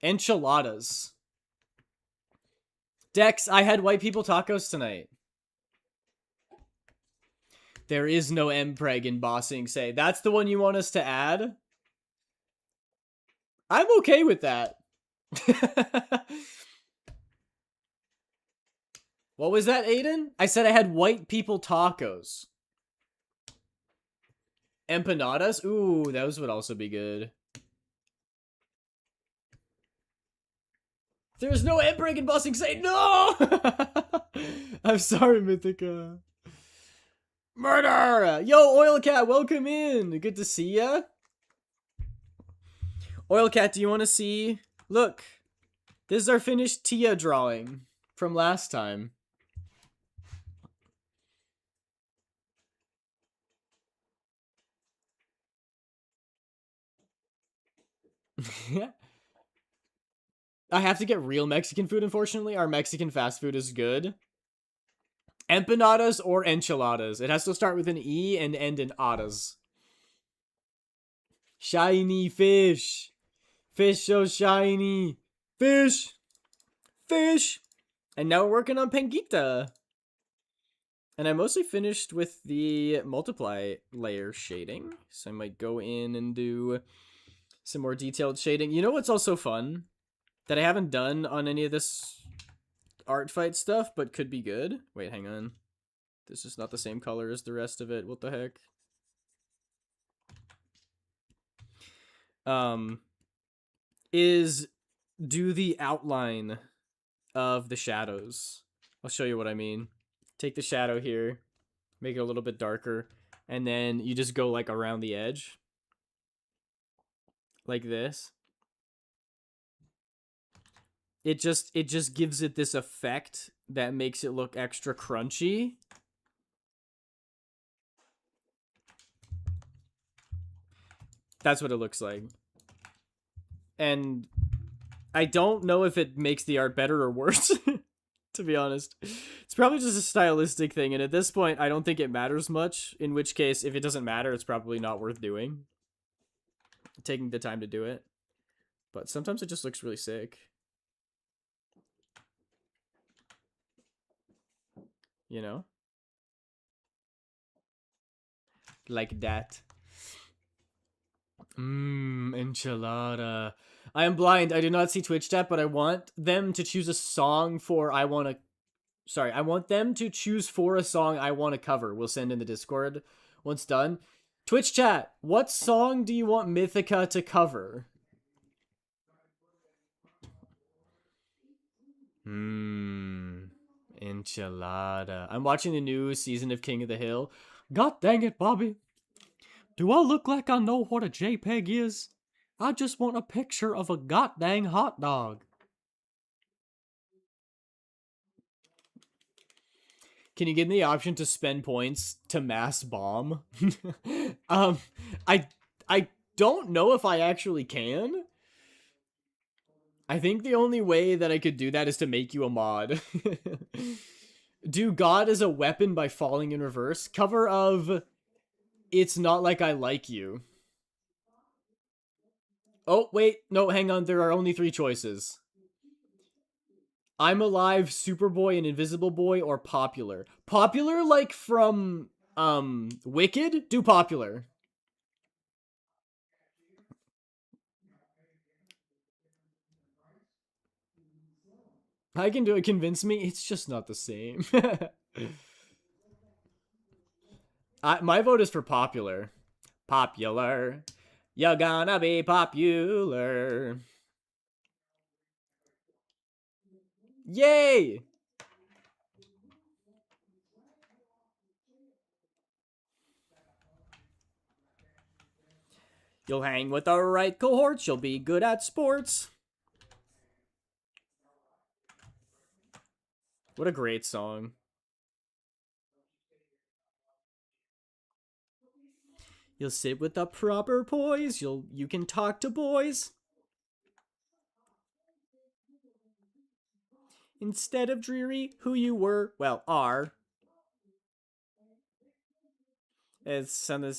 enchiladas. Dex, I had white people tacos tonight. There is no mpreg in bossing say. That's the one you want us to add? I'm okay with that. What was that, Aiden? I said I had white people tacos. Empanadas? Ooh, those would also be good. There's no mpreg in bossing say. No! I'm sorry, Mythica. Murder! Yo, Oilcat, welcome in. Good to see ya. Oilcat, do you want to see? Look, this is our finished Tia drawing from last time. Yeah. I have to get real Mexican food, unfortunately. Our Mexican fast food is good. Empanadas or enchiladas. It has to start with an E and end in adas. Shiny fish. Fish so shiny. Fish. Fish. And now we're working on Pangita. And I mostly finished with the multiply layer shading. So I might go in and do some more detailed shading. You know what's also fun? That I haven't done on any of this art fight stuff, but could be good. Wait, hang on. This is not the same color as the rest of it. What the heck? Is do the outline of the shadows. I'll show you what I mean. Take the shadow here, make it a little bit darker, and then you just go like around the edge. Like this. It just gives it this effect that makes it look extra crunchy. That's what it looks like. And I don't know if it makes the art better or worse, to be honest. It's probably just a stylistic thing, and at this point, I don't think it matters much, in which case, if it doesn't matter, it's probably not worth doing. Taking the time to do it. But sometimes it just looks really sick. You know? Like that. Enchilada. I am blind. I do not see Twitch chat, but I want them to choose a song for I want them to choose for a song I want to cover. We'll send in the Discord once done. Twitch chat, what song do you want Mythica to cover? Enchilada. I'm watching the new season of King of the Hill. God dang it, Bobby. Do I look like I know what a JPEG is? I just want a picture of a goddamn hot dog. Can you give me the option to spend points to mass bomb? um, I I don't know if I actually can. I think the only way that I could do that is to make you a mod. Do God as a weapon by falling in reverse. Cover of It's Not Like I Like You. Oh, wait. No, hang on. There are only 3 choices. I'm Alive, Superboy, and Invisible Boy, or Popular. Popular, like from, Wicked? Do Popular. I can do it. Convince me. It's just not the same. My vote is for Popular. Popular. You're gonna be popular. Yay! You'll hang with the right cohorts. You'll be good at sports. What a great song. You'll sit with the proper poise. You can talk to boys. Instead of dreary, who you were, well, are. It's something,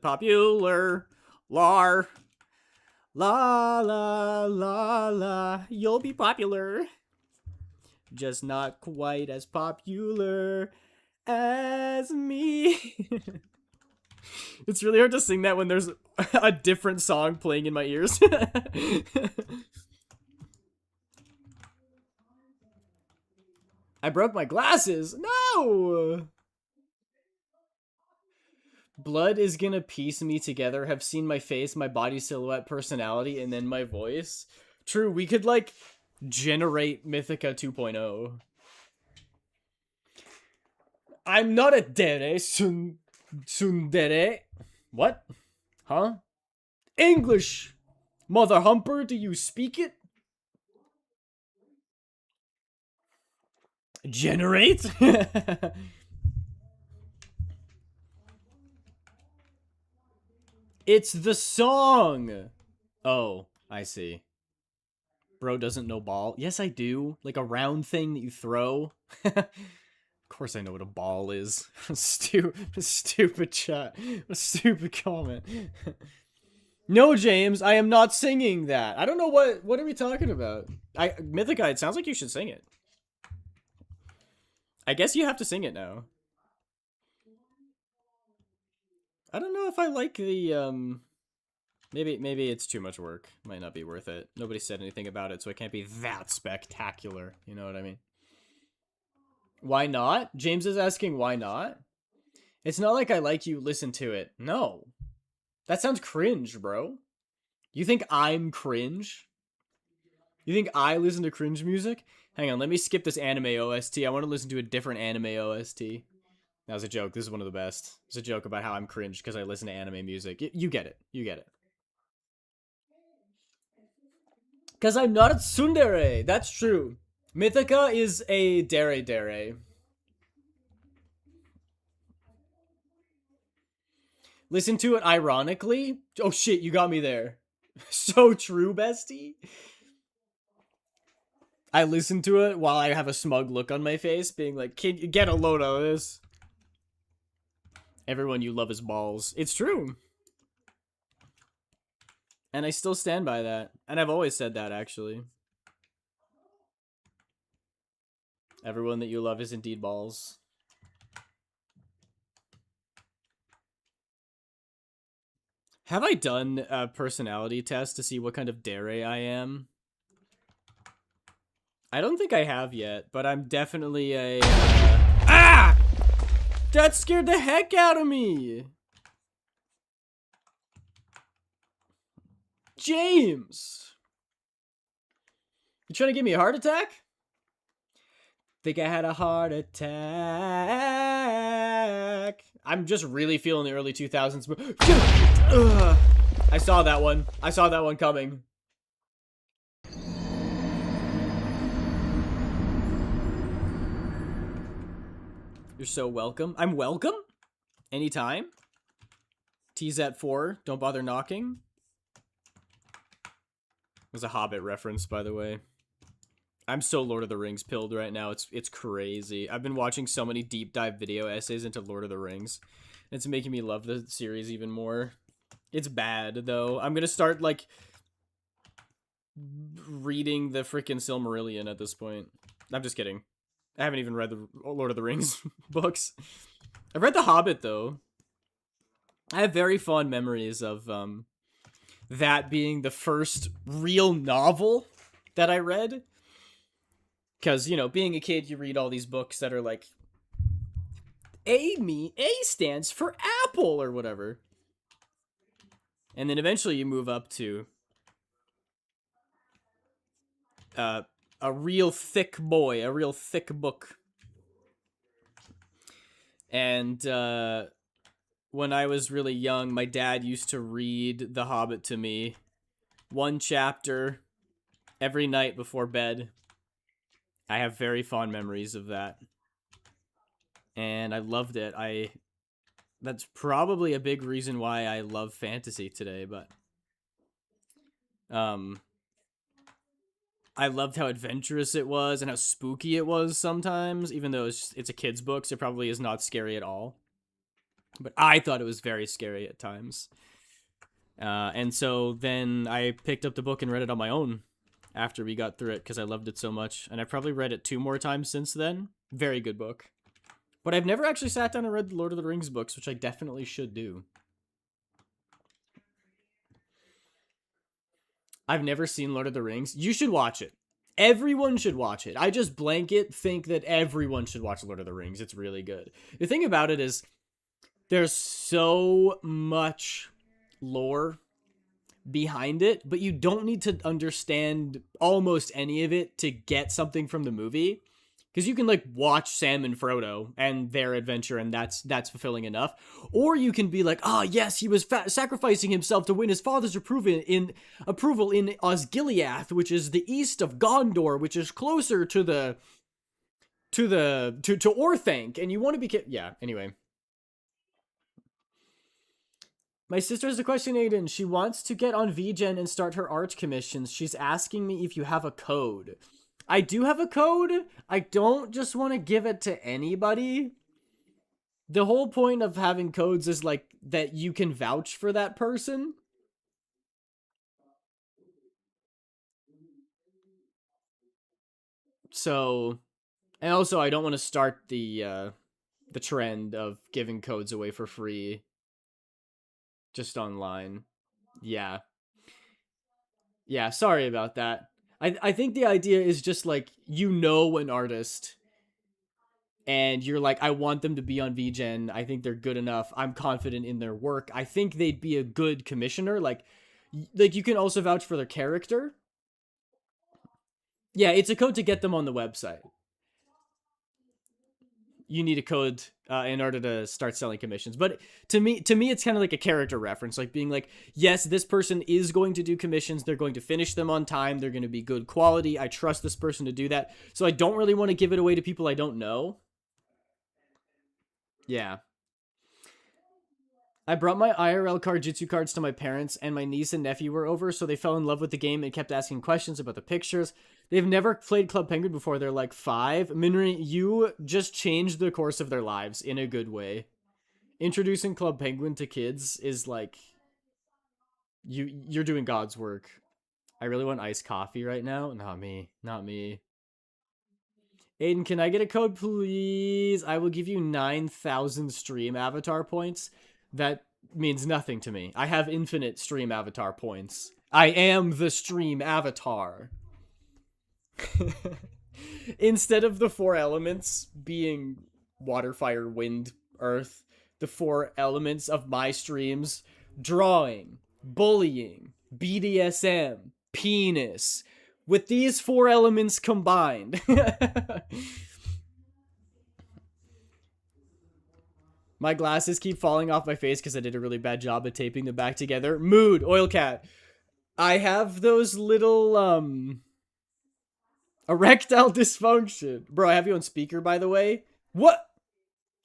popular. Lar. La la la la. You'll be popular. Just not quite as popular as me. It's really hard to sing that when there's a different song playing in my ears. I broke my glasses. No! Blood is gonna piece me together, have seen my face, my body silhouette, personality, and then my voice. True, we could, like, generate Mythica 2.0. I'm not a dere, tsundere. What? Huh? English! Mother Humper, do you speak it? Generate? It's the song! Oh, I see. Bro doesn't know ball. Yes, I do. Like a round thing that you throw. Of course I know what a ball is. Stupid chat. A stupid comment. No, James, I am not singing that. I don't know what are we talking about? Mythica, it sounds like you should sing it. I guess you have to sing it now. I don't know if I like the maybe it's too much work. Might not be worth it. Nobody said anything about it, so it can't be that spectacular. You know what I mean? Why not? James is asking why not? It's not like I like you listen to it. No. That sounds cringe, bro. You think I'm cringe? You think I listen to cringe music? Hang on, let me skip this anime OST. I want to listen to a different anime OST. That was a joke. This is one of the best. It's a joke about how I'm cringe because I listen to anime music. You get it. You get it. Because I'm not a tsundere. That's true. Mythica is a dere dere. Listen to it ironically. Oh shit, you got me there. So true, bestie. I listen to it while I have a smug look on my face, being like, "Kid, you get a load of this." Everyone you love is balls. It's true. And I still stand by that. And I've always said that, actually. Everyone that you love is indeed balls. Have I done a personality test to see what kind of dere I am? I don't think I have yet, but I'm definitely a... Ah! That scared the heck out of me! James! You trying to give me a heart attack? Think I had a heart attack. I'm just really feeling the early 2000s. Ugh. I saw that one. I saw that one coming. You're so welcome. I'm welcome? Anytime. T's at 4. Don't bother knocking. It was a Hobbit reference, by the way. I'm so Lord of the Rings pilled right now. It's crazy. I've been watching so many deep dive video essays into Lord of the Rings. It's making me love the series even more. It's bad, though. I'm gonna start, like, reading the freaking Silmarillion at this point. I'm just kidding. I haven't even read the Lord of the Rings books. I've read The Hobbit, though. I have very fond memories of that being the first real novel that I read. Because, you know, being a kid, you read all these books that are like, A stands for apple or whatever. And then eventually you move up to a real thick boy, a real thick book. And when I was really young, my dad used to read The Hobbit to me. One chapter every night before bed. I have very fond memories of that. And I loved it. That's probably a big reason why I love fantasy today, but I loved how adventurous it was and how spooky it was sometimes, even though it's a kid's book, so it probably is not scary at all. But I thought it was very scary at times. And so then I picked up the book and read it on my own after we got through it because I loved it so much. And I've probably read it 2 more times since then. Very good book. But I've never actually sat down and read the Lord of the Rings books, which I definitely should do. I've never seen Lord of the Rings. You should watch it. Everyone should watch it. I just blanket think that everyone should watch Lord of the Rings. It's really good. The thing about it is there's so much lore behind it, but you don't need to understand almost any of it to get something from the movie. Because you can, like, watch Sam and Frodo and their adventure, and that's fulfilling enough. Or you can be like, ah, yes, he was sacrificing himself to win his father's approval in Osgiliath, which is the east of Gondor, which is closer to Orthanc. And you want to be... Yeah, anyway. My sister has a question, Aiden. She wants to get on VGen and start her art commissions. She's asking me if you have a code. I do have a code. I don't just want to give it to anybody. The whole point of having codes is like that you can vouch for that person. So, and also I don't want to start the trend of giving codes away for free just online. Yeah. Yeah, sorry about that. I think the idea is just like, you know, an artist and you're like, I want them to be on VGen. I think they're good enough. I'm confident in their work. I think they'd be a good commissioner. Like you can also vouch for their character. Yeah, it's a code to get them on the website. You need a code in order to start selling commissions. But to me, it's kind of like a character reference, like being like, yes, this person is going to do commissions. They're going to finish them on time. They're going to be good quality. I trust this person to do that. So I don't really want to give it away to people I don't know. Yeah. I brought my IRL Cardjutsu cards to my parents, and my niece and nephew were over, so they fell in love with the game and kept asking questions about the pictures. They've never played Club Penguin before. They're like 5. Minri, you just changed the course of their lives in a good way. Introducing Club Penguin to kids is like... You're doing God's work. I really want iced coffee right now. Not me. Not me. Aiden, can I get a code, please? I will give you 9,000 stream avatar points. That means nothing to me. I have infinite stream avatar points. I am the stream avatar. Instead of the 4 elements being water, fire, wind, earth, the 4 elements of my streams: drawing, bullying, BDSM, penis. With these 4 elements combined, My glasses keep falling off my face because I did a really bad job at taping them back together. Mood, Oil Cat. I have those little, erectile dysfunction. Bro, I have you on speaker, by the way. What?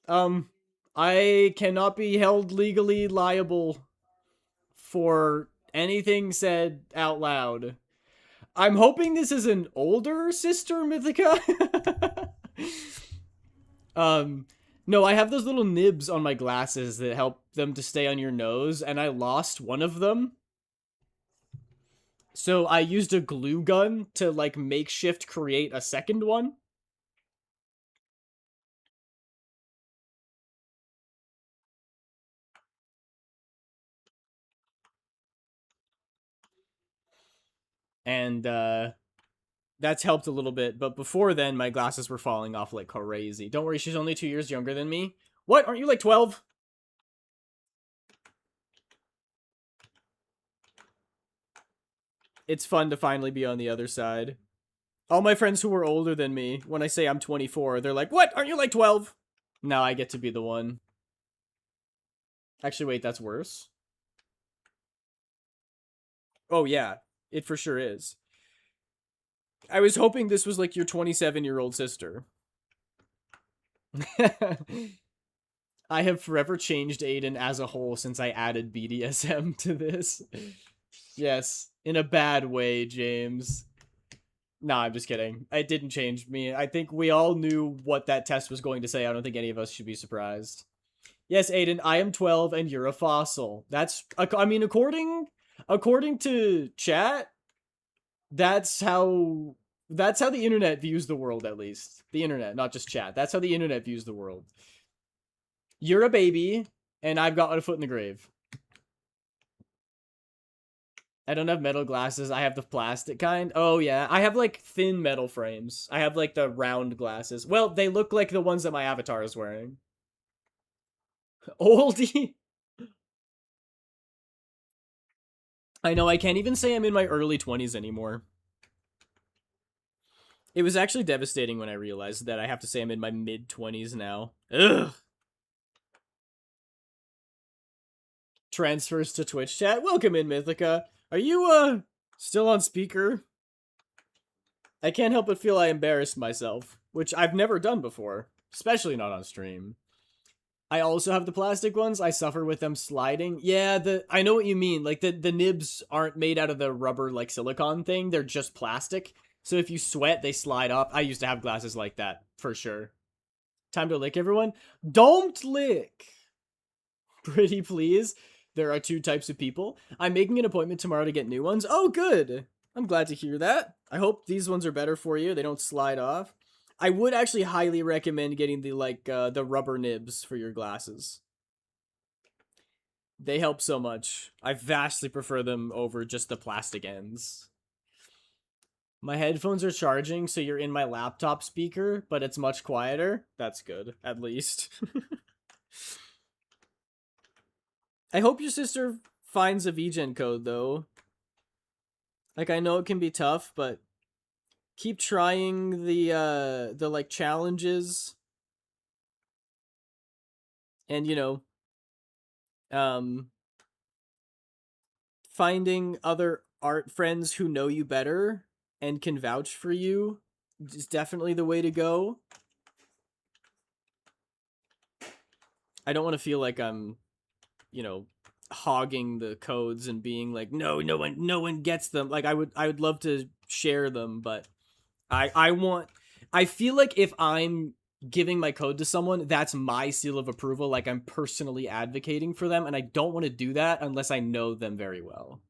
Um, I cannot be held legally liable for anything said out loud. I'm hoping this is an older sister, Mythica. um, no, I have those little nibs on my glasses that help them to stay on your nose, and I lost one of them. So I used a glue gun to, like, makeshift create a second one. And, that's helped a little bit, but before then, my glasses were falling off like crazy. Don't worry, she's only 2 years younger than me. What? Aren't you like 12? It's fun to finally be on the other side. All my friends who are older than me, when I say I'm 24, they're like, what? Aren't you like 12? Now I get to be the one. Actually, wait, that's worse. Oh, yeah, it for sure is. I was hoping this was like your 27-year-old sister. I have forever changed Aiden as a whole since I added BDSM to this. Yes, in a bad way, James. Nah, I'm just kidding. It didn't change me. I think we all knew what that test was going to say. I don't think any of us should be surprised. Yes, Aiden, I am 12 and you're a fossil. That's, I mean, according to chat, that's how the internet views the world, at least. The internet, not just chat. That's how the internet views the world. You're a baby, and I've got a foot in the grave. I don't have metal glasses. I have the plastic kind. Oh, yeah. I have, like, thin metal frames. I have, like, the round glasses. Well, they look like the ones that my avatar is wearing. Oldie? I know, I can't even say I'm in my early 20s anymore. It was actually devastating when I realized that I have to say I'm in my mid-20s now. Ugh. Transfers to Twitch chat. Welcome in, Mythica. Are you, still on speaker? I can't help but feel I embarrassed myself, which I've never done before, especially not on stream. I also have the plastic ones. I suffer with them sliding. Yeah, I know what you mean. Like, the nibs aren't made out of the rubber, like, silicone thing. They're just plastic. So if you sweat, they slide off. I used to have glasses like that, for sure. Time to lick, everyone. Don't lick! Pretty please. There are 2 types of people. I'm making an appointment tomorrow to get new ones. Oh, good! I'm glad to hear that. I hope these ones are better for you. They don't slide off. I would actually highly recommend getting the, like, the rubber nibs for your glasses. They help so much. I vastly prefer them over just the plastic ends. My headphones are charging, so you're in my laptop speaker, but it's much quieter. That's good, at least. I hope your sister finds a VGen code, though. Like, I know it can be tough, but keep trying the like, challenges. And, you know, finding other art friends who know you better and can vouch for you is definitely the way to go. I don't want to feel like I'm, you know, hogging the codes and being like, no one gets them. Like, I would love to share them, but I feel like if I'm giving my code to someone, that's my seal of approval. Like, I'm personally advocating for them, and I don't want to do that unless I know them very well.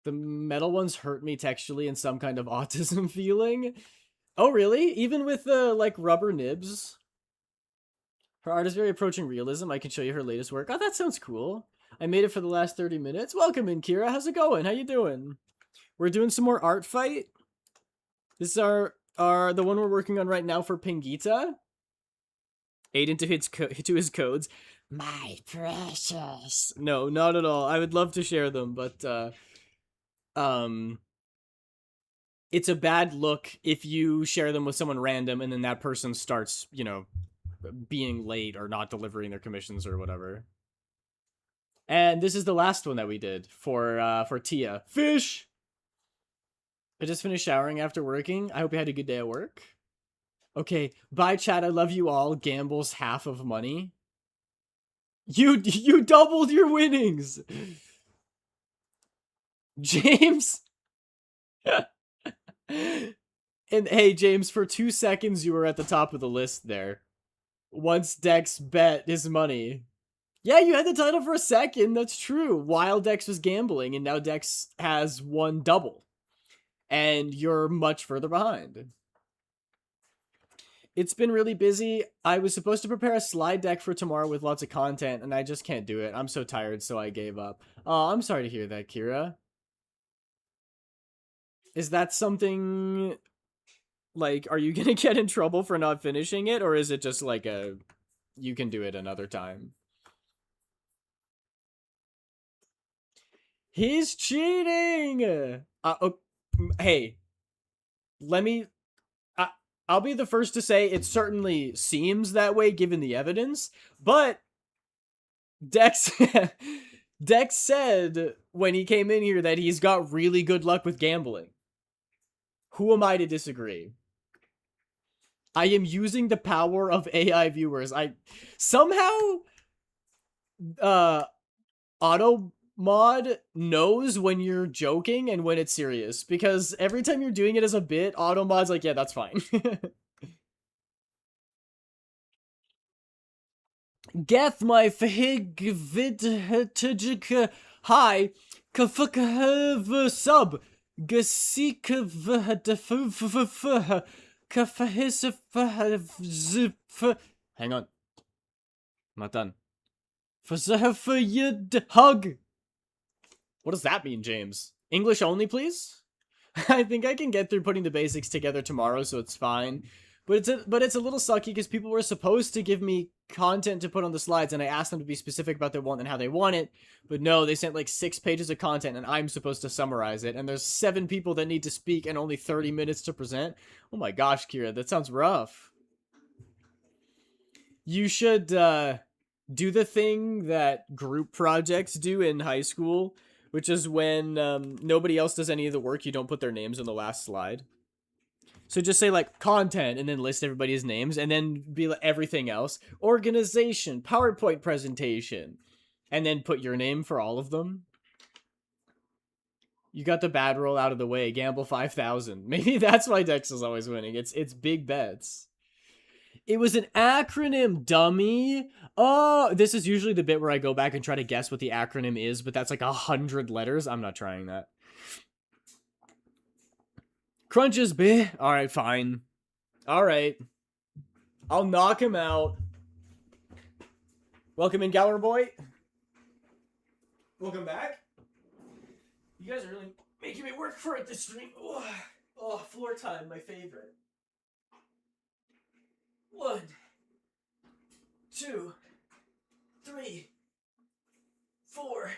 The metal ones hurt me textually in some kind of autism feeling. Oh, really? Even with the, like, rubber nibs? Her art is very approaching realism. I can show you her latest work. Oh, that sounds cool. I made it for the last 30 minutes. Welcome in, Kira. How's it going? How you doing? We're doing some more art fight. This is our the one we're working on right now for Pingita. Aiden to his codes. My precious. No, not at all. I would love to share them, but it's a bad look if you share them with someone random and then that person starts, you know, being late or not delivering their commissions or whatever. And this is the last one that we did for Tia. Fish! I just finished showering after working. I hope you had a good day at work. Okay, bye chat. I love you all. Gambles half of money. You doubled your winnings. James. And hey James, for 2 seconds you were at the top of the list there. Once Dex bet his money. Yeah, you had the title for a second, that's true. While Dex was gambling, and now Dex has won double. And you're much further behind. It's been really busy. I was supposed to prepare a slide deck for tomorrow with lots of content, and I just can't do it. I'm so tired, so I gave up. Oh, I'm sorry to hear that, Kira. Is that something... Like, are you gonna get in trouble for not finishing it, or is it just like a... You can do it another time? He's cheating! Hey, let me... I'll be the first to say it certainly seems that way given the evidence, but Dex... Dex said when he came in here that he's got really good luck with gambling. Who am I to disagree? I am using the power of AI viewers. I somehow auto mod knows when you're joking and when it's serious, because every time you're doing it as a bit, auto mod's like, yeah, that's fine. Geth my fahig vid hi kafakav sub gasika hang on. I'm not done. Hug. What does that mean, James? English only, please? I think I can get through putting the basics together tomorrow, so it's fine. But it's a little sucky because people were supposed to give me content to put on the slides, and I asked them to be specific about their want and how they want it. But no, they sent like 6 pages of content, and I'm supposed to summarize it. And there's 7 people that need to speak and only 30 minutes to present. Oh my gosh, Kira, that sounds rough. You should do the thing that group projects do in high school, which is when nobody else does any of the work, you don't put their names on the last slide. So just say like content and then list everybody's names and then be like everything else. Organization, PowerPoint presentation. And then put your name for all of them. You got the bad roll out of the way. Gamble 5,000. Maybe that's why Dex is always winning. It's big bets. It was an acronym, dummy. Oh, this is usually the bit where I go back and try to guess what the acronym is, but that's like 100 letters. I'm not trying that. Crunches, B. Alright, fine. Alright. I'll knock him out. Welcome in, Gower Boy. Welcome back. You guys are really making me work for it this stream. Oh, floor time, my favorite. 1, 2, 3, 4,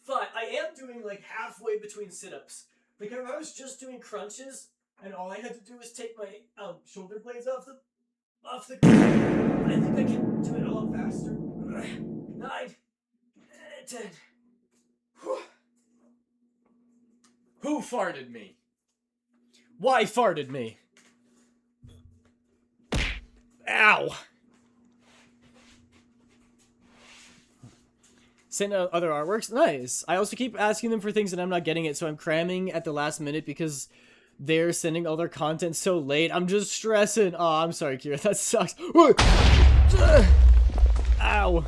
5. I am doing like halfway between sit-ups. Like if I was just doing crunches and all I had to do was take my shoulder blades off the ground, I think I can do it a lot faster. 9, 10. Whew. Who farted me? Why farted me? Ow! Send other artworks? Nice. I also keep asking them for things and I'm not getting it, so I'm cramming at the last minute because they're sending all their content so late. I'm just stressing. Oh, I'm sorry, Kira. That sucks. Ow.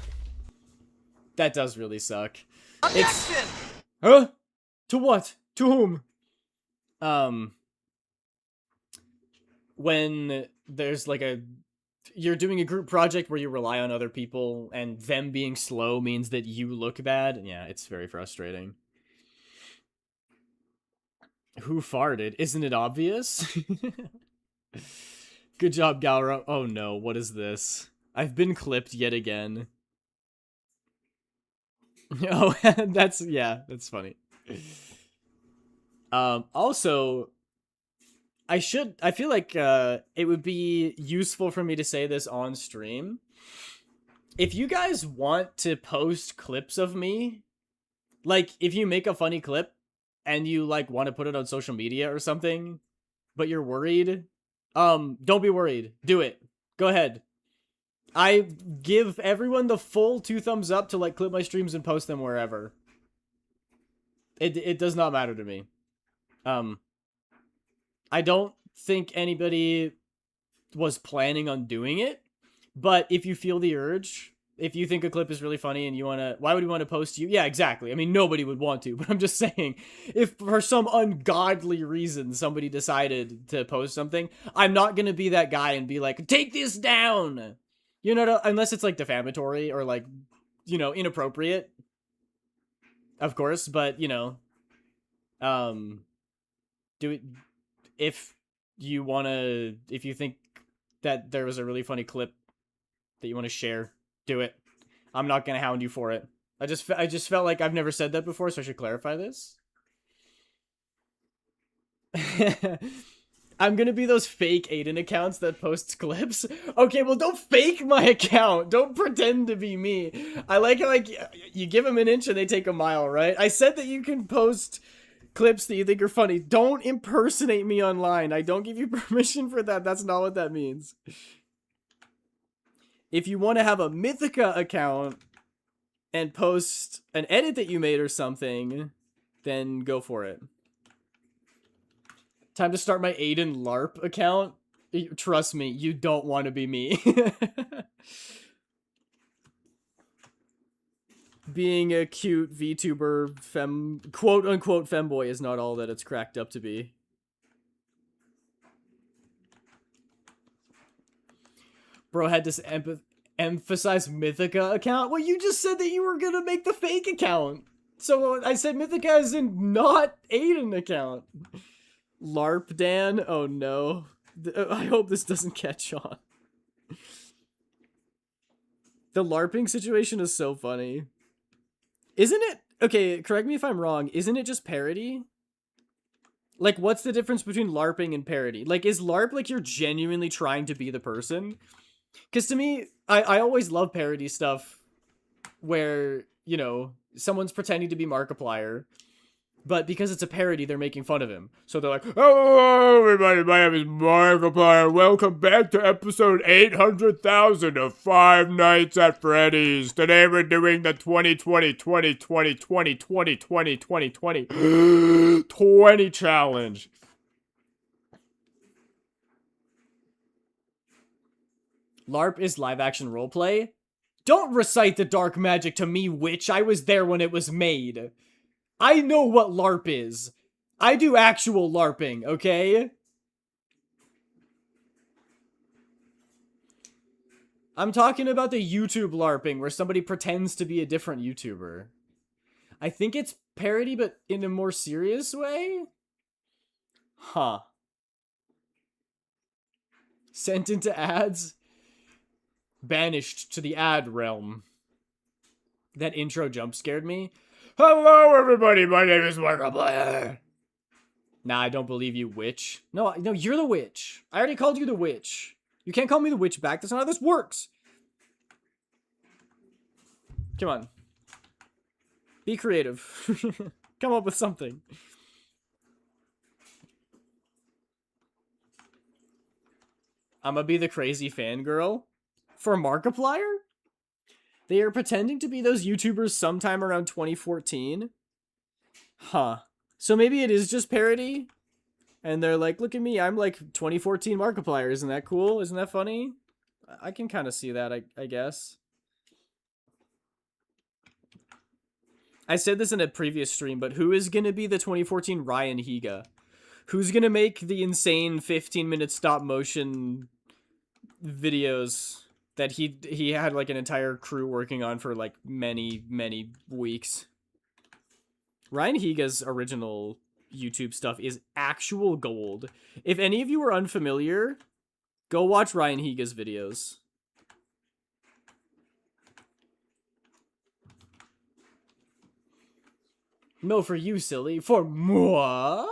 That does really suck. Objection! Huh? To what? To whom? When there's like you're doing a group project where you rely on other people and them being slow means that you look bad. Yeah, it's very frustrating. Who farted? Isn't it obvious? Good job, Galra. Oh no, what is this? I've been clipped yet again. Oh, that's funny. Also, I feel like it would be useful for me to say this on stream. If you guys want to post clips of me, like if you make a funny clip and you like want to put it on social media or something, but you're worried, don't be worried. Do it. Go ahead. I give everyone the full 2 thumbs up to like clip my streams and post them wherever. It does not matter to me. I don't think anybody was planning on doing it, but if you feel the urge, if you think a clip is really funny and you want to, why would you want to post you? Yeah, exactly. I mean, nobody would want to, but I'm just saying, if for some ungodly reason somebody decided to post something, I'm not going to be that guy and be like, take this down. You know, unless it's like defamatory or like, you know, inappropriate. Of course, but you know, do it if you want to, if you think that there was a really funny clip that you want to share, do it. I'm not going to hound you for it. I just felt like I've never said that before, so I should clarify this. I'm gonna be those fake Aiden accounts that posts clips. Okay, well, don't fake my account. Don't pretend to be me. I like how, like, you give them an inch and they take a mile, right? I said that you can post clips that you think are funny. Don't impersonate me online. I don't give you permission for that. That's not what that means. If you want to have a Mythica account and post an edit that you made or something, then go for it. Time to start my Aiden LARP account. Trust me, you don't want to be me. Being a cute VTuber quote-unquote femboy is not all that it's cracked up to be. Bro had to emphasize Mythica account? Well, you just said that you were gonna make the fake account. So I said Mythica as in not Aiden account. LARP Dan? Oh no. I hope this doesn't catch on. The LARPing situation is so funny. Isn't it? Okay, correct me if I'm wrong. Isn't it just parody? Like, what's the difference between LARPing and parody? Like, is LARP like you're genuinely trying to be the person? Because to me, I always love parody stuff where, you know, someone's pretending to be Markiplier, but because it's a parody, they're making fun of him. So they're like, "Hello, everybody, my name is Markiplier. Welcome back to episode 800,000 of Five Nights at Freddy's. Today we're doing the 20 challenge." LARP is live-action roleplay? Don't recite the dark magic to me, witch. I was there when it was made. I know what LARP is. I do actual LARPing, okay? I'm talking about the YouTube LARPing, where somebody pretends to be a different YouTuber. I think it's parody, but in a more serious way? Huh. Sent into ads? Banished to the ad realm. That intro jump scared me. Hello, everybody. My name is Markiplier. Nah, I don't believe you, witch. No, you're the witch. I already called you the witch. You can't call me the witch back. That's not how this works. Come on. Be creative. Come up with something. I'm gonna be the crazy fangirl. For Markiplier? They are pretending to be those YouTubers sometime around 2014. Huh. So maybe it is just parody? And they're like, look at me, I'm like 2014 Markiplier. Isn't that cool? Isn't that funny? I can kind of see that, I guess. I said this in a previous stream, but who is going to be the 2014 Ryan Higa? Who's going to make the insane 15-minute stop motion videos that he had like an entire crew working on for like many weeks? Ryan Higa's original YouTube stuff is actual gold. If any of you are unfamiliar, go watch Ryan Higa's videos. No, for you, silly. For moi?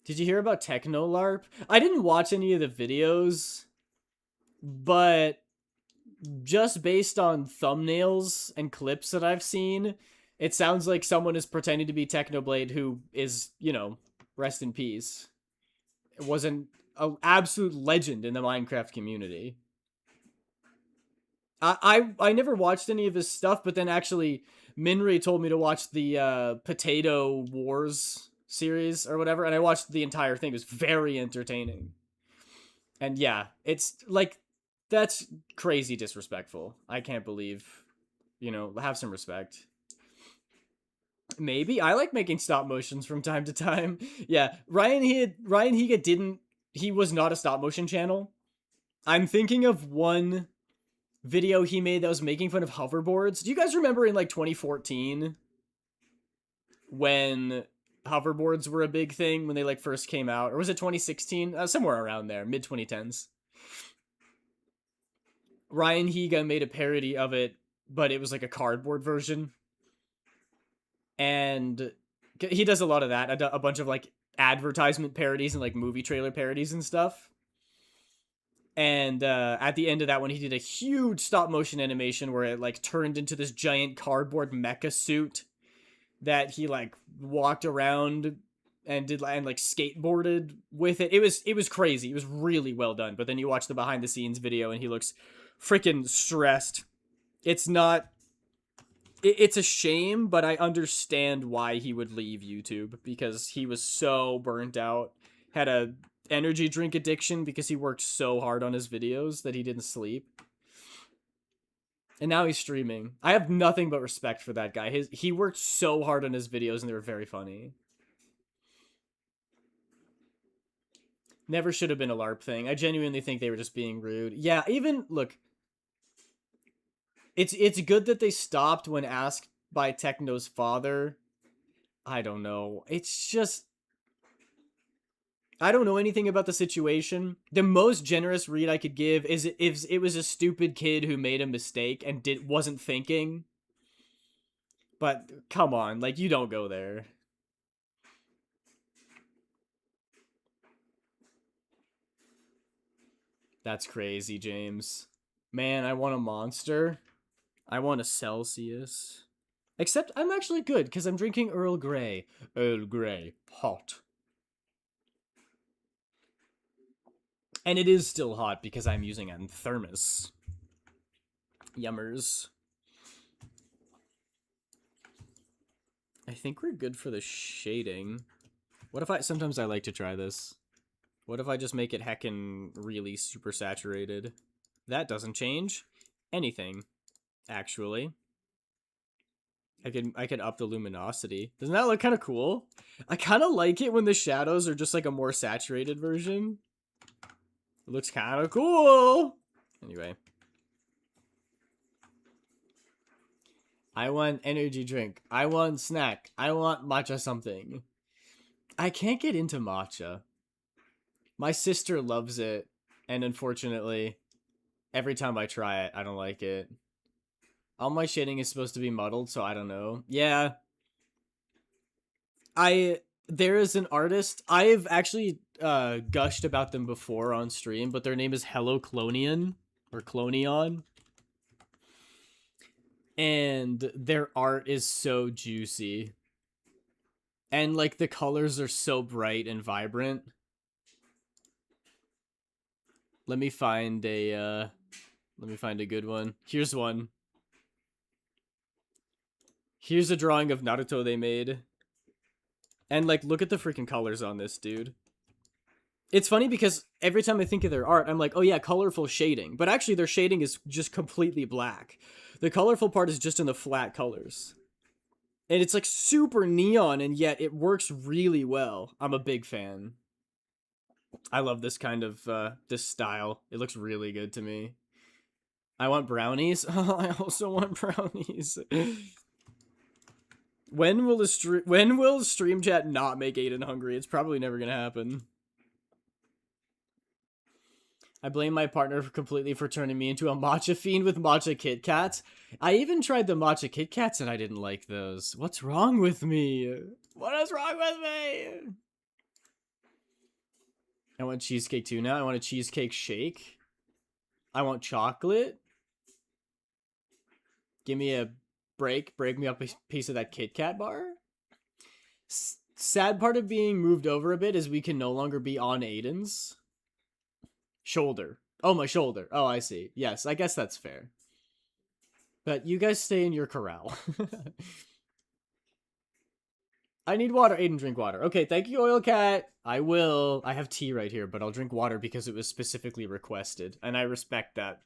Did you hear about Techno LARP? I didn't watch any of the videos, but just based on thumbnails and clips that I've seen, it sounds like someone is pretending to be Technoblade who is, you know, rest in peace. It was an absolute legend in the Minecraft community. I never watched any of his stuff, but then actually Minri told me to watch the Potato Wars series or whatever, and I watched the entire thing. It was very entertaining. And yeah, it's like, that's crazy disrespectful. I can't believe, you know, have some respect. Maybe I like making stop motions from time to time. Yeah, Ryan Higa didn't. He was not a stop motion channel. I'm thinking of one video he made that was making fun of hoverboards. Do you guys remember in like 2014 when hoverboards were a big thing when they like first came out, or was it 2016? Somewhere around there, mid 2010s. Ryan Higa made a parody of it, but it was like a cardboard version. And he does a lot of that, a bunch of like advertisement parodies and like movie trailer parodies and stuff. And at the end of that one, he did a huge stop motion animation where it like turned into this giant cardboard mecha suit that he like walked around and did and like skateboarded with it. It was crazy. It was really well done. But then you watch the behind the scenes video and he looks freaking stressed. It's not. It's a shame, but I understand why he would leave YouTube because he was so burnt out. Had a energy drink addiction because he worked so hard on his videos that he didn't sleep. And now he's streaming. I have nothing but respect for that guy. He worked so hard on his videos and they were very funny. Never should have been a LARP thing. I genuinely think they were just being rude. Yeah, even, look, it's good that they stopped when asked by Techno's father. I don't know. It's just, I don't know anything about the situation. The most generous read I could give is if it was a stupid kid who made a mistake and wasn't thinking. But come on, like, you don't go there. That's crazy, James. Man, I want a monster. I want a Celsius. Except I'm actually good because I'm drinking Earl Grey. Earl Grey, hot. And it is still hot because I'm using a thermos. Yummers. I think we're good for the shading. What if sometimes I like to try this. What if I just make it heckin' really super saturated? That doesn't change anything, actually. I could up the luminosity. Doesn't that look kind of cool? I kind of like it when the shadows are just like a more saturated version. It looks kind of cool. Anyway. I want energy drink. I want snack. I want matcha something. I can't get into matcha. My sister loves it, and unfortunately, every time I try it, I don't like it. All my shading is supposed to be muddled, so I don't know. Yeah. There is an artist, I've actually gushed about them before on stream, but their name is Hello Clonian, or Clonion. And their art is so juicy. And like the colors are so bright and vibrant. Let me find a good one. Here's one. Here's a drawing of Naruto they made. And like, look at the freaking colors on this, dude. It's funny because every time I think of their art, I'm like, oh yeah, colorful shading. But actually their shading is just completely black. The colorful part is just in the flat colors. And it's like super neon, and yet it works really well. I'm a big fan. I love this kind of, this style. It looks really good to me. I want brownies. I also want brownies. When will stream chat not make Aiden hungry? It's probably never gonna happen. I blame my partner completely for turning me into a matcha fiend with matcha Kit Kats. I even tried the matcha Kit Kats and I didn't like those. What's wrong with me? What is wrong with me? I want cheesecake too now. I want a cheesecake shake. I want chocolate. Give me a break. Break me up a piece of that Kit Kat bar. Sad part of being moved over a bit is we can no longer be on Aiden's shoulder. Oh, my shoulder. Oh, I see. Yes, I guess that's fair. But you guys stay in your corral. I need water. Aiden, drink water. Okay, thank you, Oil Cat. I will. I have tea right here, but I'll drink water because it was specifically requested, and I respect that.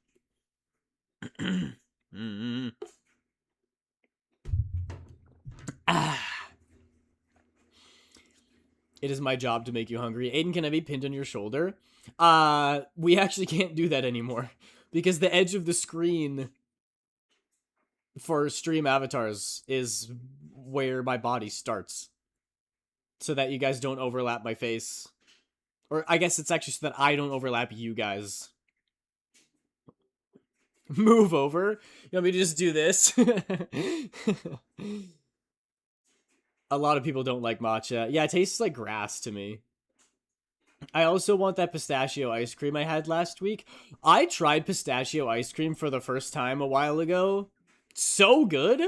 Ah. It is my job to make you hungry. Aiden, can I be pinned on your shoulder? We actually can't do that anymore because the edge of the screen for stream avatars is where my body starts, so that you guys don't overlap my face. Or I guess it's actually so that I don't overlap you guys. Move over? You want me to just do this? A lot of people don't like matcha. Yeah, it tastes like grass to me. I also want that pistachio ice cream I had last week. I tried pistachio ice cream for the first time a while ago. So good!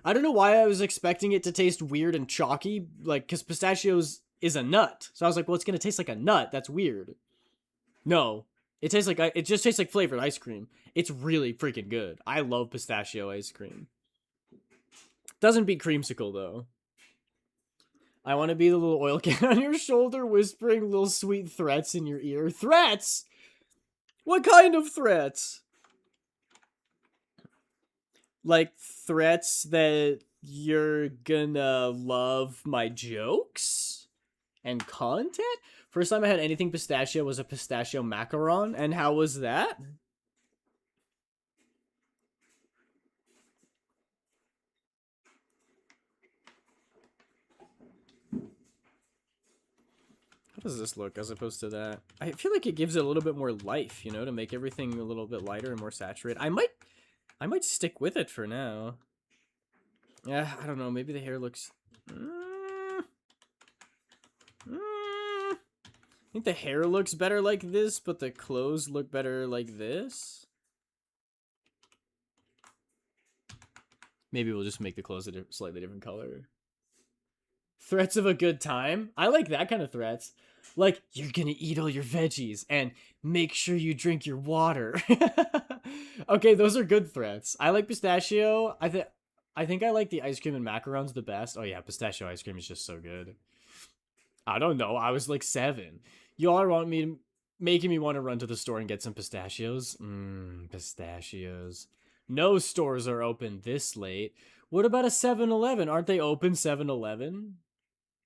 I don't know why I was expecting it to taste weird and chalky, like, because pistachios is a nut. So I was like, well, it's gonna taste like a nut. That's weird. No. It just tastes like flavored ice cream. It's really freaking good. I love pistachio ice cream. Doesn't beat creamsicle, though. I want to be the little oil can on your shoulder, whispering little sweet threats in your ear. Threats? What kind of threats? Like, threats that you're gonna love my jokes and content? First time I had anything pistachio was a pistachio macaron, and how was that? How does this look as opposed to that? I feel like it gives it a little bit more life, you know, to make everything a little bit lighter and more saturated. I might stick with it for now. Yeah, I don't know. Maybe the hair looks... I think the hair looks better like this, but the clothes look better like this. Maybe we'll just make the clothes a slightly different color. Threats of a good time? I like that kind of threats. Like, you're gonna eat all your veggies, and make sure you drink your water. Okay, those are good threats. I like pistachio. I think I like the ice cream and macarons the best. Oh yeah, pistachio ice cream is just so good. I don't know. I was like 7. Y'all want me making me want to run to the store and get some pistachios? Pistachios. No stores are open this late. What about a 7-Eleven? Aren't they open 7-Eleven?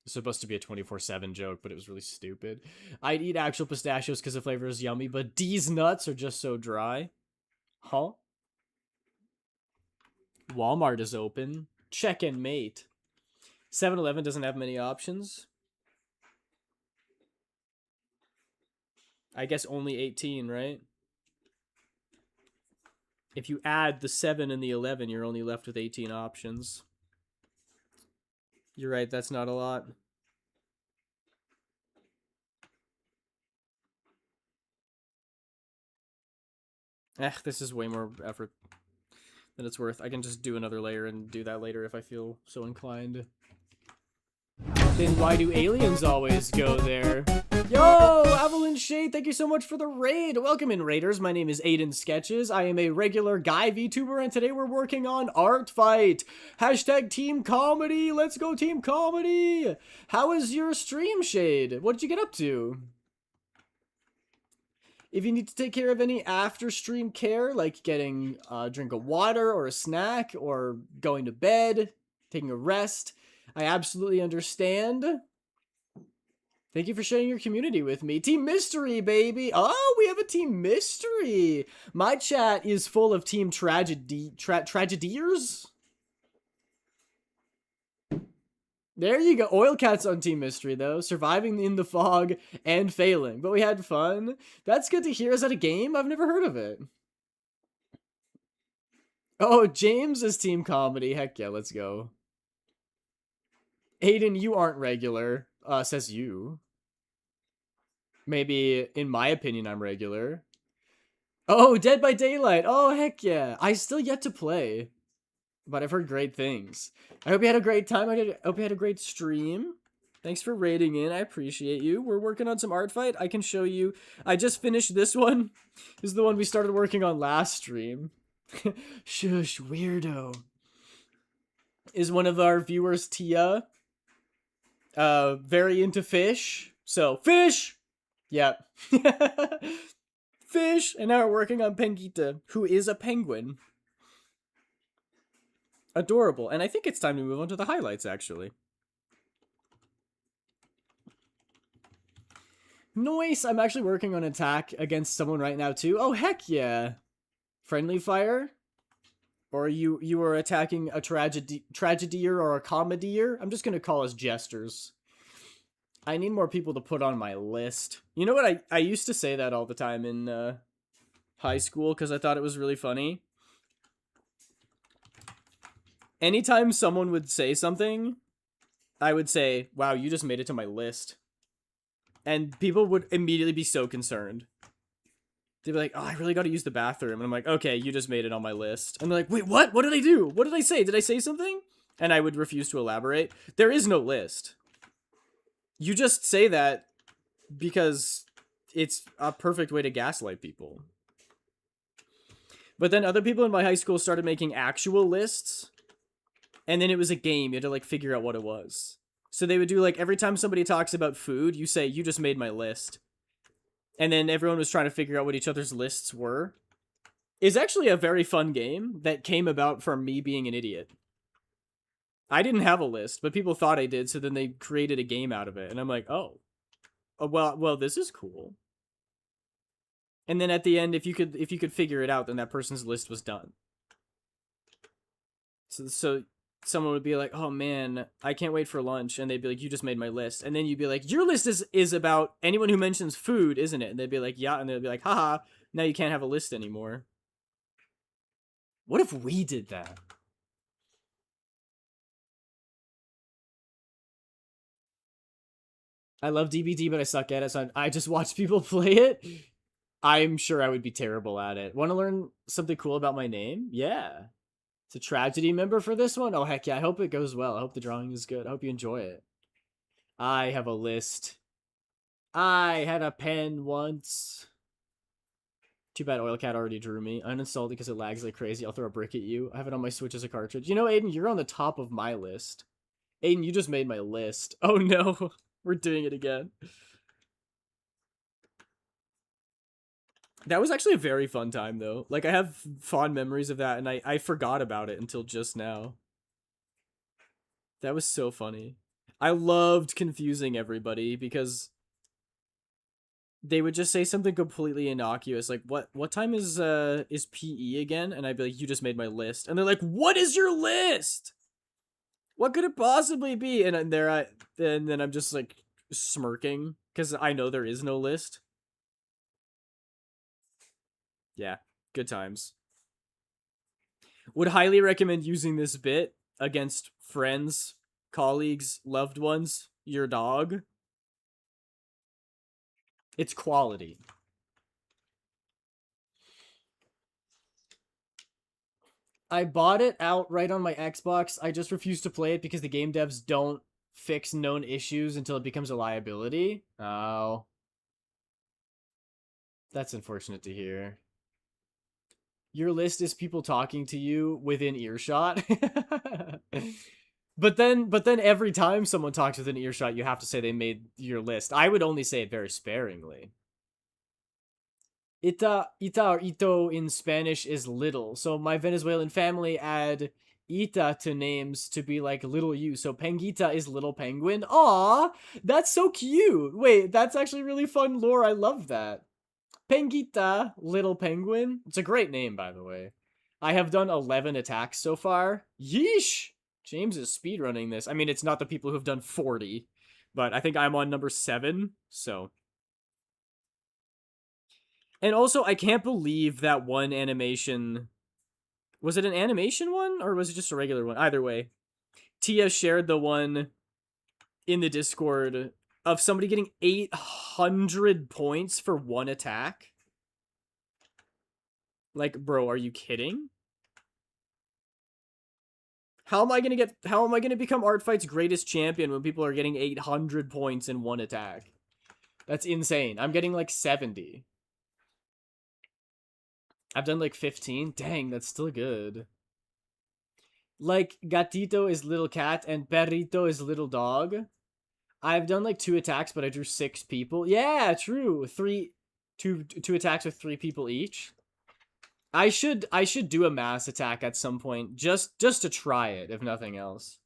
It's supposed to be a 24/7 joke, but it was really stupid. I'd eat actual pistachios because the flavor is yummy, but these nuts are just so dry. Huh? Walmart is open. Check and mate. 7-Eleven doesn't have many options. I guess only 18, right? If you add the 7 and the 11, you're only left with 18 options. You're right, that's not a lot. This is way more effort than it's worth. I can just do another layer and do that later if I feel so inclined. Then why do aliens always go there? Yo, Evelyn Shade, thank you so much for the raid. Welcome in, raiders. My name is Aiden Sketches. I am a regular guy VTuber, and today we're working on Art Fight. Hashtag Team Comedy. Let's go, Team Comedy. How is your stream, Shade? What did you get up to? If you need to take care of any after stream care, like getting a drink of water or a snack or going to bed, taking a rest, I absolutely understand. Thank you for sharing your community with me. Team Mystery, baby. Oh, we have a Team Mystery. My chat is full of Team Tragediers. There you go. Oil Cat's on Team Mystery, though. Surviving in the fog and failing. But we had fun. That's good to hear. Is that a game? I've never heard of it. Oh, James is Team Comedy. Heck yeah, let's go. Aiden, you aren't regular, says you. Maybe, in my opinion, I'm regular. Oh, Dead by Daylight. Oh, heck yeah. I still yet to play, but I've heard great things. I hope you had a great time. Hope you had a great stream. Thanks for raiding in. I appreciate you. We're working on some art fight. I can show you. I just finished this one. This is the one we started working on last stream. Shush, weirdo. Is one of our viewers, Tia. Very into fish. So, fish! Yep. Fish! And now we're working on Pengita, who is a penguin. Adorable. And I think it's time to move on to the highlights, actually. Nice! I'm actually working on an attack against someone right now, too. Oh, heck yeah! Friendly fire? Or you are attacking a tragedier or a comedier? I'm just gonna call us jesters. I need more people to put on my list. You know what? I used to say that all the time in high school because I thought it was really funny. Anytime someone would say something, I would say, wow, you just made it to my list. And people would immediately be so concerned. They'd be like, oh, I really got to use the bathroom. And I'm like, okay, you just made it on my list. And they're like, wait, what? What did I do? What did I say? Did I say something? And I would refuse to elaborate. There is no list. You just say that because it's a perfect way to gaslight people. But then other people in my high school started making actual lists. And then it was a game. You had to, like, figure out what it was. So they would do, like, every time somebody talks about food, you say, you just made my list. And then everyone was trying to figure out what each other's lists were. It's actually a very fun game that came about from me being an idiot. I didn't have a list, but people thought I did, so then they created a game out of it. And I'm like, oh. Well, this is cool. And then at the end, if you could figure it out, then that person's list was done. So someone would be like, oh man, I can't wait for lunch. And they'd be like, you just made my list. And then you'd be like, your list is about anyone who mentions food, isn't it? And they'd be like, yeah. And they'd be like, haha, now you can't have a list anymore. What if we did that? I love DBD, but I suck at it, so I just watch people play it. I'm sure I would be terrible at it. Want to learn something cool about my name? Yeah. It's a tragedy member for this one? Oh, heck yeah. I hope it goes well. I hope the drawing is good. I hope you enjoy it. I have a list. I had a pen once. Too bad Oilcat already drew me. Uninstalled it because it lags like crazy. I'll throw a brick at you. I have it on my Switch as a cartridge. You know, Aiden, you're on the top of my list. Aiden, you just made my list. Oh no. We're doing it again. That was actually a very fun time, though. Like, I have fond memories of that, and I forgot about it until just now. That was so funny. I loved confusing everybody, because they would just say something completely innocuous, like, what time is PE again? And I'd be like, you just made my list. And they're like, what is your list? What could it possibly be? And then I'm just, like, smirking, because I know there is no list. Yeah, good times. Would highly recommend using this bit against friends, colleagues, loved ones, your dog. It's quality. I bought it outright on my Xbox. I just refuse to play it because the game devs don't fix known issues until it becomes a liability. Oh. That's unfortunate to hear. Your list is people talking to you within earshot. But then every time someone talks within earshot, you have to say they made your list. I would only say it very sparingly. Ita or ito in Spanish is little. So my Venezuelan family add ita to names to be like little you. So Penguita is little penguin. Aw, that's so cute. Wait, that's actually really fun lore. I love that. Penguita, little penguin. It's a great name, by the way. I have done 11 attacks so far. Yeesh! James is speedrunning this. I mean, it's not the people who've done 40, but I think I'm on number 7, so. And also, I can't believe that one animation... Was it an animation one, or was it just a regular one? Either way. Tia shared the one in the Discord of somebody getting 800 points for one attack. Like, bro, are you kidding? How am I gonna become Art Fight's greatest champion when people are getting 800 points in one attack? That's insane. I'm getting like 70. I've done like 15. Dang, that's still good. Like, Gatito is little cat and Perrito is little dog. I've done like 2 attacks, but I drew 6 people. Yeah, true. Two attacks with 3 people each. I should do a mass attack at some point just to try it, if nothing else.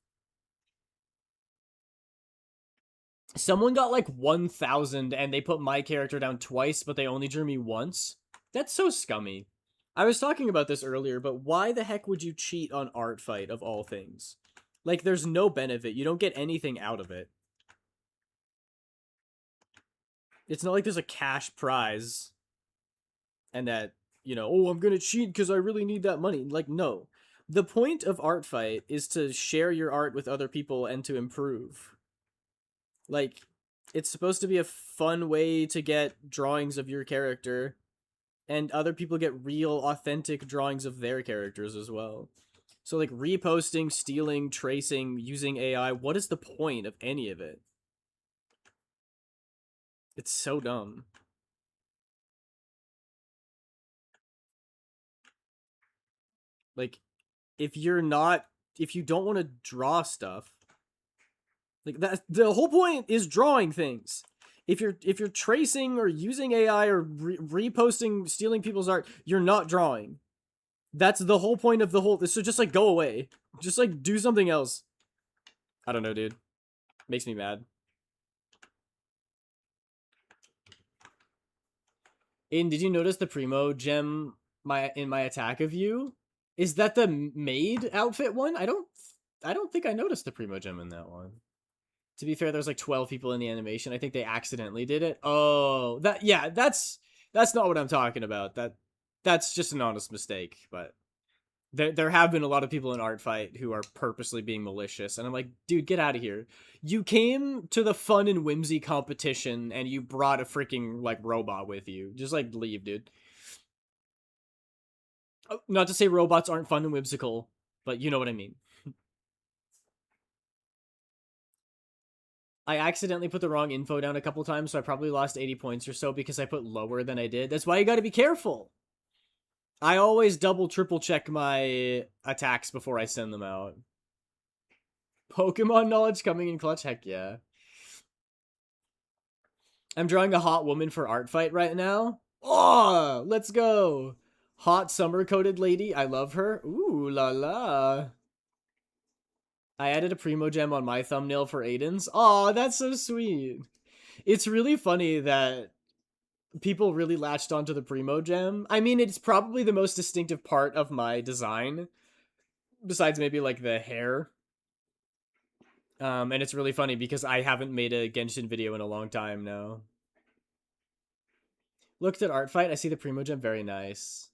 Someone got like 1,000 and they put my character down twice, but they only drew me once. That's so scummy. I was talking about this earlier, but why the heck would you cheat on Art Fight of all things? Like, there's no benefit. You don't get anything out of it. It's not like there's a cash prize and that, oh, I'm gonna cheat because I really need that money. Like, no. The point of Art Fight is to share your art with other people and to improve. Like, it's supposed to be a fun way to get drawings of your character, and other people get real, authentic drawings of their characters as well. So, like, reposting, stealing, tracing, using AI, what is the point of any of it? It's so dumb. Like, if you don't want to draw stuff, like that, the whole point is drawing things. If you're tracing or using AI or reposting, stealing people's art, you're not drawing. That's the whole point of the whole. So just like go away. Just like do something else. I don't know, dude. Makes me mad. Aiden, did you notice the Primo gem in my attack of you? Is that the maid outfit one? I don't think I noticed the Primo gem in that one. To be fair, there's like 12 people in the animation. I think they accidentally did it. Oh, that's not what I'm talking about. That's just an honest mistake, but there have been a lot of people in Art Fight who are purposely being malicious, and I'm like, dude, get out of here. You came to the fun and whimsy competition and you brought a freaking like robot with you. Just like leave, dude. Not to say robots aren't fun and whimsical, but you know what I mean. I accidentally put the wrong info down a couple times, so I probably lost 80 points or so because I put lower than I did. That's why you gotta be careful. I always double, triple check my attacks before I send them out. Pokemon knowledge coming in clutch? Heck yeah. I'm drawing a hot woman for Art Fight right now. Oh, let's go. Hot summer-coated lady. I love her. Ooh la la. I added a Primo Gem on my thumbnail for Aiden's. Aw, that's so sweet. It's really funny that people really latched onto the Primo Gem. I mean, it's probably the most distinctive part of my design, besides maybe like the hair. And it's really funny because I haven't made a Genshin video in a long time now. Looked at Art Fight, I see the Primo Gem, very nice.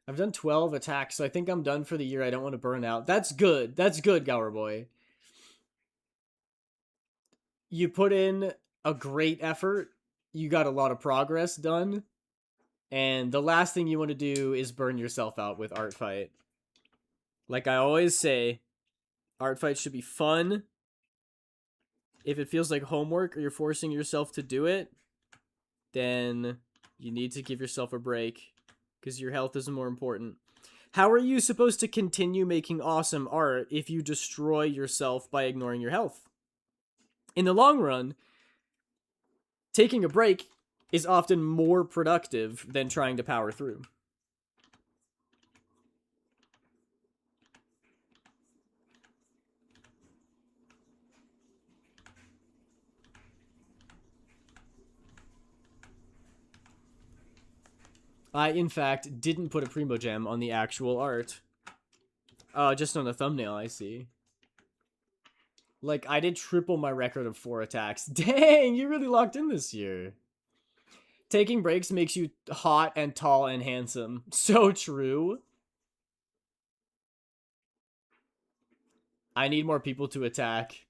I've done 12 attacks, so I think I'm done for the year. I don't want to burn out. That's good. That's good, Gower Boy. You put in a great effort. You got a lot of progress done. And the last thing you want to do is burn yourself out with Art Fight. Like I always say, Art Fight should be fun. If it feels like homework or you're forcing yourself to do it, then you need to give yourself a break because your health is more important. How are you supposed to continue making awesome art if you destroy yourself by ignoring your health? In the long run, taking a break is often more productive than trying to power through. I, in fact, didn't put a Primo Gem on the actual art. Just on the thumbnail, I see. Like, I did triple my record of 4 attacks. Dang, you really locked in this year. Taking breaks makes you hot and tall and handsome. So true. I need more people to attack.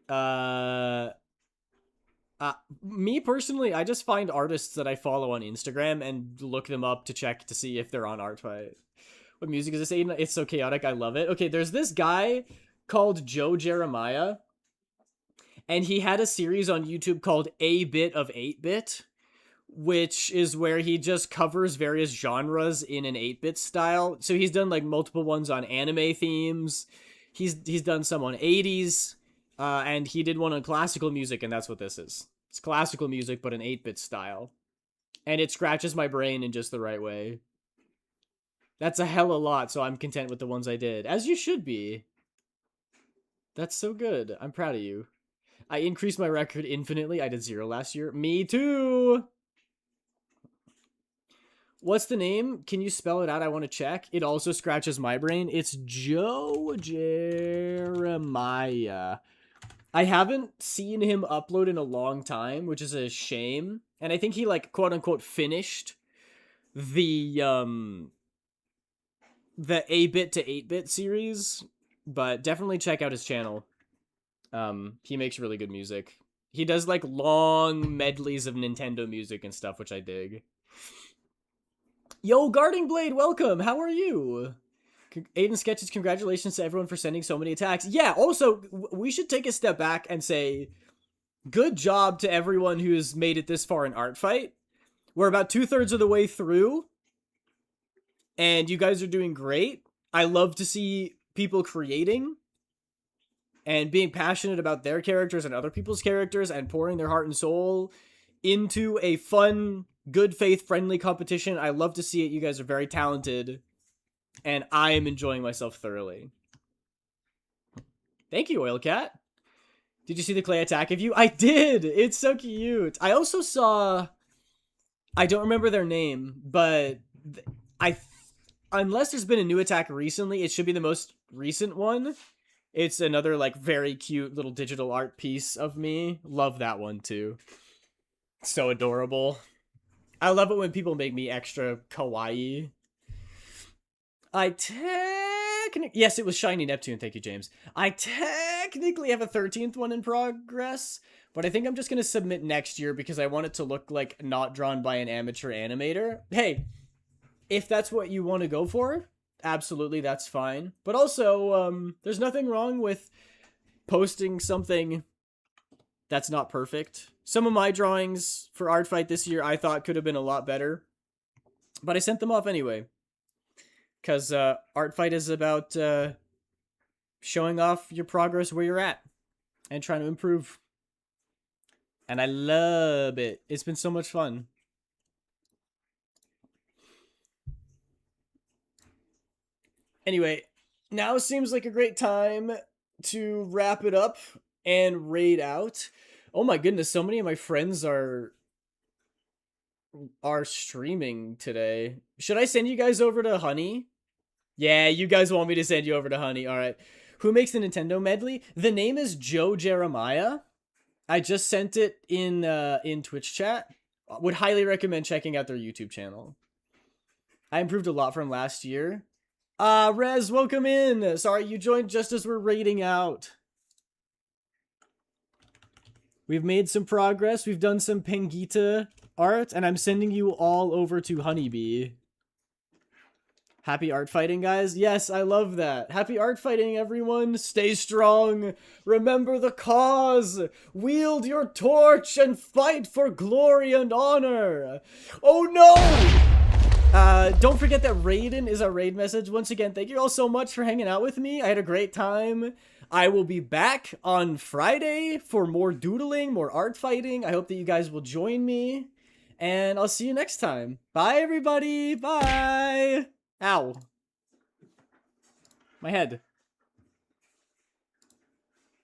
Uh, Me personally, I just find artists that I follow on Instagram and look them up to check to see if they're on Artfight. What music is this, Aiden? It's so chaotic. I love it. Okay, there's this guy called Joe Jeremiah, and he had a series on YouTube called A Bit of 8-Bit, which is where he just covers various genres in an 8-bit style. So he's done like multiple ones on anime themes. He's done some on 80s, and he did one on classical music, and that's what this is. It's classical music, but an 8-bit style. And it scratches my brain in just the right way. That's a hella lot, so I'm content with the ones I did. As you should be. That's so good. I'm proud of you. I increased my record infinitely. I did 0 last year. Me too! What's the name? Can you spell it out? I want to check. It also scratches my brain. It's Joe Jeremiah. I haven't seen him upload in a long time, which is a shame. And I think he, like, quote-unquote finished the 8-bit to 8-bit series. But definitely check out his channel. He makes really good music. He does, like, long medleys of Nintendo music and stuff, which I dig. Yo, Guarding Blade, welcome. How are you? Aiden Sketches, congratulations to everyone for sending so many attacks. Yeah, also, we should take a step back and say, good job to everyone who's made it this far in Artfight. We're about 2/3 of the way through, and you guys are doing great. I love to see people creating and being passionate about their characters and other people's characters and pouring their heart and soul into a fun, good faith, friendly competition. I love to see it. You guys are very talented, and I am enjoying myself thoroughly. Thank you, Oilcat. Did you see the clay attack of you? I did! It's so cute. I also saw... I don't remember their name, but unless there's been a new attack recently, it should be the most recent one. It's another, like, very cute little digital art piece of me. Love that one, too. So adorable. I love it when people make me extra kawaii. Yes, it was Shiny Neptune. Thank you, James. I technically have a 13th one in progress, but I think I'm just going to submit next year because I want it to look like not drawn by an amateur animator. Hey, if that's what you want to go for, absolutely, that's fine. But also, there's nothing wrong with posting something that's not perfect. Some of my drawings for Artfight this year I thought could have been a lot better, but I sent them off anyway. Because Artfight is about showing off your progress where you're at and trying to improve. And I love it. It's been so much fun. Anyway, now seems like a great time to wrap it up and raid out. Oh my goodness, so many of my friends are streaming today. Should I send you guys over to Honey? Yeah, you guys want me to send you over to Honey. All right. Who makes the Nintendo medley? The name is Joe Jeremiah. I just sent it in Twitch chat. Would highly recommend checking out their YouTube channel. I improved a lot from last year. Rez, welcome in. Sorry, you joined just as we're raiding out. We've made some progress. We've done some Pengita art, and I'm sending you all over to Honeybee. Happy art fighting, guys. Yes, I love that. Happy art fighting, everyone. Stay strong. Remember the cause. Wield your torch and fight for glory and honor. Oh no! Don't forget that Raiden is our raid message. Once again, thank you all so much for hanging out with me. I had a great time. I will be back on Friday for more doodling, more art fighting. I hope that you guys will join me. And I'll see you next time. Bye, everybody. Bye. Ow. My head.